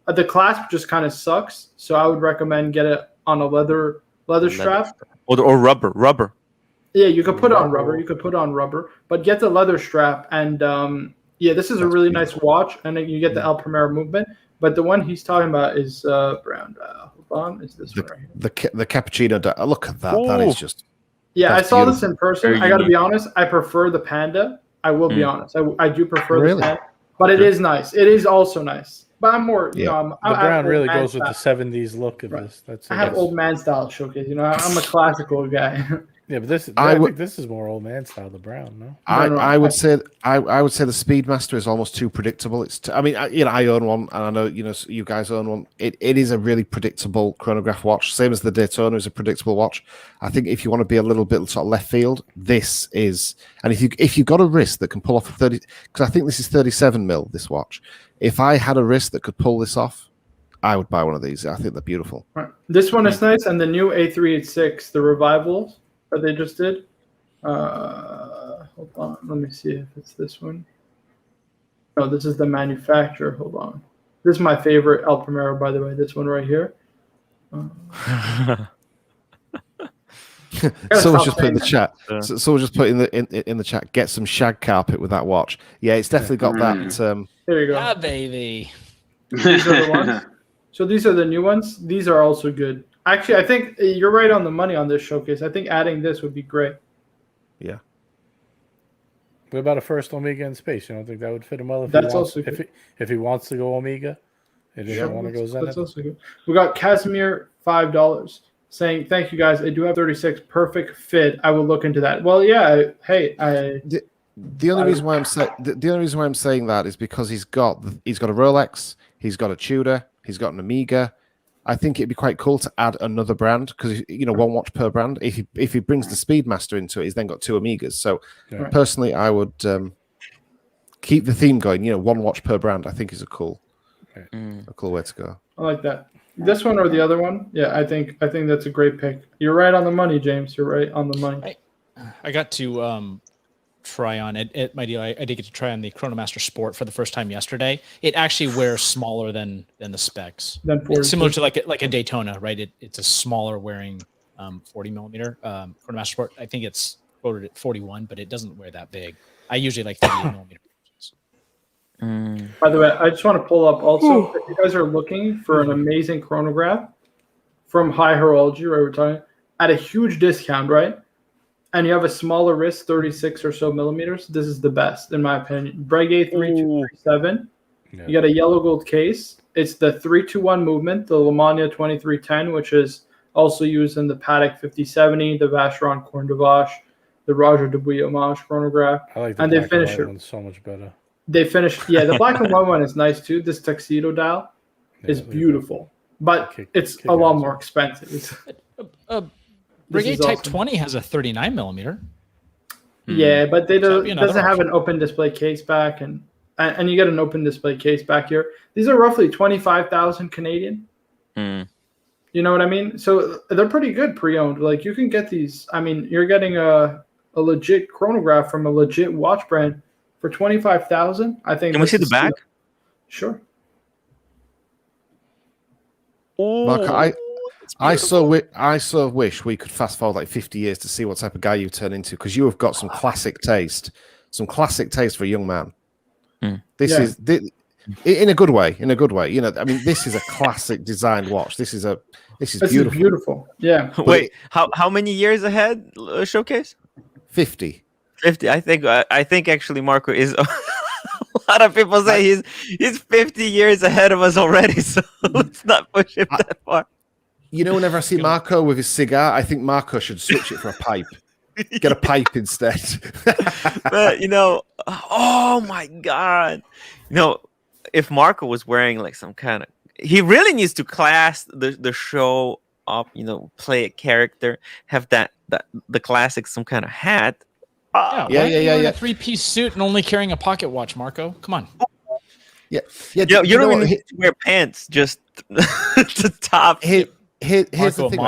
The clasp just kind of sucks, so I would recommend get it on a leather strap. Or rubber. Yeah, you could put on rubber. But get the leather strap, and this is a really nice watch, and then you get the El Primero movement. But the one he's talking about is brown dial. Hold on, is this one right here? The cappuccino dial. Look at that. Ooh. That is just. Yeah, I saw this in person. I got to be honest. I prefer the Panda. I will be honest. I do prefer the Panda, but it is nice. It is also nice. But I'm more, the brown really goes with the 70s look of this. I have old man style showcase. I'm a classical guy. Yeah, but I think this is more old man style. The brown, no. I would say the Speedmaster is almost too predictable. I own one, and I know you guys own one. It is a really predictable chronograph watch, same as the Daytona is a predictable watch. I think if you want to be a little bit sort of left field, this is. And if you've got a wrist that can pull off a 30, because I think this is 37 mil. This watch. If I had a wrist that could pull this off, I would buy one of these. I think they're beautiful. Right. This one is nice, and the new A386, the revivals that they just did. Hold on, let me see if it's this one. No, this is the manufacturer. Hold on. This is my favorite El Primero, by the way. This one right here. Someone just put in the chat. Someone just put in the chat. Get some shag carpet with that watch. Yeah, it's definitely got that. There you go. Yeah, baby. These are the ones. So these are the new ones. These are also good. Actually, I think you're right on the money on this showcase. I think adding this would be great. Yeah. What about a first Omega in space? You don't think that would fit him well? If he wants to go Omega, if he doesn't want to go Zenith. That's also good. We got Casimir, $5, saying, "Thank you guys. I do have 36, perfect fit. I will look into that." Well, yeah. Hey, the only reason why I'm saying that is because he's got a Rolex, he's got a Tudor, he's got an Omega. I think it'd be quite cool to add another brand because one watch per brand. If he brings the Speedmaster into it, he's then got two Omegas. So personally, I would keep the theme going. One watch per brand. I think is a cool way to go. I like that. This one or the other one? Yeah, I think that's a great pick. You're right on the money, James. You're right on the money. I got to try on at my deal. I did get to try on the Chronomaster Sport for the first time yesterday. It actually wears smaller than the specs. It's similar to like a Daytona, right? It's a smaller wearing 40 millimeter Chronomaster Sport. I think it's quoted at 41, but it doesn't wear that big. I usually like 38 millimeter. By the way, I just want to pull up also if you guys are looking for an amazing chronograph from High Horology, right? We're talking at a huge discount, right? And you have a smaller wrist, 36 or so millimeters. This is the best, in my opinion. Breguet 3237. You got a yellow gold case. It's the 3-2-1 movement, the Lemania 2310, which is also used in the Patek 5070, the Vacheron Corne de Vache, the Roger Dubuis Homage chronograph. I like the and black they finish and white it. one so much better. They finished, the black and white one is nice too. This tuxedo dial is beautiful, but it's a lot more expensive. Breguet Type 20 has a 39 millimeter. Yeah, but they doesn't have an open display case back, and you get an open display case back here. These are roughly 25,000 Canadian. You know what I mean? So they're pretty good pre-owned. Like you can get these. I mean, you're getting a legit chronograph from a legit watch brand for 25,000. I think. Can we see the back? Sure. Mark, I so wish we could fast forward like 50 years to see what type of guy you turn into, because you have got some classic taste for a young man. This is in a good way. You know, I mean, this is a classic designed watch. This is beautiful. Yeah. Wait, how many years ahead? Showcase 50. 50. I think actually Marco is. A lot of people say he's 50 years ahead of us already. So let's not push him that far. You know, whenever I see Marco with his cigar, I think Marco should switch it for a pipe. Get a pipe instead. But you know, oh my God, you know, if Marco was wearing like some kind of, he really needs to class the show up. You know, play a character, have that the classic, some kind of hat. Yeah. A 3-piece suit and only carrying a pocket watch, Marco. Come on. Yeah. You don't even need to wear pants. Just the top. Here's the thing.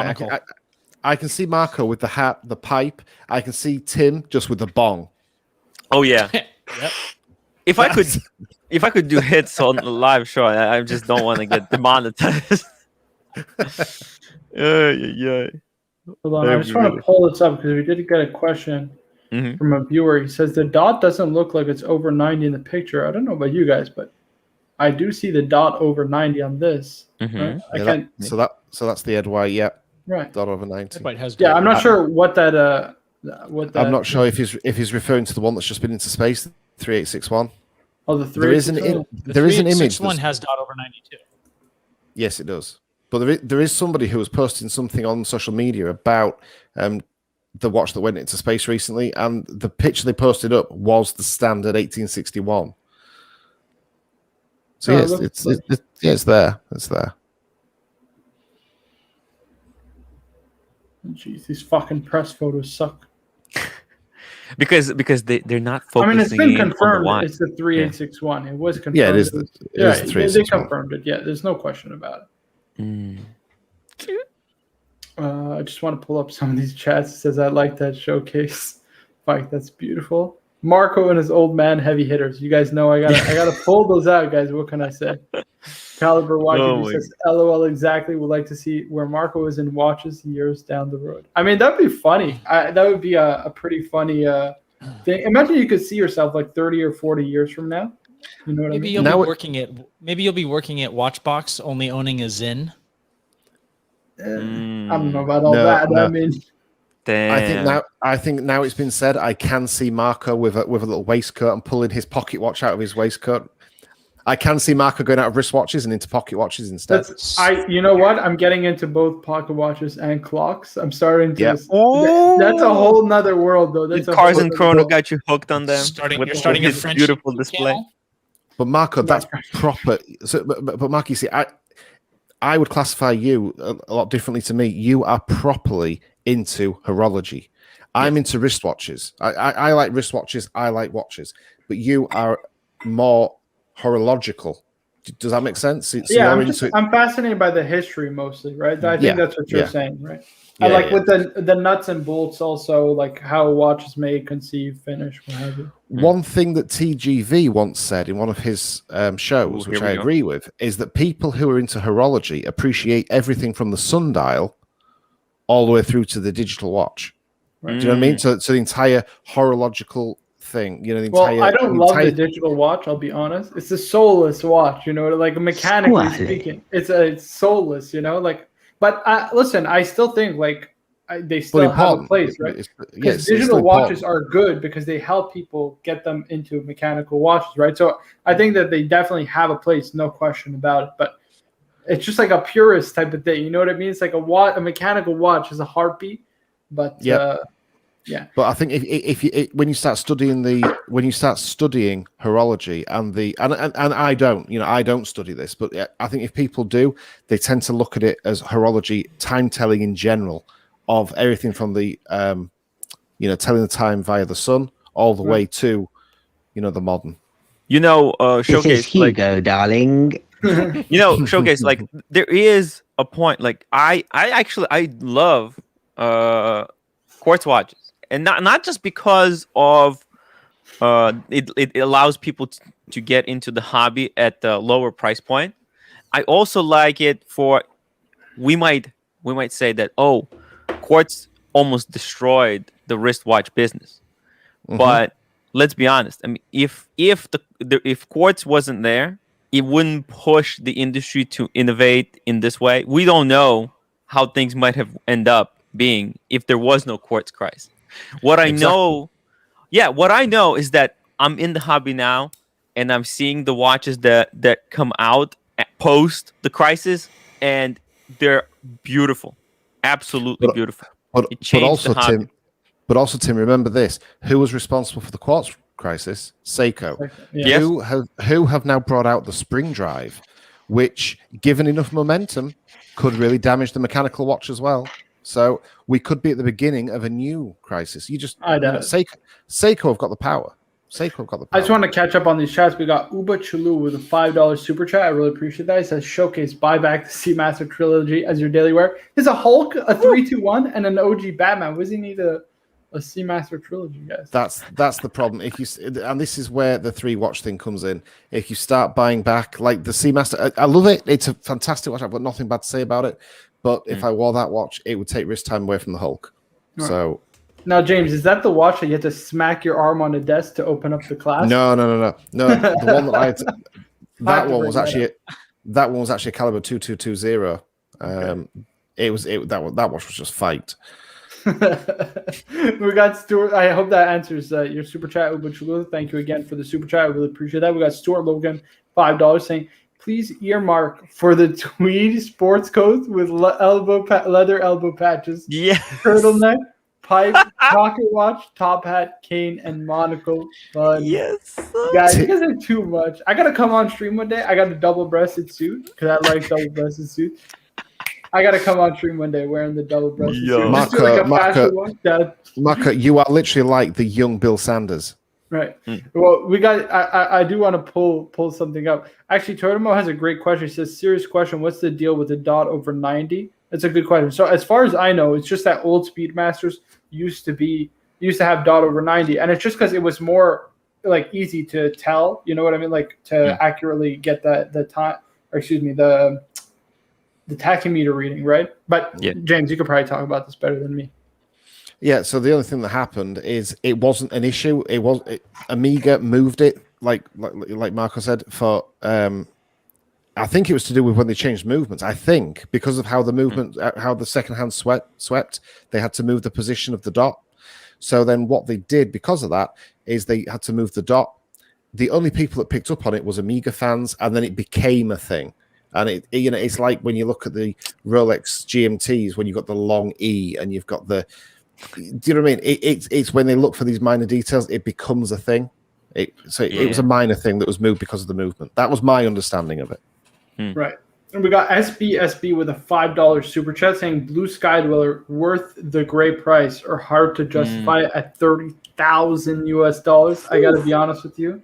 I can see Marco with the hat, the pipe. I can see Tim just with the bong. Oh yeah. Yep. If I could do hits on the live show, I just don't want to get demonetized. Yeah. Hold on, I just want to pull this up because we did get a question from a viewer. He says the dot doesn't look like it's over 90 in the picture. I don't know about you guys, but I do see the dot over 90 on this. Right? So that's the Edway, yeah. Right. Dot over 90. I'm not sure what that I'm not sure if he's referring to the one that's just been into space, 3861. Oh, the 3861. There is an image. One has dot over 92. Yes, it does. But there is somebody who was posting something on social media about the watch that went into space recently, and the picture they posted up was the standard 1861. So it's there. It's there. Jeez, these fucking press photos suck. because they're not focusing. I mean, it's been confirmed. On the it's the 3861. It was confirmed. Yeah, it is. They confirmed it. Yeah, there's no question about it. I just want to pull up some of these chats. It says, I like that showcase. Like, that's beautiful. Marco and his old man heavy hitters. You guys know I gotta pull those out, guys. What can I say? Caliber Watch says, LOL, exactly. Would like to see where Marco is in watches years down the road. I mean, that'd be funny. That would be a pretty funny thing. Imagine you could see yourself like 30 or 40 years from now. You know what I mean? Maybe you'll be working at Watchbox, only owning a Zin. I don't know about all that. No. I mean, damn. I think now it's been said. I can see Marco with a little waistcoat and pulling his pocket watch out of his waistcoat. I can see Marco going out of wristwatches and into pocket watches instead. You know what? I'm getting into both pocket watches and clocks. I'm starting to. That's a whole nother world, though. That's Cars and Chrono got you hooked on them. You're starting a French beautiful display. channel? But Marco, that's proper. So, but Marco, you see, I would classify you a lot differently to me. You are properly into horology. I'm into wristwatches. I like wristwatches. I like watches. But you are more horological. Does that make sense? So I'm fascinated by the history mostly, right? I think that's what you're saying, right? I like with the nuts and bolts also, like how a watch is made, conceived, finished, what have you. One thing that TGV once said in one of his shows, which I agree with, is that people who are into horology appreciate everything from the sundial all the way through to the digital watch. Right. Do you know what I mean? So the entire horological thing, you know, I don't love the digital watch, I'll be honest. It's a soulless watch, you know, like mechanically speaking. It's soulless, you know, like But listen, I still think like they still have a place, right? Because digital watches are good because they help people get them into mechanical watches, right? So I think that they definitely have a place, no question about it. But it's just like a purist type of thing. You know what I mean? It's like a mechanical watch is a heartbeat, but yeah. But I think if when you start studying horology and I don't study this, but I think if people do, they tend to look at it as horology, time telling in general, of everything from the telling the time via the sun all the way to the modern. Showcase this is Hugo, darling. Showcase, like there is a point. Like I love quartz watches, and not just because of it allows people to get into the hobby at the lower price point. I also like it for we might say that quartz almost destroyed the wristwatch business, but let's be honest. I mean, if quartz wasn't there, it wouldn't push the industry to innovate in this way. We don't know how things might have end up being if there was no quartz crisis. What I know is that I'm in the hobby now, and I'm seeing the watches that come out post the crisis, and they're beautiful, absolutely beautiful. It changed the hobby. But also, Tim, remember this: who was responsible for the quartz crisis? Seiko. Yes. Who have now brought out the spring drive, which, given enough momentum, could really damage the mechanical watch as well. So we could be at the beginning of a new crisis. Seiko have got the power. I just want to catch up on these chats. We got Uba Chulu with a $5 super chat. I really appreciate that. He says, "Showcase, buy back the Seamaster trilogy as your daily wear." There's a Hulk, a 3-2-1, and an OG Batman. What does he need a Seamaster trilogy, guys? That's the problem. And this is where the 3-watch thing comes in. If you start buying back, like the Seamaster, I love it. It's a fantastic watch. I've got nothing bad to say about it. But if I wore that watch, it would take wrist time away from the Hulk. Right. So now, James, is that the watch that you had to smack your arm on the desk to open up the clasp? No. The one that I had that one was actually a caliber 2220. That watch was just fight. We got Stuart. I hope that answers your super chat. Thank you again for the super chat. I really appreciate that. We got Stuart Logan, $5 saying, "Please earmark for the tweed sports coat with leather elbow patches, turtleneck, pipe, pocket watch, top hat, cane, and monocle." Yes, guys, you guys are too much. I gotta come on stream one day. I got a double-breasted suit because I like double-breasted suits. I gotta come on stream one day wearing the double-breasted suit. Marco, you are literally like the young Bill Sanders. Right. Well, we got. I do want to pull something up. Actually, Tortimo has a great question. He says, "Serious question. What's the deal with the dot over 90?" That's a good question. So, as far as I know, it's just that old Speedmasters used to have dot over 90, and it's just because it was more like easy to tell. You know what I mean? Like to accurately get the time, or excuse me, the tachymeter reading, right? But James, you could probably talk about this better than me. Yeah, so the only thing that happened is it wasn't an issue. Amiga moved it, like Marco said, for I think it was to do with when they changed movements. I think because of how the movement, how the second hand swept, they had to move the position of the dot. So then what they did because of that is they had to move the dot. The only people that picked up on it was Amiga fans, and then it became a thing. And it's like when you look at the Rolex GMTs, when you've got the long E and you've got the. Do you know what I mean? It's when they look for these minor details, it becomes a thing. It was a minor thing that was moved because of the movement. That was my understanding of it. Right. And we got SBSB with a $5 super chat saying, "Blue Sky Dweller worth the gray price or hard to justify it at $30,000 US?" I got to be honest with you.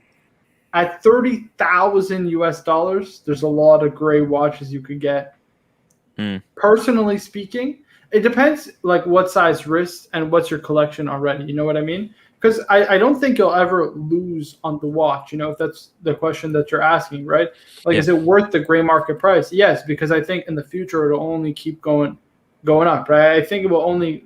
At $30,000 US, there's a lot of gray watches you could get. Personally speaking, it depends like what size wrist and what's your collection already. You know what I mean? Because I don't think you'll ever lose on the watch, if that's the question that you're asking, right? Like, is it worth the gray market price? Yes, because I think in the future it'll only keep going up, right? I think it will only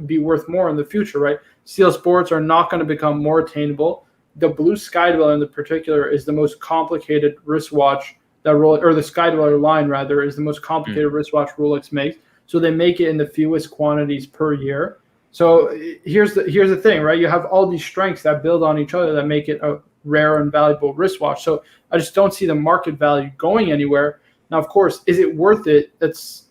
be worth more in the future, right? Steel Sports are not going to become more attainable. The Blue Sky Dweller in the particular is the most complicated wristwatch that Rolex, or the Sky Dweller line rather, is the most complicated wristwatch Rolex makes. so they make it in the fewest quantities per year. So here's the thing, right? You have all these strengths that build on each other that make it a rare and valuable wristwatch. So I just don't see the market value going anywhere. Now, of course, is it worth it? That's,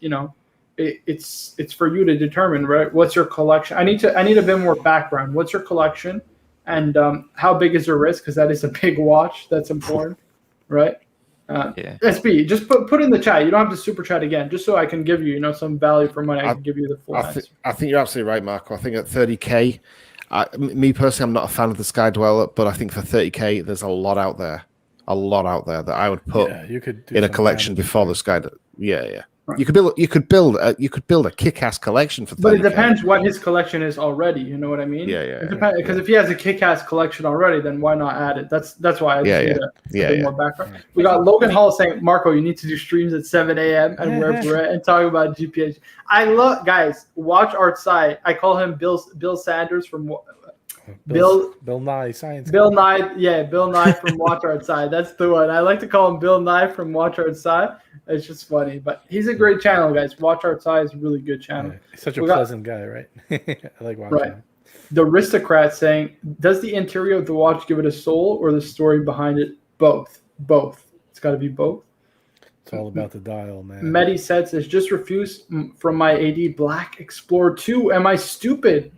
it's for you to determine, right? What's your collection? I need a bit more background. What's your collection, and how big is your wrist? Because that is a big watch. That's important, right? SB, just put in the chat. You don't have to super chat again, just so I can give you, some value for money. I can give you the full answer. I think you're absolutely right, Marco. I think at 30K, me personally, I'm not a fan of the Sky Dweller, but I think for 30K, there's a lot out there that I would put in a collection before the Sky. Yeah. Right. You could build a kick-ass collection for 30K. But it depends what his collection is already. You know what I mean? Yeah. It depends, because if he has a kick-ass collection already, then why not add it? That's why I need a bit more background. We got Logan Hall saying, Marco, you need to do streams at 7 a.m. and and talk about GPH. I love, guys, watch Art Side. I call him Bill Sanders from Bill Nye Science. Bill Nye, Bill Nye from Watch Art Side. That's the one. I like to call him Bill Nye from Watch Art Side. It's just funny, but he's a great channel, guys. Watch Art Side is a really good channel. He's such a pleasant guy, right? I like watching him. The Aristocrat saying, does the interior of the watch give it a soul, or the story behind it? Both. It's got to be both. It's all about the dial, man. Medi says, just refused from my AD Black Explorer 2. Am I stupid?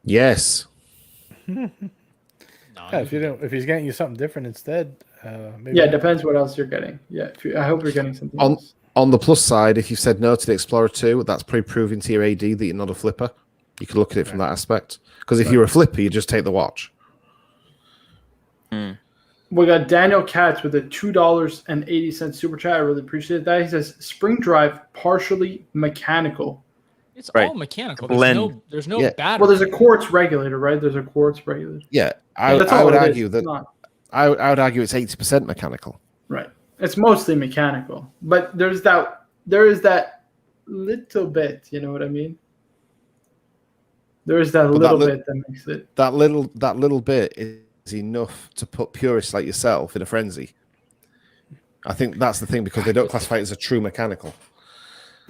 Yes. If he's getting you something different instead, maybe. Yeah, it depends what else you're getting. Yeah, I hope you're getting something else. On the plus side, if you said no to the Explorer 2, that's pretty proving to your AD that you're not a flipper. You could look at it from that aspect. Because if you're a flipper, you just take the watch. We got Daniel Katz with a $2.80 super chat. I really appreciate that. He says, spring drive partially mechanical. It's all mechanical. There's no battery. Well, there's a quartz regulator, right? There's a quartz regulator. Yeah, I would argue that. I would argue it's 80% mechanical. Right. It's mostly mechanical, but there is that little bit. You know what I mean? There is that little bit that makes it. That little bit is enough to put purists like yourself in a frenzy. I think that's the thing, because they don't classify it as a true mechanical.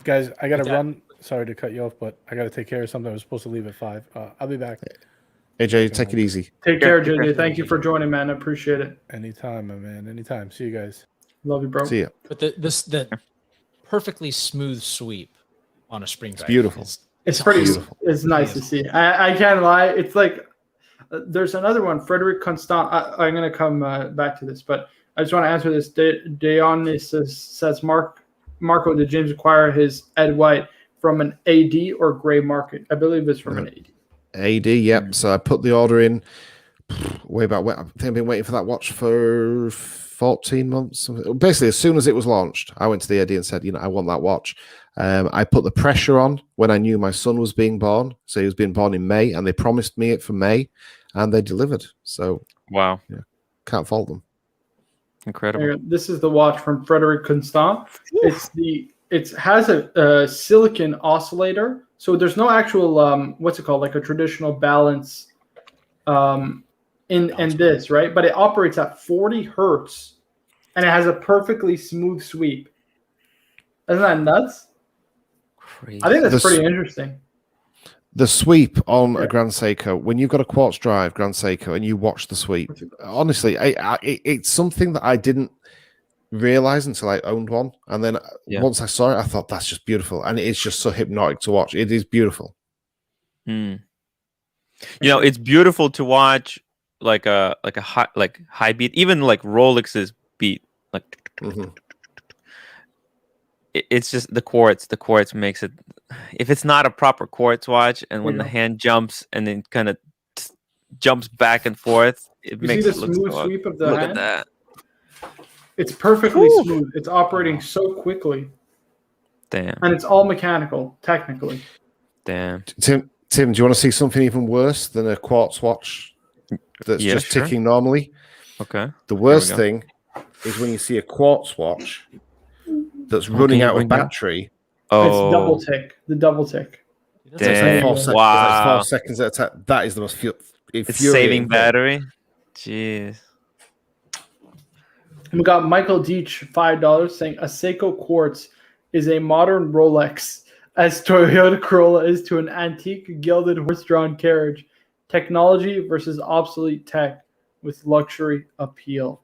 Guys, I got to run. Sorry to cut you off, but I got to take care of something. I was supposed to leave at 5. I'll be back. AJ, take it easy. Take care, JJ. Thank you for joining, man. I appreciate it. Anytime, my man. Anytime. See you guys. Love you, bro. See ya. But the perfectly smooth sweep on a spring drive. It's beautiful. It's pretty beautiful. It's nice to see. I can't lie. It's like there's another one, Frederick Constant. I'm going to come back to this, but I just want to answer this. Dionys says, Marco, did James acquire his Ed White from an AD or gray market? I believe it's from an AD. AD, yep. So I put the order in way back when. I think I've been waiting for that watch for 14 months. Basically, as soon as it was launched, I went to the AD and said, I want that watch. I put the pressure on when I knew my son was being born. So he was being born in May, and they promised me it for May, and they delivered. So wow, can't fault them. Incredible. This is the watch from Frederick Constant. It has a silicon oscillator, so there's no actual what's it called, like a traditional balance in this, right? But it operates at 40 hertz, and it has a perfectly smooth sweep. Isn't that nuts? Crazy. I think that's pretty interesting. The sweep on a Grand Seiko, when you've got a quartz drive Grand Seiko and you watch the sweep, honestly, it's something that I didn't realize until I owned one, and then once I saw it, I thought that's just beautiful, and it's just so hypnotic to watch. It is beautiful. It's beautiful to watch, like a high beat, even like Rolex's beat, like. It's just the quartz. The quartz makes it. If it's not a proper quartz watch, and when the hand jumps and then kind of jumps back and forth, it makes it look smooth sweep of the look hand? at that. It's perfectly smooth. It's operating so quickly. Damn. And it's all mechanical, technically. Damn. Tim, do you want to see something even worse than a quartz watch that's just ticking normally? Okay. The worst thing is when you see a quartz watch that's running out of battery. It's double tick. The double tick. Damn. Like 4 seconds at a time. That is the most it's saving battery. Jeez. We got Michael Deach, $5, saying a Seiko Quartz is a modern Rolex. as Toyota Corolla is to an antique gilded horse-drawn carriage. Technology versus obsolete tech with luxury appeal.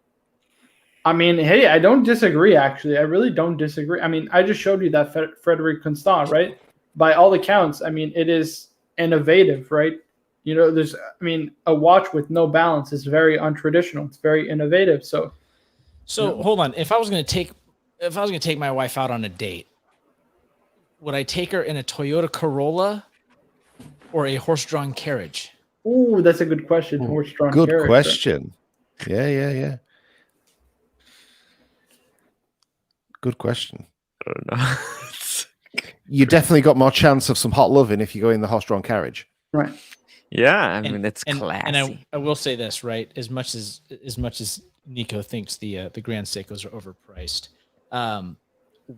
I mean, hey, I don't disagree, actually. I really don't disagree. I mean, I just showed you that Frederic Constant, right? By all accounts, I mean, it is innovative, right? You know, a watch with no balance is very untraditional. It's very innovative. So hold on. If I was going to take my wife out on a date, would I take her in a Toyota Corolla or a horse-drawn carriage? Ooh, that's a good question. Horse-drawn good carriage. Question. Yeah. Good question. I don't know. You definitely got more chance of some hot loving if you go in the horse-drawn carriage. Right. Yeah, I mean, it's classy. And I will say this, right? As much as Nico thinks the Grand Seikos are overpriced,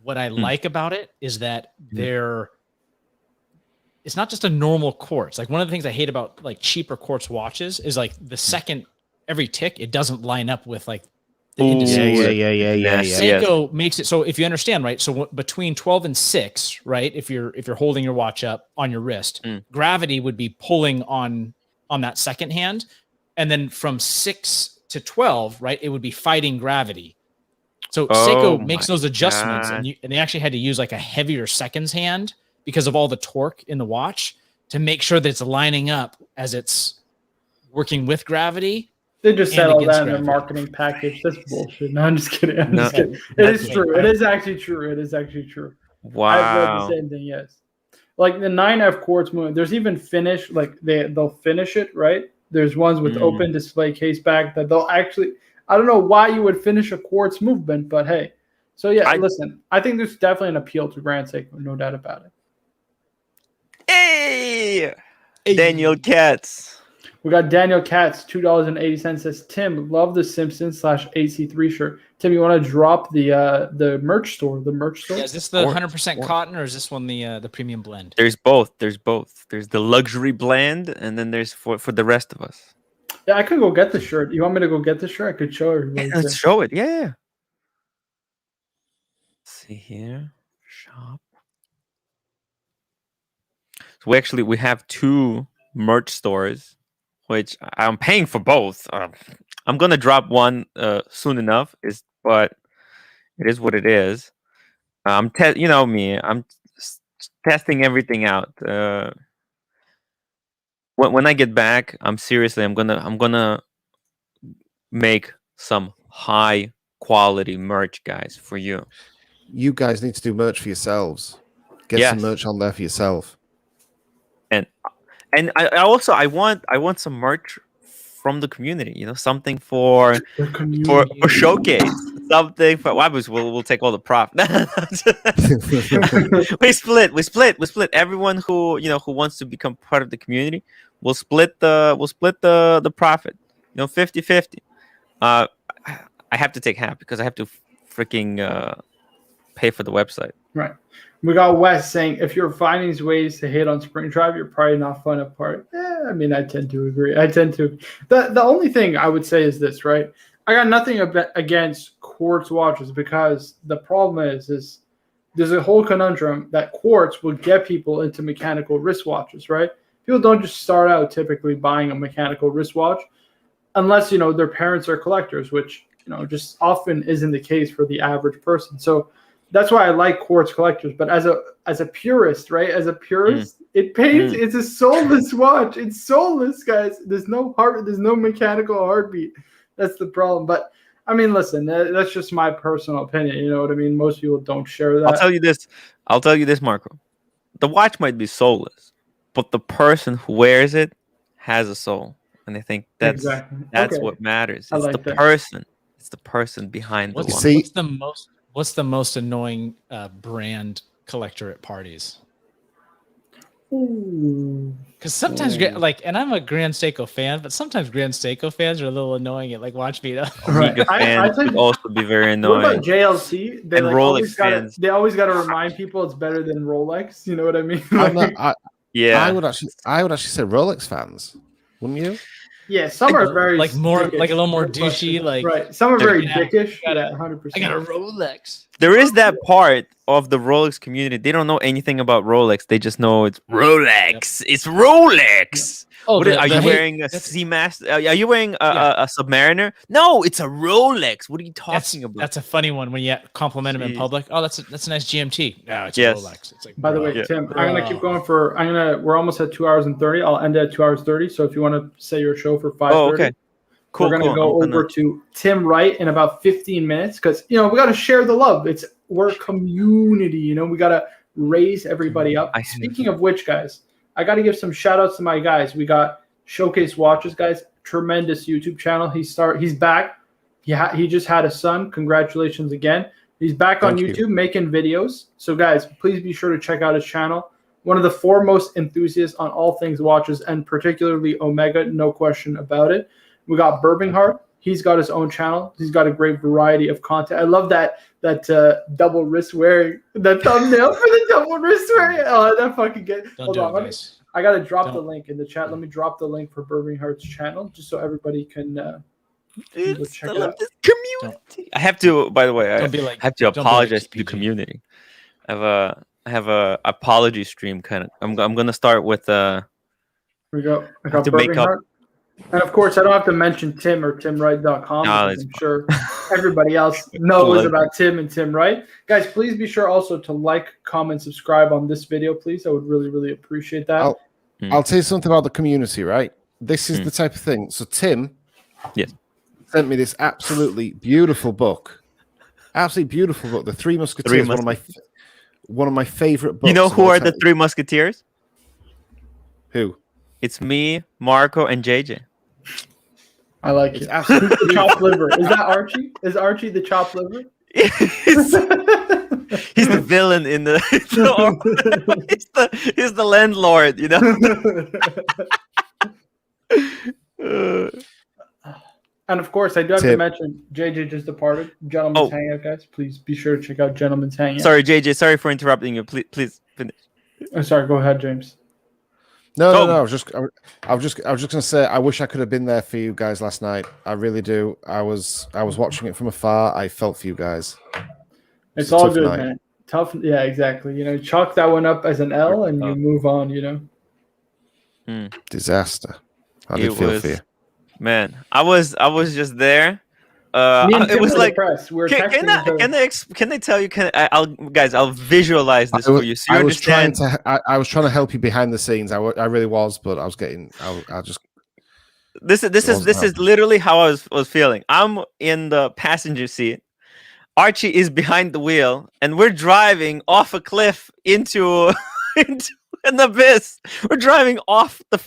what I like about it is that it's not just a normal quartz. Like, one of the things I hate about like cheaper quartz watches is like the second every tick, it doesn't line up with like the indices. Yeah. Seiko makes it so, if you understand, right? So between 12 and 6, right? If you're holding your watch up on your wrist, gravity would be pulling on that second hand, and then from 6 to 12, right? It would be fighting gravity. So Seiko makes those adjustments, and they actually had to use like a heavier seconds hand because of all the torque in the watch to make sure that it's lining up as it's working with gravity. They just said all that in their marketing package. That's bullshit. No, I'm just kidding. Just kidding. It is true. It is actually true. Wow. I've read the same thing, yes. Like the 9F quartz movement, there's even finish, like they'll finish it, right? There's ones with open display case back that they'll actually, I don't know why you would finish a quartz movement, but hey. So yeah, listen, I think there's definitely an appeal to Grand Seiko, no doubt about it. Hey! Daniel Katz. We got Daniel Katz, $2.80, says, Tim, love the Simpsons /AC3 shirt. Tim, you want to drop the merch store? The merch store? Yeah, is this the 100% cotton, or is this one the premium blend? There's both. There's the luxury blend, and then there's for the rest of us. Yeah, I could go get the shirt. You want me to go get the shirt? I could show everybody. Let's show it. Yeah. Let's see here. Shop. So we have 2 merch stores, which I'm paying for both. I'm gonna drop one soon enough. But it is what it is. You know me. I'm testing everything out. When I get back, I'm gonna make some high quality merch, guys, for you. You guys need to do merch for yourselves. Get some merch on there for yourself. And I want some merch from the community. You know, something for showcase. Something for we'll take all the profit. we split. Everyone who wants to become part of the community, we'll split the profit. 50-50. I have to take half because I have to freaking pay for the website. Right. We got Wes saying, if you're finding ways to hate on Spring Drive, you're probably not fun at party. I mean, I tend to agree. The only thing I would say is this, right? I got nothing against quartz watches, because the problem is there's a whole conundrum that quartz will get people into mechanical wristwatches, right? People don't just start out typically buying a mechanical wristwatch unless, their parents are collectors, which, just often isn't the case for the average person. So that's why I like quartz collectors. But as a purist, right? As a purist, it pays. It's a soulless watch. It's soulless, guys. There's no heart. There's no mechanical heartbeat. That's the problem. But I mean, listen, that's just my personal opinion. You know what I mean? Most people don't share that. I'll tell you this, Marco. The watch might be soulless, but the person who wears it has a soul, and I think that's what matters. It's like the person. It's the person behind the watch. What's the most annoying brand collector at parties? Because sometimes, and I'm a Grand Seiko fan, but sometimes Grand Seiko fans are a little annoying at Watch Meetup. Omega fans would also be very annoying. What about JLC? And Rolex fans. They always got to remind people it's better than Rolex. You know what I mean? I would actually say Rolex fans, wouldn't you? Yeah, some are very like more, dickish, like a little more no question. douchey. Like Right, some are very Yeah, dickish. I got Yeah, 100%. I got a Rolex. There is that part of the Rolex community. They don't know anything about Rolex. They just know it's Rolex. It's Rolex. Oh, Are you wearing a Seamaster? Are you wearing a Submariner? No, it's a Rolex. What are you talking about? That's a funny one when you compliment them in public. Oh, that's a nice GMT. No, it's Yes. a Rolex. It's like, By the way, Tim, I'm gonna keep going for. We're almost at 2 hours and 30. I'll end at 2 hours 30. So if you want to say your show for 5:30, Oh, okay. Cool. we're gonna go over to Tim Wright in about 15 minutes because we got to share the love. We're a community. We got to raise everybody up. Speaking of which, guys, I got to give some shout outs to my guys. We got Showcase Watches, guys. Tremendous YouTube channel. He's back. He just had a son. Congratulations again. He's back on YouTube making videos. So guys, please be sure to check out his channel. One of the foremost enthusiasts on all things watches and particularly Omega, no question about it. We got Birminghart. He's got his own channel. He's got a great variety of content. I love that double wrist wearing, the thumbnail for the double wrist wearing. Oh, that fucking good. Hold on, I gotta drop the link in the chat. Let me drop the link for Birminghart's channel just so everybody can check it out. This community. I have to. By the way, I have to apologize to the community. I have a apology stream kind of. I'm gonna start with Here we go. I got to make up. And of course, I don't have to mention Tim or TimWright.com. No, I'm sure everybody else knows about Tim and Tim Wright. Guys, please be sure also to like, comment, subscribe on this video, please. I would really, really appreciate that. I'll tell you something about the community, right? This is the type of thing. So Tim sent me this absolutely beautiful book. Absolutely beautiful book. The Three Musketeers, one of my favorite books. You know who are the Three Musketeers? Who? It's me, Marco, and JJ. I like it. The chopped liver. Is that Archie? Is Archie the chopped liver? He's the villain in the. He's the landlord, And of course, I do have to mention JJ just departed. Gentleman's Hangout, guys. Please be sure to check out Gentleman's Hangout. Sorry, JJ. Sorry for interrupting you. Please finish. Sorry. Go ahead, James. No. I was just gonna say I wish I could have been there for you guys last night. I really do. I was watching it from afar. I felt for you guys. It's all good, man. Tough. Yeah, exactly. Chalk that one up as an L, and you move on. Disaster. I did feel for you, man. I was just there. It was like, can I tell you? I'll visualize this for you. So you understand. I was trying to help you behind the scenes. I really was, but I was getting. I just. This is literally how I was feeling. I'm in the passenger seat. Archie is behind the wheel, and we're driving off a cliff into an abyss. We're driving off the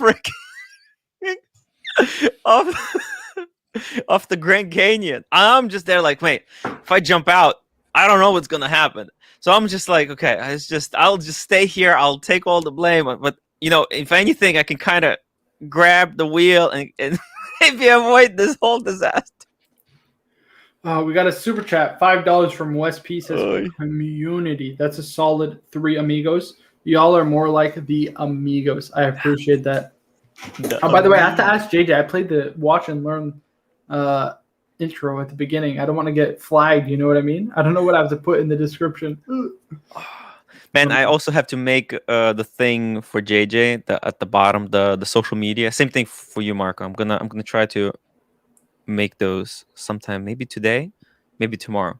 off the Grand Canyon. I'm just there like, wait, if I jump out, I don't know what's gonna happen. So I'm just like, okay, I'll just stay here. I'll take all the blame. But if anything, I can kind of grab the wheel and maybe avoid this whole disaster. We got a super chat, $5 from West P says community. That's a solid 3 amigos. Y'all are more like the amigos. I appreciate that. By the way, I have to ask JJ. I played the watch and learn intro at the beginning. I don't want to get flagged. You know what I mean? I don't know what I have to put in the description. Man, I also have to make the thing for JJ at the bottom, the social media. Same thing for you, Marco. I'm gonna try to make those sometime. Maybe today, maybe tomorrow.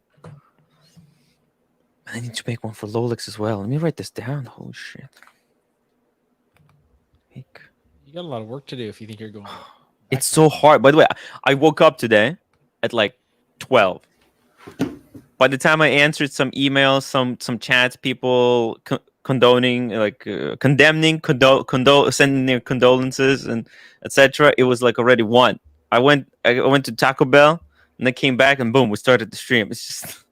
I need to make one for Rolex as well. Let me write this down. Holy shit! You got a lot of work to do if you think you're going. It's so hard. By the way, I woke up today at like 12. By the time I answered some emails, some chats, people condoning, condemning, sending their condolences and etc. It was like already 1. I went to Taco Bell and I came back and boom, we started the stream. It's just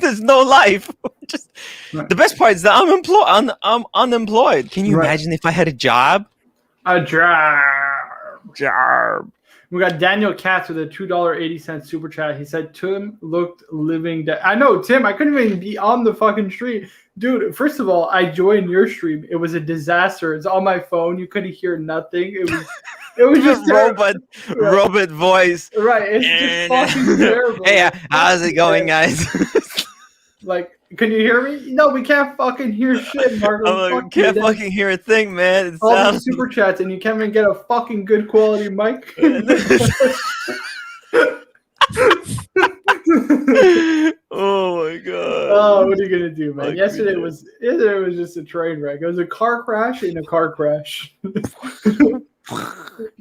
there's no life. The best part is that I'm unemployed. Can you imagine if I had a job? A job. We got Daniel Katz with a $2.80 super chat. He said Tim looked living dead. I know, Tim. I couldn't even be on the fucking stream, dude. First of all, I joined your stream. It was a disaster. It's on my phone. You couldn't hear nothing. It was It was just robot voice. Right. It's just fucking terrible. Hey, how's it going, guys? Like, can you hear me? No, we can't fucking hear shit, Marco. We can't fucking hear a thing, man. It all sounds... these super chats, and you can't even get a fucking good quality mic. Oh my god! Oh, what are you gonna do, man? Yesterday was just a train wreck. It was a car crash in a car crash.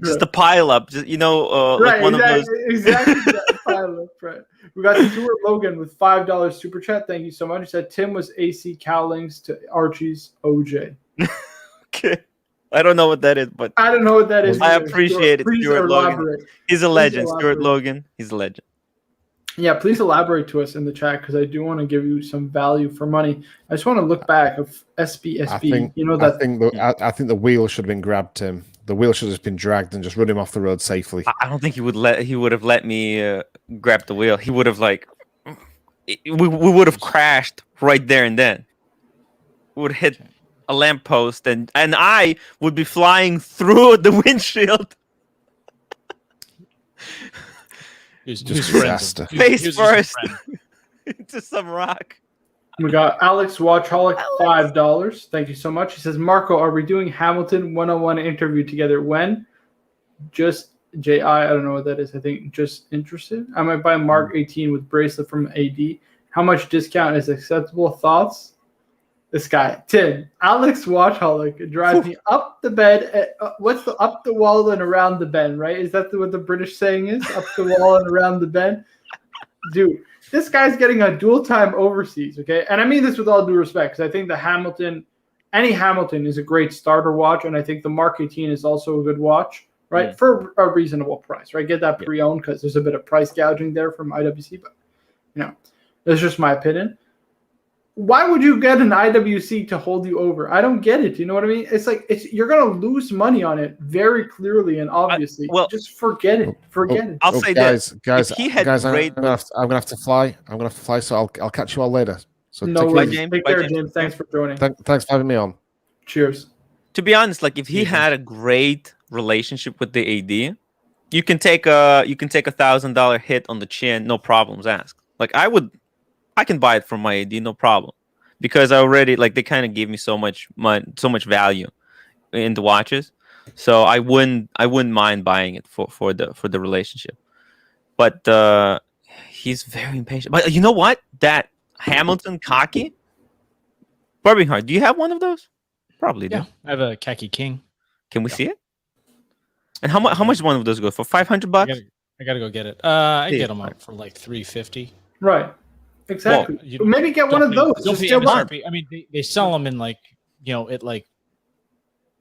Just a pile up, just, right? like one exactly, of those. Exactly that pile up. Right. We got Stuart Logan with $5 super chat. Thank you so much. He said Tim was AC Cowlings to Archie's OJ. Okay. I don't know what that is, but I don't know what that is. I appreciate it, Stuart Logan. Elaborate. He's a legend. Stuart Logan. He's a legend. Yeah, please elaborate to us in the chat because I do want to give you some value for money. I just want to look back of SBSB. I think the wheel should have been grabbed, Tim. The wheel should have just been dragged and just run him off the road safely. I don't think he would have let me grab the wheel. He would have we would have crashed right there and then. We would hit a lamppost and I would be flying through the windshield. Face first into some rock. We got Alex Watchholic, $5. Thank you so much. He says, Marco, are we doing Hamilton 101 interview together? When? Just JI, I don't know what that is. I think just interested. I might buy Mark 18 with bracelet from AD. How much discount is acceptable? Thoughts? This guy, Tim, Alex Watchholic, drives me up the bed. What's the up the wall and around the bend, right? Is that what the British saying is? Up the wall and around the bend? Dude, this guy's getting a dual time overseas, okay? And I mean this with all due respect, because I think any Hamilton is a great starter watch, and I think the Mark 18 is also a good watch, right? Yeah. For a reasonable price, right? Get that pre-owned because there's a bit of price gouging there from IWC, but that's just my opinion. Why would you get an IWC to hold you over? I don't get it. You know what I mean? It's like you're gonna lose money on it very clearly and obviously. Just forget it. Forget it. I'll say guys, this. Guys, I'm gonna have to fly. I'm gonna have to fly, so I'll catch you all later. So no worries. Take care, James. Thanks for joining. Thanks for having me on. Cheers. To be honest, like if he had a great relationship with the AD, you can take a $1,000 hit on the chin, no problems asked. Like I can buy it from my AD, no problem, because I already they kind of gave me so much money, so much value in the watches, so I wouldn't mind buying it for the relationship. But he's very impatient. But you know what? That Hamilton khaki, Birmingham. Do you have one of those? Probably do. Yeah, I have a khaki king. Can we see it? And how much one of those go for? $500? I gotta go get it. I get them up for like $350. Right. Exactly. Well, maybe get one of those. Just MSRP. I mean, they sell them in at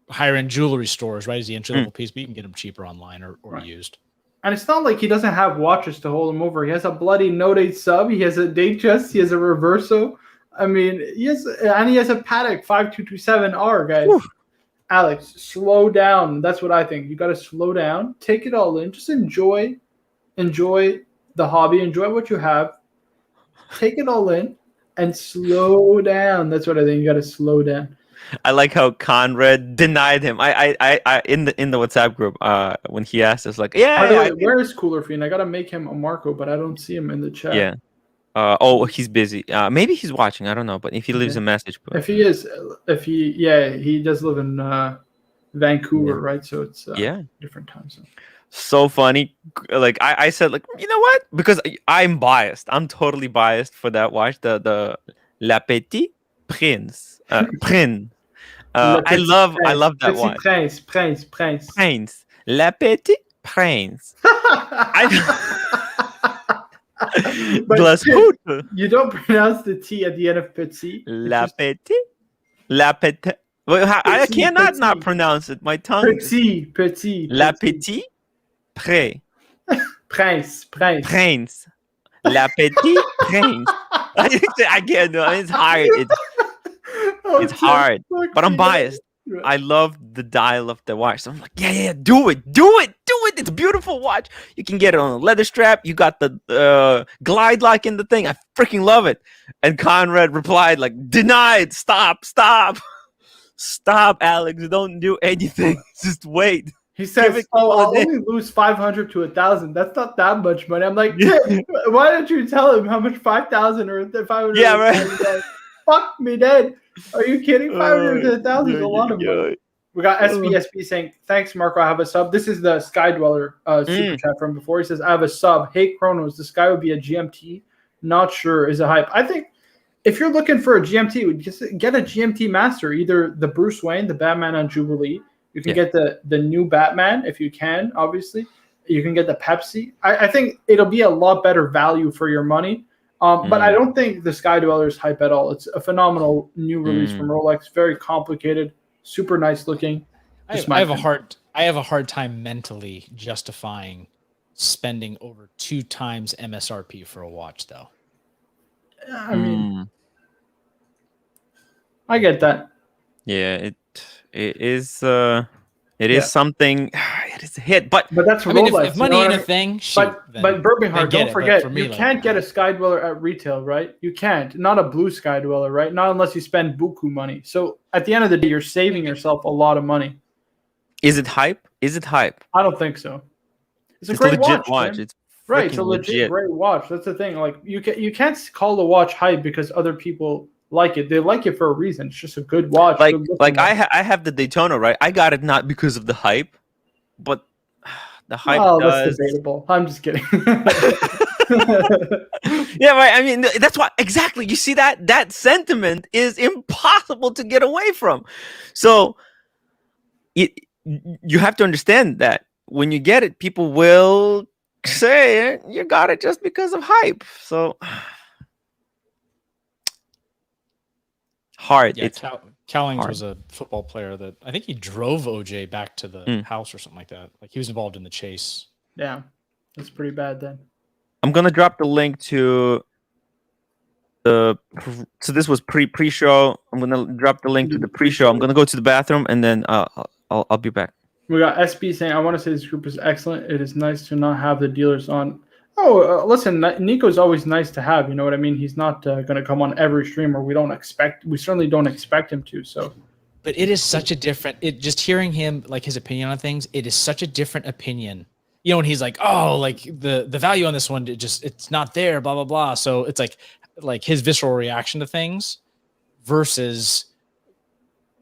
higher end jewelry stores, right? As the entry level piece, but you can get them cheaper online or used. And it's not like he doesn't have watches to hold him over. He has a bloody No Date sub. He has a Datejust. He has a Reverso. I mean, he has a Patek 5227R, guys. Whew. Alex, slow down. That's what I think. You got to slow down. Take it all in. Just enjoy the hobby. Enjoy what you have. Take it all in and slow down. That's what I think. You got to slow down. I like how Conrad denied him. I in the WhatsApp group when he asked us By the way, where is Cooler Fiend? I gotta make him a Marco, but I don't see him in the chat. Yeah. He's busy. Maybe he's watching. I don't know. But if he leaves a message, if he does live in Vancouver, right? So it's different time zone. So funny. I said, you know what? Because I'm biased. I'm totally biased for that watch. The La Petite Prince. Prince. I love that watch. Prince. La Petite Prince. But you don't pronounce the T at the end of petit. La Petite. La Petite. I cannot not pronounce it. My tongue. Petit. La Petite. Prince. La Petite Prince. I can't do it. It's hard. It's hard. But I'm biased. I love the dial of the watch. So I'm like, yeah, do it. It's a beautiful watch. You can get it on a leather strap. You got the glide lock in the thing. I freaking love it. And Conrad replied denied. Stop, Alex. Don't do anything. Just wait. He says, "Oh, I'll only lose 500 to 1,000. That's not that much money." I'm like, "Dude, why don't you tell him how much 5,000 or 500?" Yeah, right. Fuck me dead. Are you kidding? 500 to 1,000 is a lot of money. We got SBSB saying, "Thanks, Marco. I have a sub." This is the Sky Dweller super chat from before. He says, "I have a sub. Hey, Chronos, this guy would be a GMT. Not sure. Is a hype. I think if you're looking for a GMT, just get a GMT Master. Either the Bruce Wayne, the Batman on Jubilee. You can get the new Batman if you can. Obviously, you can get the Pepsi. I think it'll be a lot better value for your money. But I don't think the Sky Dweller is hype at all. It's a phenomenal new release from Rolex. Very complicated, super nice looking. I have a hard time mentally justifying spending over 2 times MSRP for a watch, though. I mean, I get that. Yeah, it is something. It is a hit, but that's I mean, if money ain't a thing, but Birmingham, don't forget, you can't get a Sky Dweller at retail, right? You can't. Not a blue Sky Dweller, right? Not unless you spend buku money. So at the end of the day, you're saving yourself a lot of money. Is it hype? Is it hype? I don't think so. It's a great legit watch. It's right. It's a legit great watch. That's the thing. Like you can't call the watch hype because other people like it. They like it for a reason. It's just a good watch. Like I have the Daytona, right? I got it not because of the hype, but the hype that's debatable. I'm just kidding. Yeah, right. I mean, that's why exactly. You see that sentiment is impossible to get away from. So you have to understand that when you get it, people will say you got it just because of hype. So hard. Yeah, Cowlings was a football player that I think he drove OJ back to the house or something like that. Like he was involved in the chase. Yeah, that's pretty bad then. I'm gonna drop the link to the. So this was pre-show. I'm gonna drop the link to the pre-show. I'm gonna go to the bathroom and then I'll be back. We got SB saying, "I want to say this group is excellent. It is nice to not have the dealers on." Oh, listen, Nico's always nice to have. You know what I mean? He's not going to come on every stream, or we certainly don't expect him to. So, but it is such a different. Just hearing him, like his opinion on things, it is such a different opinion. You know, when he's like, "Oh, like the value on this one, it's not there," blah blah blah. So it's like his visceral reaction to things versus,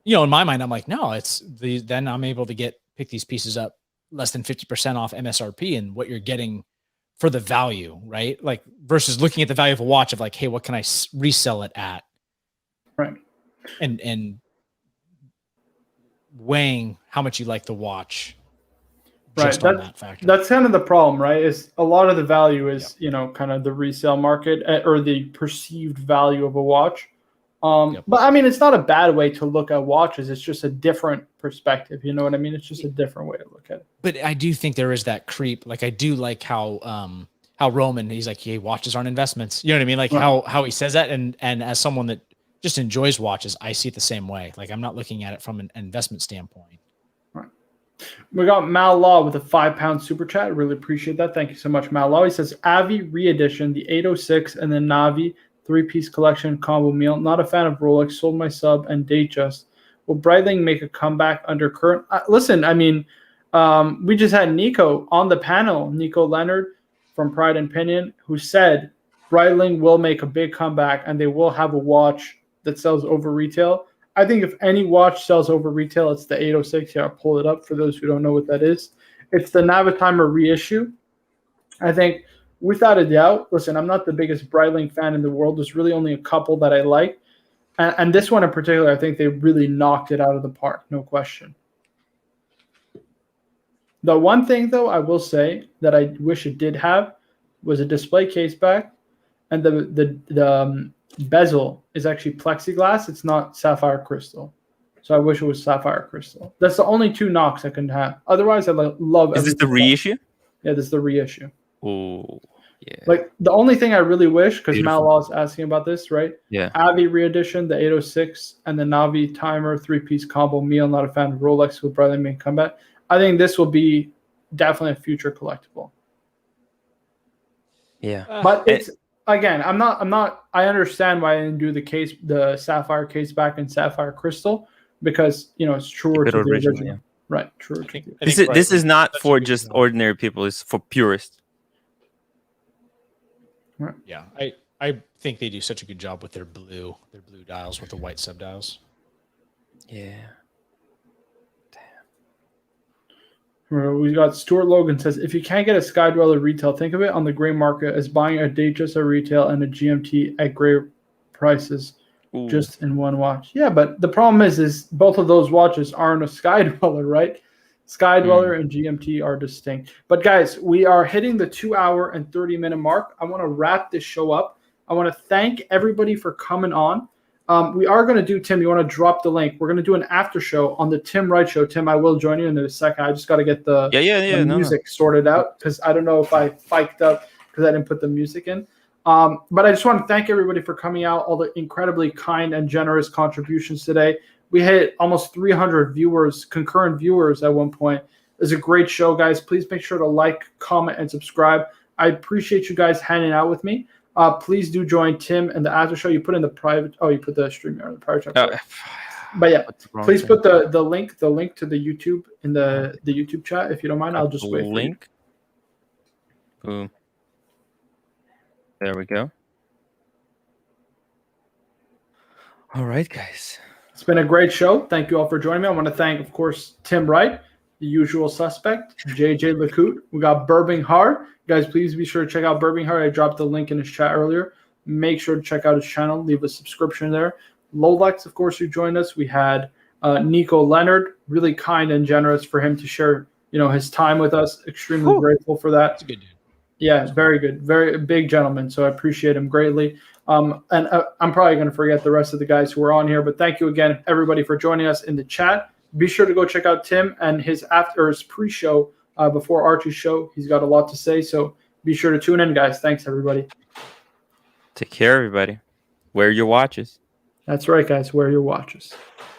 you know, in my mind, I'm like, no, then I'm able to pick these pieces up less than 50% off MSRP and what you're getting for the value, right? Like versus looking at the value of a watch of like, hey, what can I resell it at? Right. And weighing how much you like the watch. Right. That's kind of the problem, right? Is a lot of the value is, you know, kind of the resale market or the perceived value of a watch. But I mean, it's not a bad way to look at watches. It's just a different perspective. You know what I mean? It's just a different way to look at it. But I do think there is that creep. Like I do like how Roman, he's like, hey, watches aren't investments. You know what I mean? Like how he says that. And as someone that just enjoys watches, I see it the same way. Like I'm not looking at it from an investment standpoint. Right. We got Mal Law with a £5 super chat. I really appreciate that. Thank you so much, Mal Law. He says Avi re-edition, the 806 and the Navi 3-piece collection combo meal. Not a fan of Rolex. Sold my sub and Datejust. Will Breitling make a comeback under current? Listen, I mean, we just had Nico on the panel, Nico Leonard from Pride and Pinion, who said Breitling will make a big comeback and they will have a watch that sells over retail. I think if any watch sells over retail, it's the 806. Here, I'll pull it up for those who don't know what that is. It's the Navitimer reissue. I think without a doubt, listen, I'm not the biggest Breitling fan in the world. There's really only a couple that I like. And this one in particular, I think they really knocked it out of the park, no question. The one thing, though, I will say that I wish it did have was a display case back. And the bezel is actually plexiglass. It's not sapphire crystal. So I wish it was sapphire crystal. That's the only two knocks I can have. Otherwise, I love. Is this the reissue? Yeah, this is the reissue. Oh, yeah. Like the only thing I really wish, because Malaw is asking about this, right? Yeah. Avi re-edition, the 806, and the Navi Timer 3-piece combo meal. Not a fan of Rolex. Will probably make a comeback. I think this will be definitely a future collectible. Yeah. But it's again, I'm not. I understand why I didn't do the sapphire case back and sapphire crystal because it's truer to the original. Right. True. This is not for just ordinary people. It's for purists. Right. Yeah, I think they do such a good job with their blue dials with the white subdials. Yeah. We got Stuart Logan says, if you can't get a Sky Dweller retail, think of it on the gray market as buying a Datejust at retail and a GMT at gray prices. Ooh. Just in one watch. Yeah, but the problem is both of those watches aren't a Sky Dweller, right? Sky Dweller and GMT are distinct. But guys, we are hitting the 2 hour and 30-minute mark. I want to wrap this show up. I want to thank everybody for coming on. We are going to do, Tim, you want to drop the link. We're going to do an after show on the Tim Wright Show. Tim, I will join you in a second. I just got to get the music sorted out because I don't know if I fiked up because I didn't put the music in. But I just want to thank everybody for coming out, all the incredibly kind and generous contributions today. We hit almost 300 viewers, concurrent viewers at one point. It was a great show, guys. Please make sure to like, comment, and subscribe. I appreciate you guys hanging out with me. Please do join Tim and the after show. You put in the private. Oh, you put the stream in the private chat. But yeah, please put the link to the YouTube in the YouTube chat if you don't mind. I'll just wait. Link. Boom. There we go. All right, guys. It's been a great show. Thank you all for joining me. I want to thank, of course, Tim Wright, the usual suspect, JJ Lacoute. We got Burbing Hard. Guys, please be sure to check out Burbing Hard. I dropped the link in his chat earlier. Make sure to check out his channel. Leave a subscription there. Lolex, of course, who joined us. We had Nico Leonard, really kind and generous for him to share, his time with us. Extremely grateful for that. That's a good dude. Yeah, very good. Very big gentleman. So I appreciate him greatly. And I'm probably going to forget the rest of the guys who are on here, but thank you again, everybody, for joining us in the chat. Be sure to go check out Tim and his pre-show before Archie's show. He's got a lot to say, so be sure to tune in, guys. Thanks, everybody. Take care, everybody. Wear your watches. That's right, guys. Wear your watches.